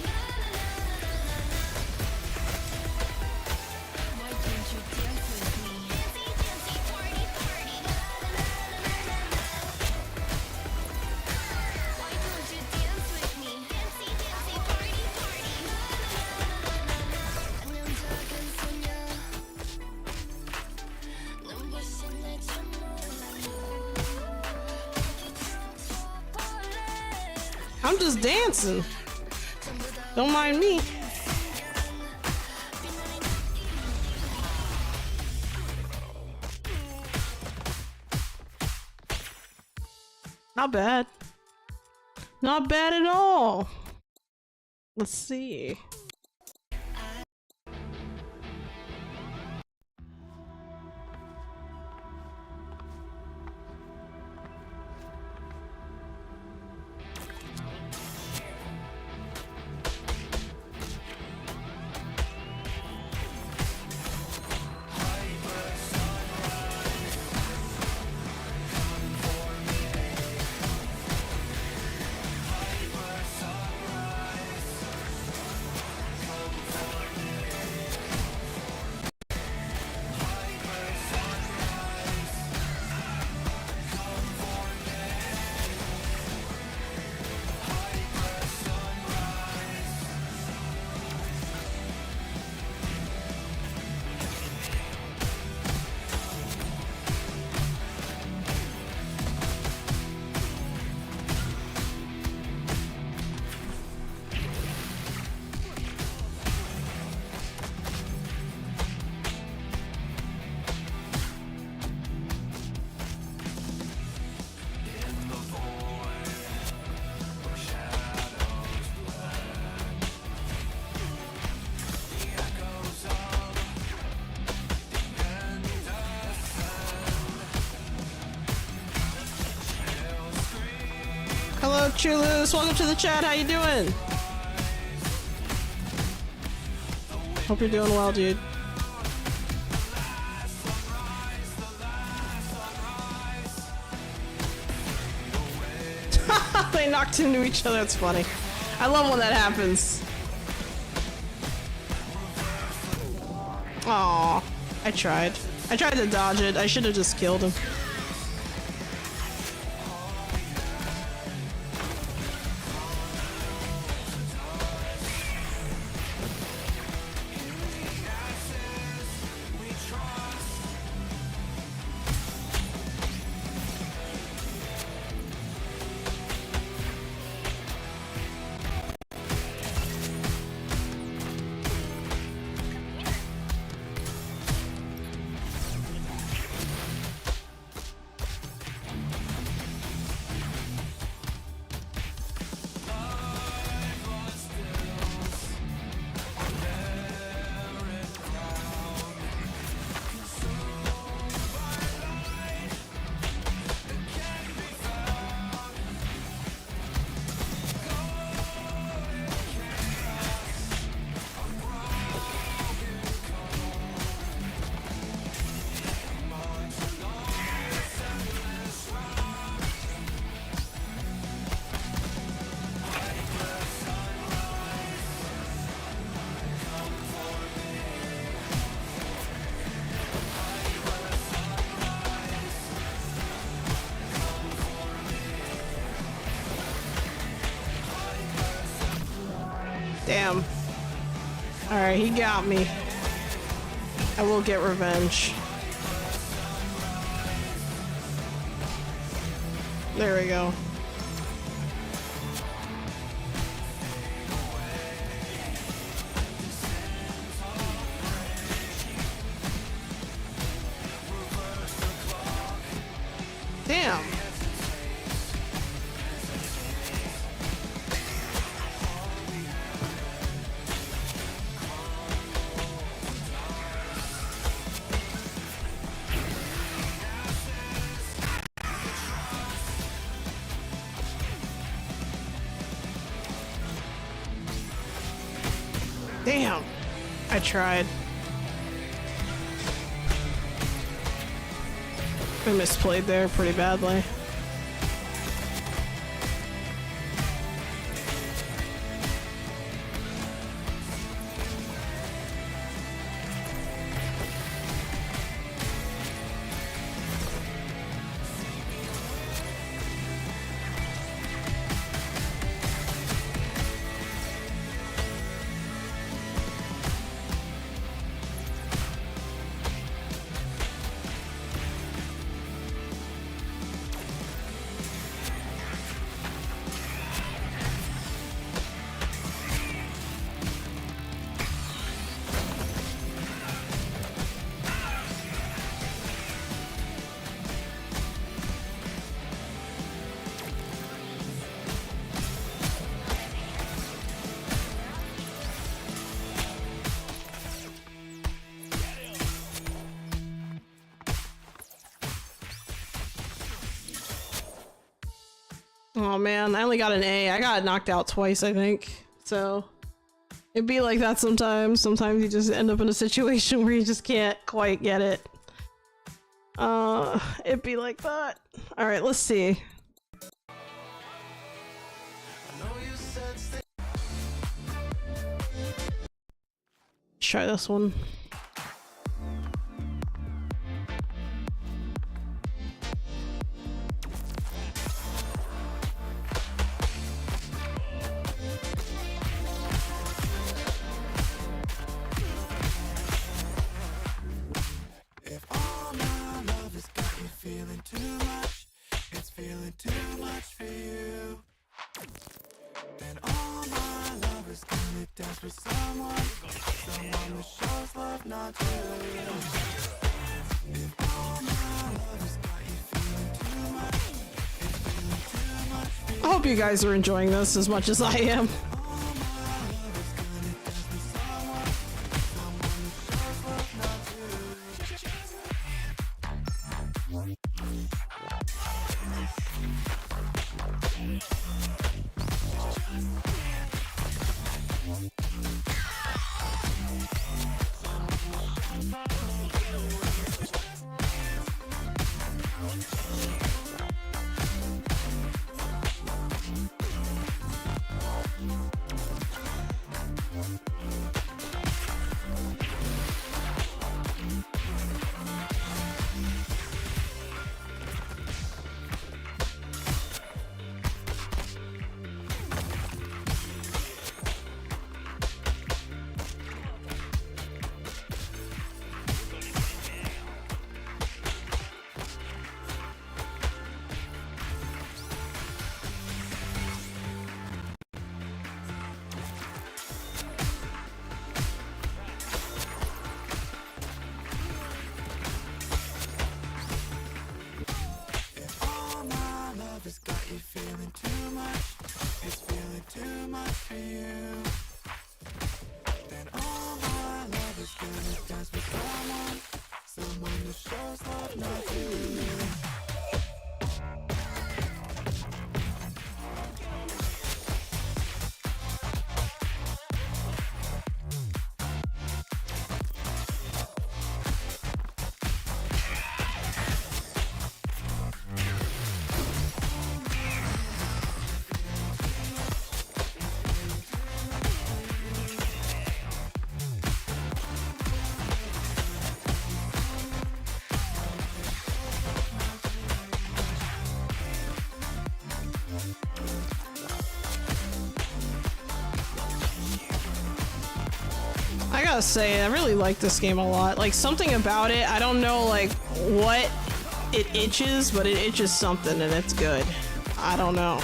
I'm just dancing. Don't mind me. Not bad. Not bad at all. Let's see. Hello, Chulus. Welcome to the chat. How you doing? Hope you're doing well, dude. They knocked into each other. It's funny. I love when that happens. Aw, I tried. I tried to dodge it. I should have just killed him. Damn. Alright, he got me. I will get revenge. There we go. Damn. Damn. I tried. I misplayed there pretty badly. Oh man, I only got an A. I got knocked out twice, I think. So it'd be like that sometimes. Sometimes you just end up in a situation where you just can't quite get it. It'd be like that. Alright, let's see. Let's try this one. Feeling too much, it's feeling too much for you. Then all my lovers gonna dance with someone who shows love, not you. If all my lovers got you feeling too much, it's feeling too much for you. I hope you guys are enjoying this as much as I am. I gotta say, I really like this game a lot. Like, something about it, I don't know, like, what it itches, but it itches something and it's good. I don't know.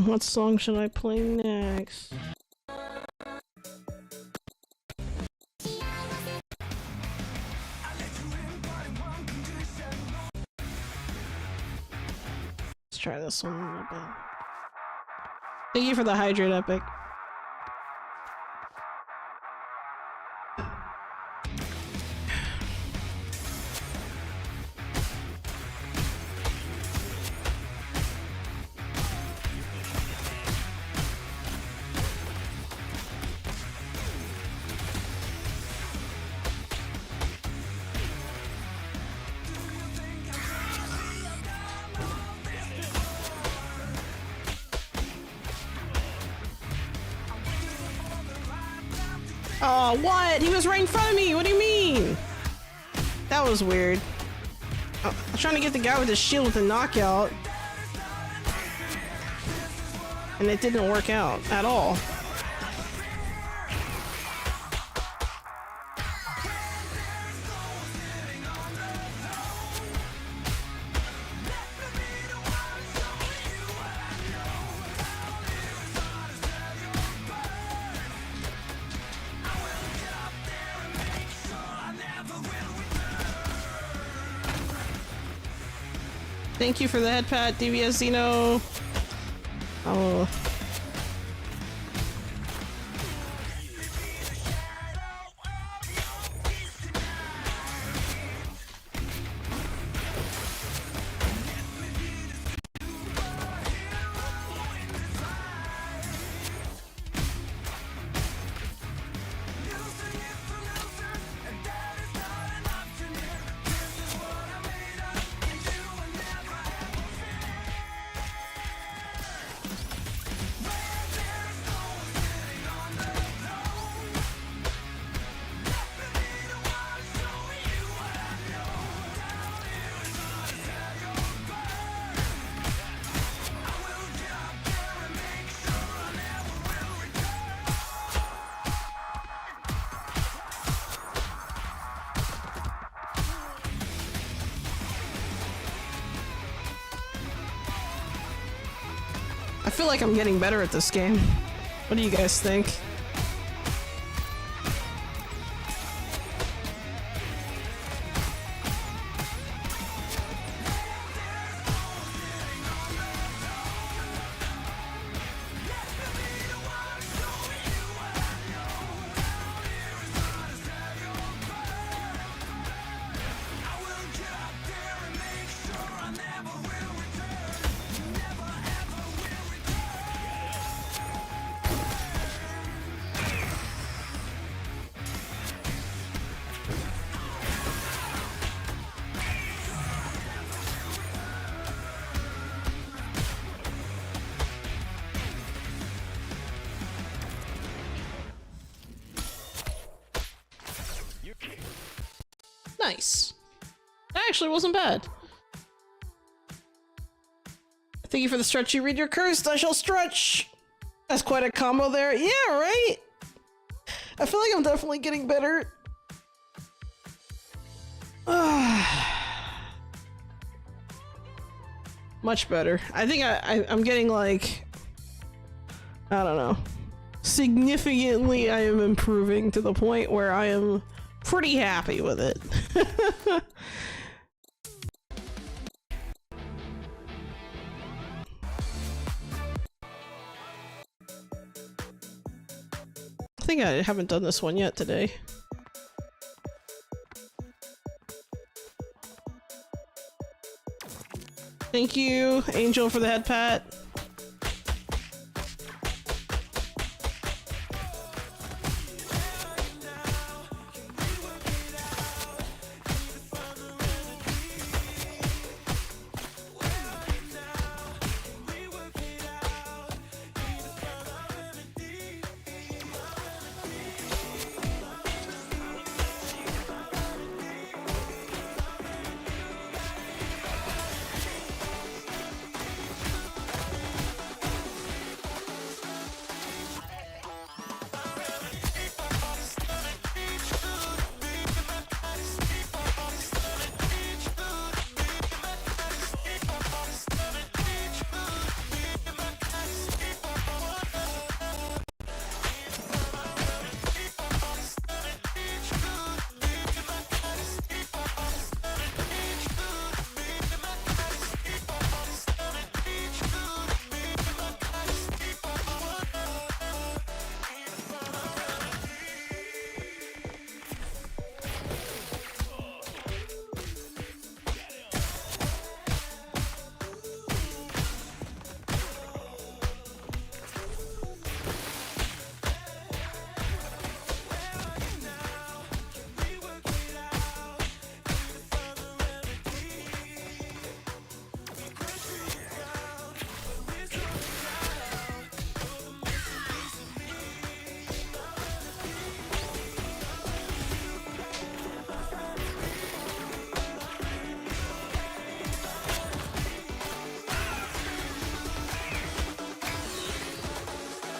What song should I play next? Let's try this one a little bit. Thank you for the hydrate, Epic. Oh, what? He was right in front of me! What do you mean? That was weird. I'm trying to get the guy with the shield with the knockout. And it didn't work out at all. Thank you for the headpat, DBS Zeno. Oh. I feel like I'm getting better at this game. What do you guys think? Nice. That actually wasn't bad. Thank you for the stretch. You read your cursed, I shall stretch. That's quite a combo there. Yeah, right? I feel like I'm definitely getting better. Much better. I think I'm getting like, I don't know. Significantly, I am improving to the point where I am pretty happy with it. I think I haven't done this one yet today. Thank you, Angel, for the head pat.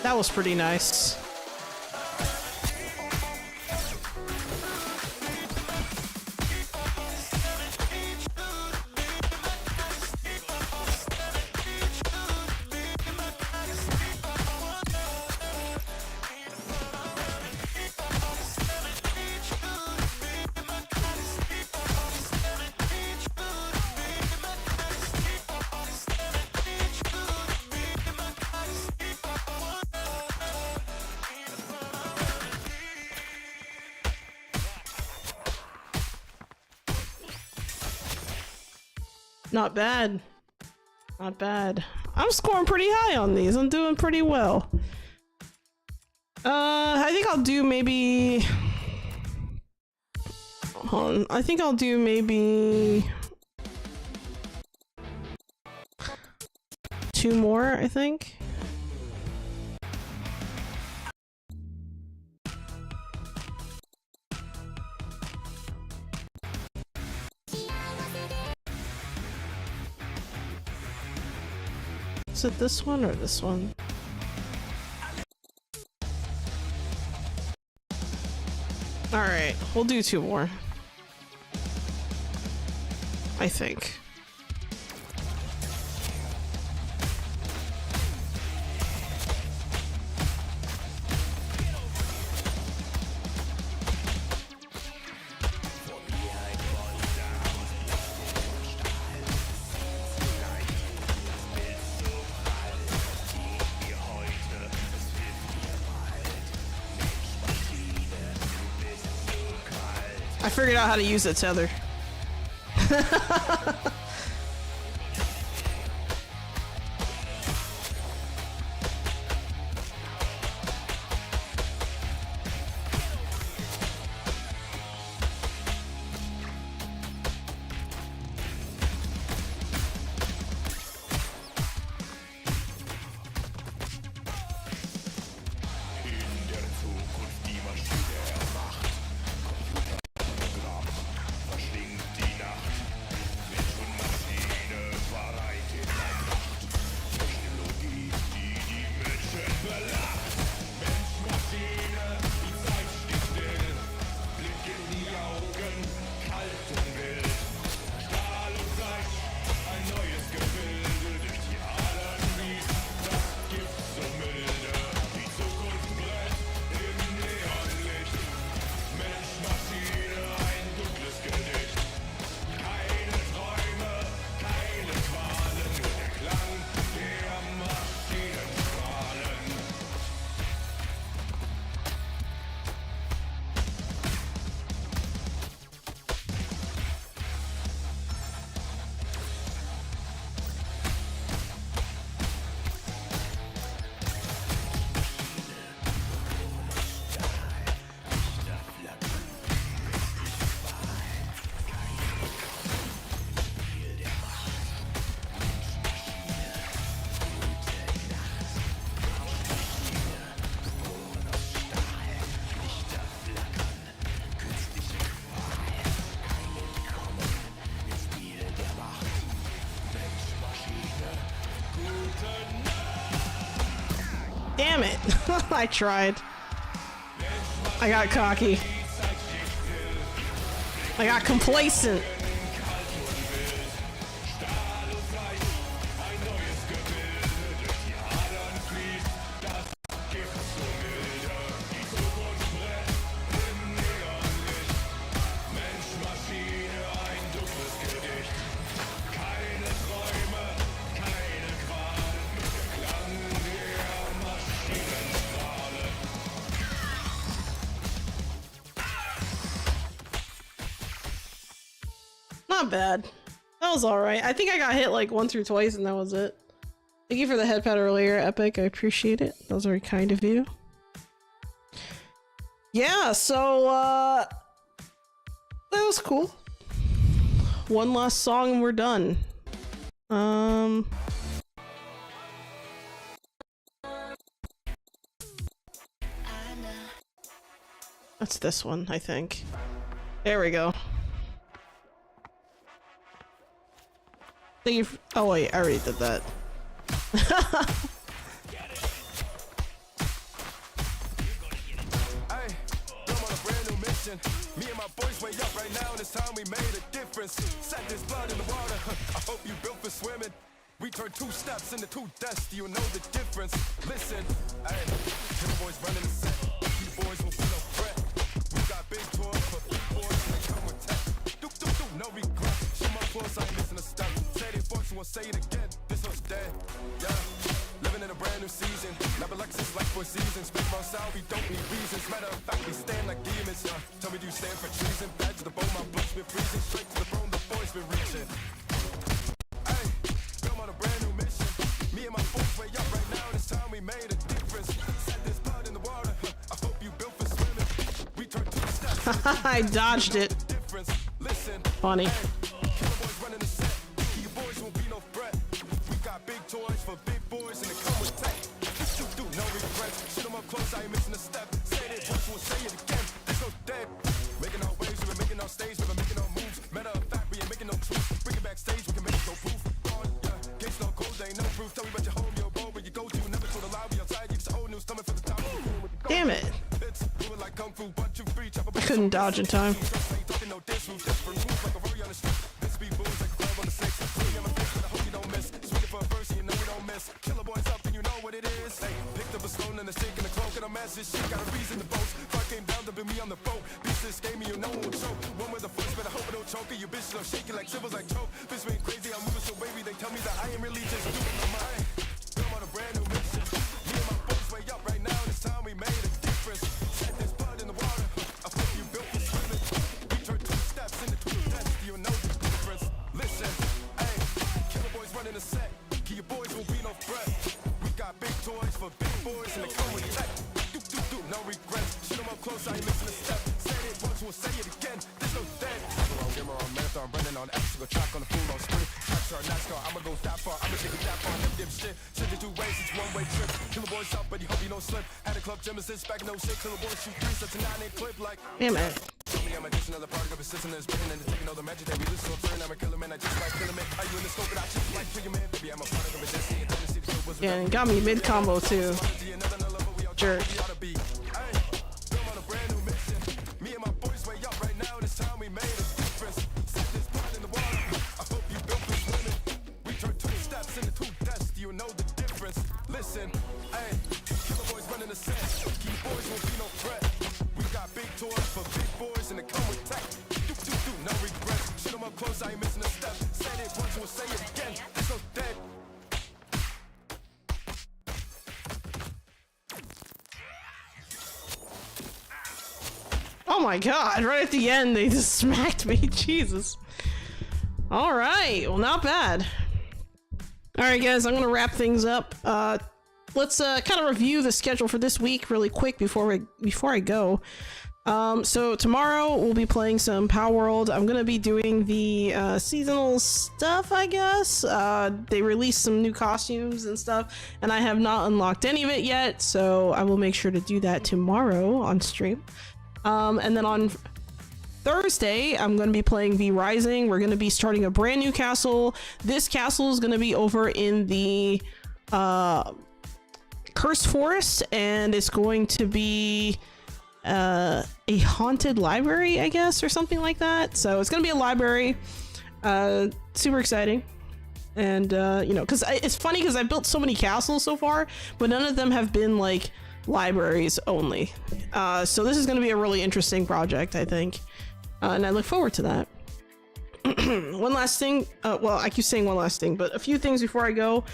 That was pretty nice. Not bad. Not bad. I'm scoring pretty high on these. I'm doing pretty well. I think I'll do maybe... Hold on. I think I'll do maybe... 2 more, I think. Is it this one or this one? Alright, we'll do 2 more. I think. I figured out how to use the tether. Damn it. I tried. I got cocky. I got complacent. Not bad. That was alright. I think I got hit like once or twice and that was it. Thank you for the headpat earlier, Epic. I appreciate it. That was very kind of you. Yeah, so that was cool. One last song and we're done. That's this one, I think. There we go. Thank you. Oh wait, I already did that. Me and my boys way up right now, and it's time we made a difference. Set this blood in the water. I hope you built for swimming. We turn 2 steps into 2 deaths. You'll know the difference. Listen, hey, the boys running the set. You boys will be no threat. We got big tours for big boys, and they come with tech. Do, no regret. Show my force, I ain't missing a step. Say they fuck, so I'll say it again. This one's dead. Yeah. Living in a brand new season. Never Lexus like 4 seasons. Speak my south, we don't need reasons. Matter of fact, we stand like demons. Tell me, do you stand for treason? Bad to the bone, my blood's been freezing. Straight to the bone, the boys been reaching. I dodged it. Funny. Damn it. I couldn't dodge in time. Damn it. Yeah, and got me mid combo too. Jerk. Oh my god, right at the end they just smacked me. Jesus. Alright, well not bad. Alright guys, I'm gonna wrap things up. Let's kind of review the schedule for this week really quick before I go. So tomorrow we'll be playing some Power World. I'm gonna be doing the seasonal stuff, I guess. They released some new costumes and stuff, and I have not unlocked any of it yet, so I will make sure to do that tomorrow on stream. And then on Thursday, I'm going to be playing V Rising. We're going to be starting a brand new castle. This castle is going to be over in the Cursed Forest, and it's going to be a haunted library, I guess, or something like that. So it's going to be a library. Super exciting. And, you know, because it's funny because I built so many castles so far, but none of them have been, like, libraries only. So this is going to be a really interesting project, I think. And I look forward to that. One last thing. Well, I keep saying one last thing, but a few things before I go.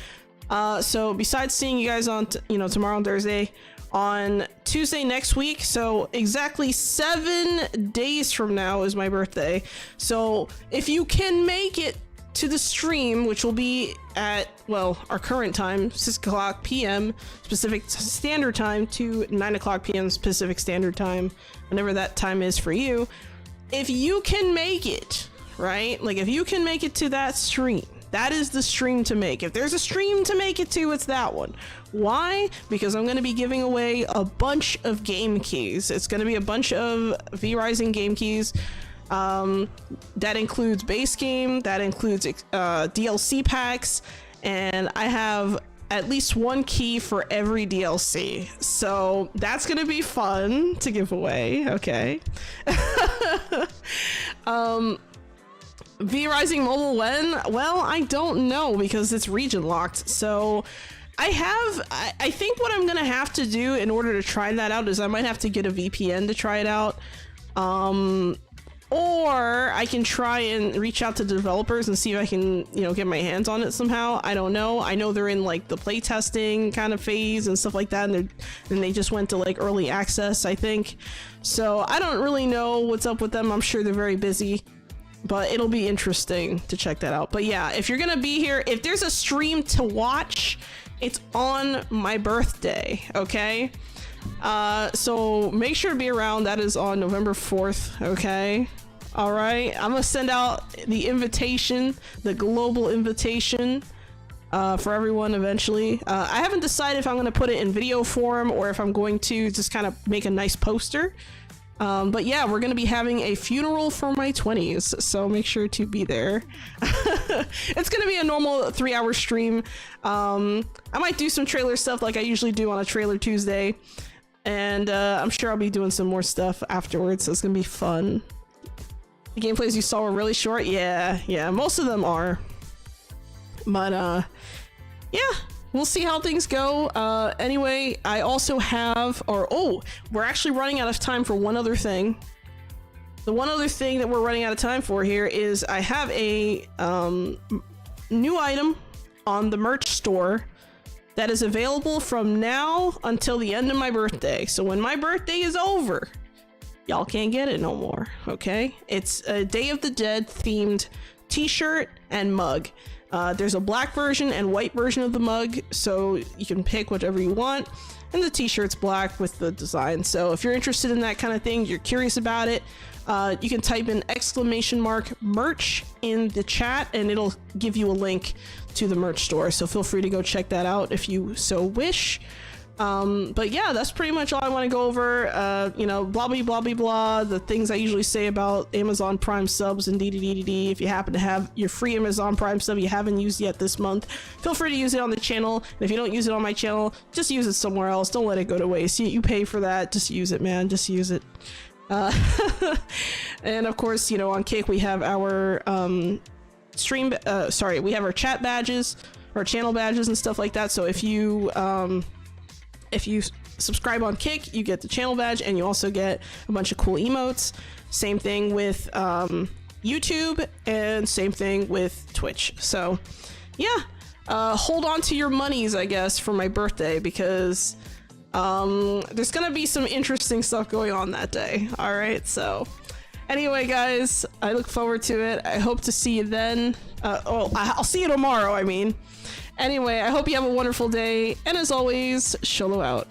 So besides seeing you guys on, tomorrow and Thursday, on Tuesday next week, so exactly 7 days from now is my birthday. So if you can make it to the stream, which will be at, well, our current time, 6 o'clock p.m. Pacific Standard Time to 9 o'clock p.m. Pacific Standard Time, whenever that time is for you. If you can make it, right? Like, if you can make it to that stream, that is the stream to make. If there's a stream to make it to, it's that one. Why? Because I'm going to be giving away a bunch of game keys. It's going to be a bunch of V Rising game keys. That includes base game, that includes DLC packs, and I have at least one key for every DLC. So that's gonna be fun to give away. Okay. V Rising Mobile when? Well, I don't know because it's region locked. So I think what I'm gonna have to do in order to try that out is I might have to get a VPN to try it out. Or I can try and reach out to developers and see if I can, get my hands on it somehow. I don't know. I know they're in like the playtesting kind of phase and stuff like that, and they just went to like early access, I think. So I don't really know what's up with them. I'm sure they're very busy, but it'll be interesting to check that out. But yeah, if you're gonna be here, if there's a stream to watch, it's on my birthday, okay? So make sure to be around. That is on November 4th, okay? All right, I'm gonna send out the invitation, the global invitation, for everyone eventually. I haven't decided if I'm gonna put it in video form or if I'm going to just kind of make a nice poster. But yeah, we're gonna be having a funeral for my 20s, so make sure to be there. It's gonna be a normal 3-hour stream. I might do some trailer stuff like I usually do on a Trailer Tuesday, and I'm sure I'll be doing some more stuff afterwards, so it's gonna be fun. The gameplays you saw were really short. Yeah, most of them are. But yeah, we'll see how things go. Anyway, I also have, we're actually running out of time for one other thing. The one other thing that we're running out of time for here is I have a new item on the merch store that is available from now until the end of my birthday. So when my birthday is over, y'all can't get it no more, okay? It's a Day of the Dead themed t-shirt and mug. There's a black version and white version of the mug, so you can pick whichever you want. And the t-shirt's black with the design. So if you're interested in that kind of thing, you're curious about it, you can type in !merch in the chat and it'll give you a link to the merch store. So feel free to go check that out if you so wish. But yeah, that's pretty much all I want to go over. You know, blah blah blah blah blah, the things I usually say about Amazon Prime subs and DDDD. If you happen to have your free Amazon Prime sub you haven't used yet this month, feel free to use it on the channel. And if you don't use it on my channel, just use it somewhere else. Don't let it go to waste. You pay for that, just use it, man. Just use it. And of course, you know, on Kick we have our we have our chat badges, our channel badges and stuff like that. So if you subscribe on Kick, you get the channel badge and you also get a bunch of cool emotes. Same thing with YouTube and same thing with Twitch. So yeah, hold on to your monies, I guess, for my birthday, because there's gonna be some interesting stuff going on that day. All right, so anyway, guys, I look forward to it. I hope to see you then. I'll see you tomorrow, I mean. Anyway, I hope you have a wonderful day, and as always, Sholo out.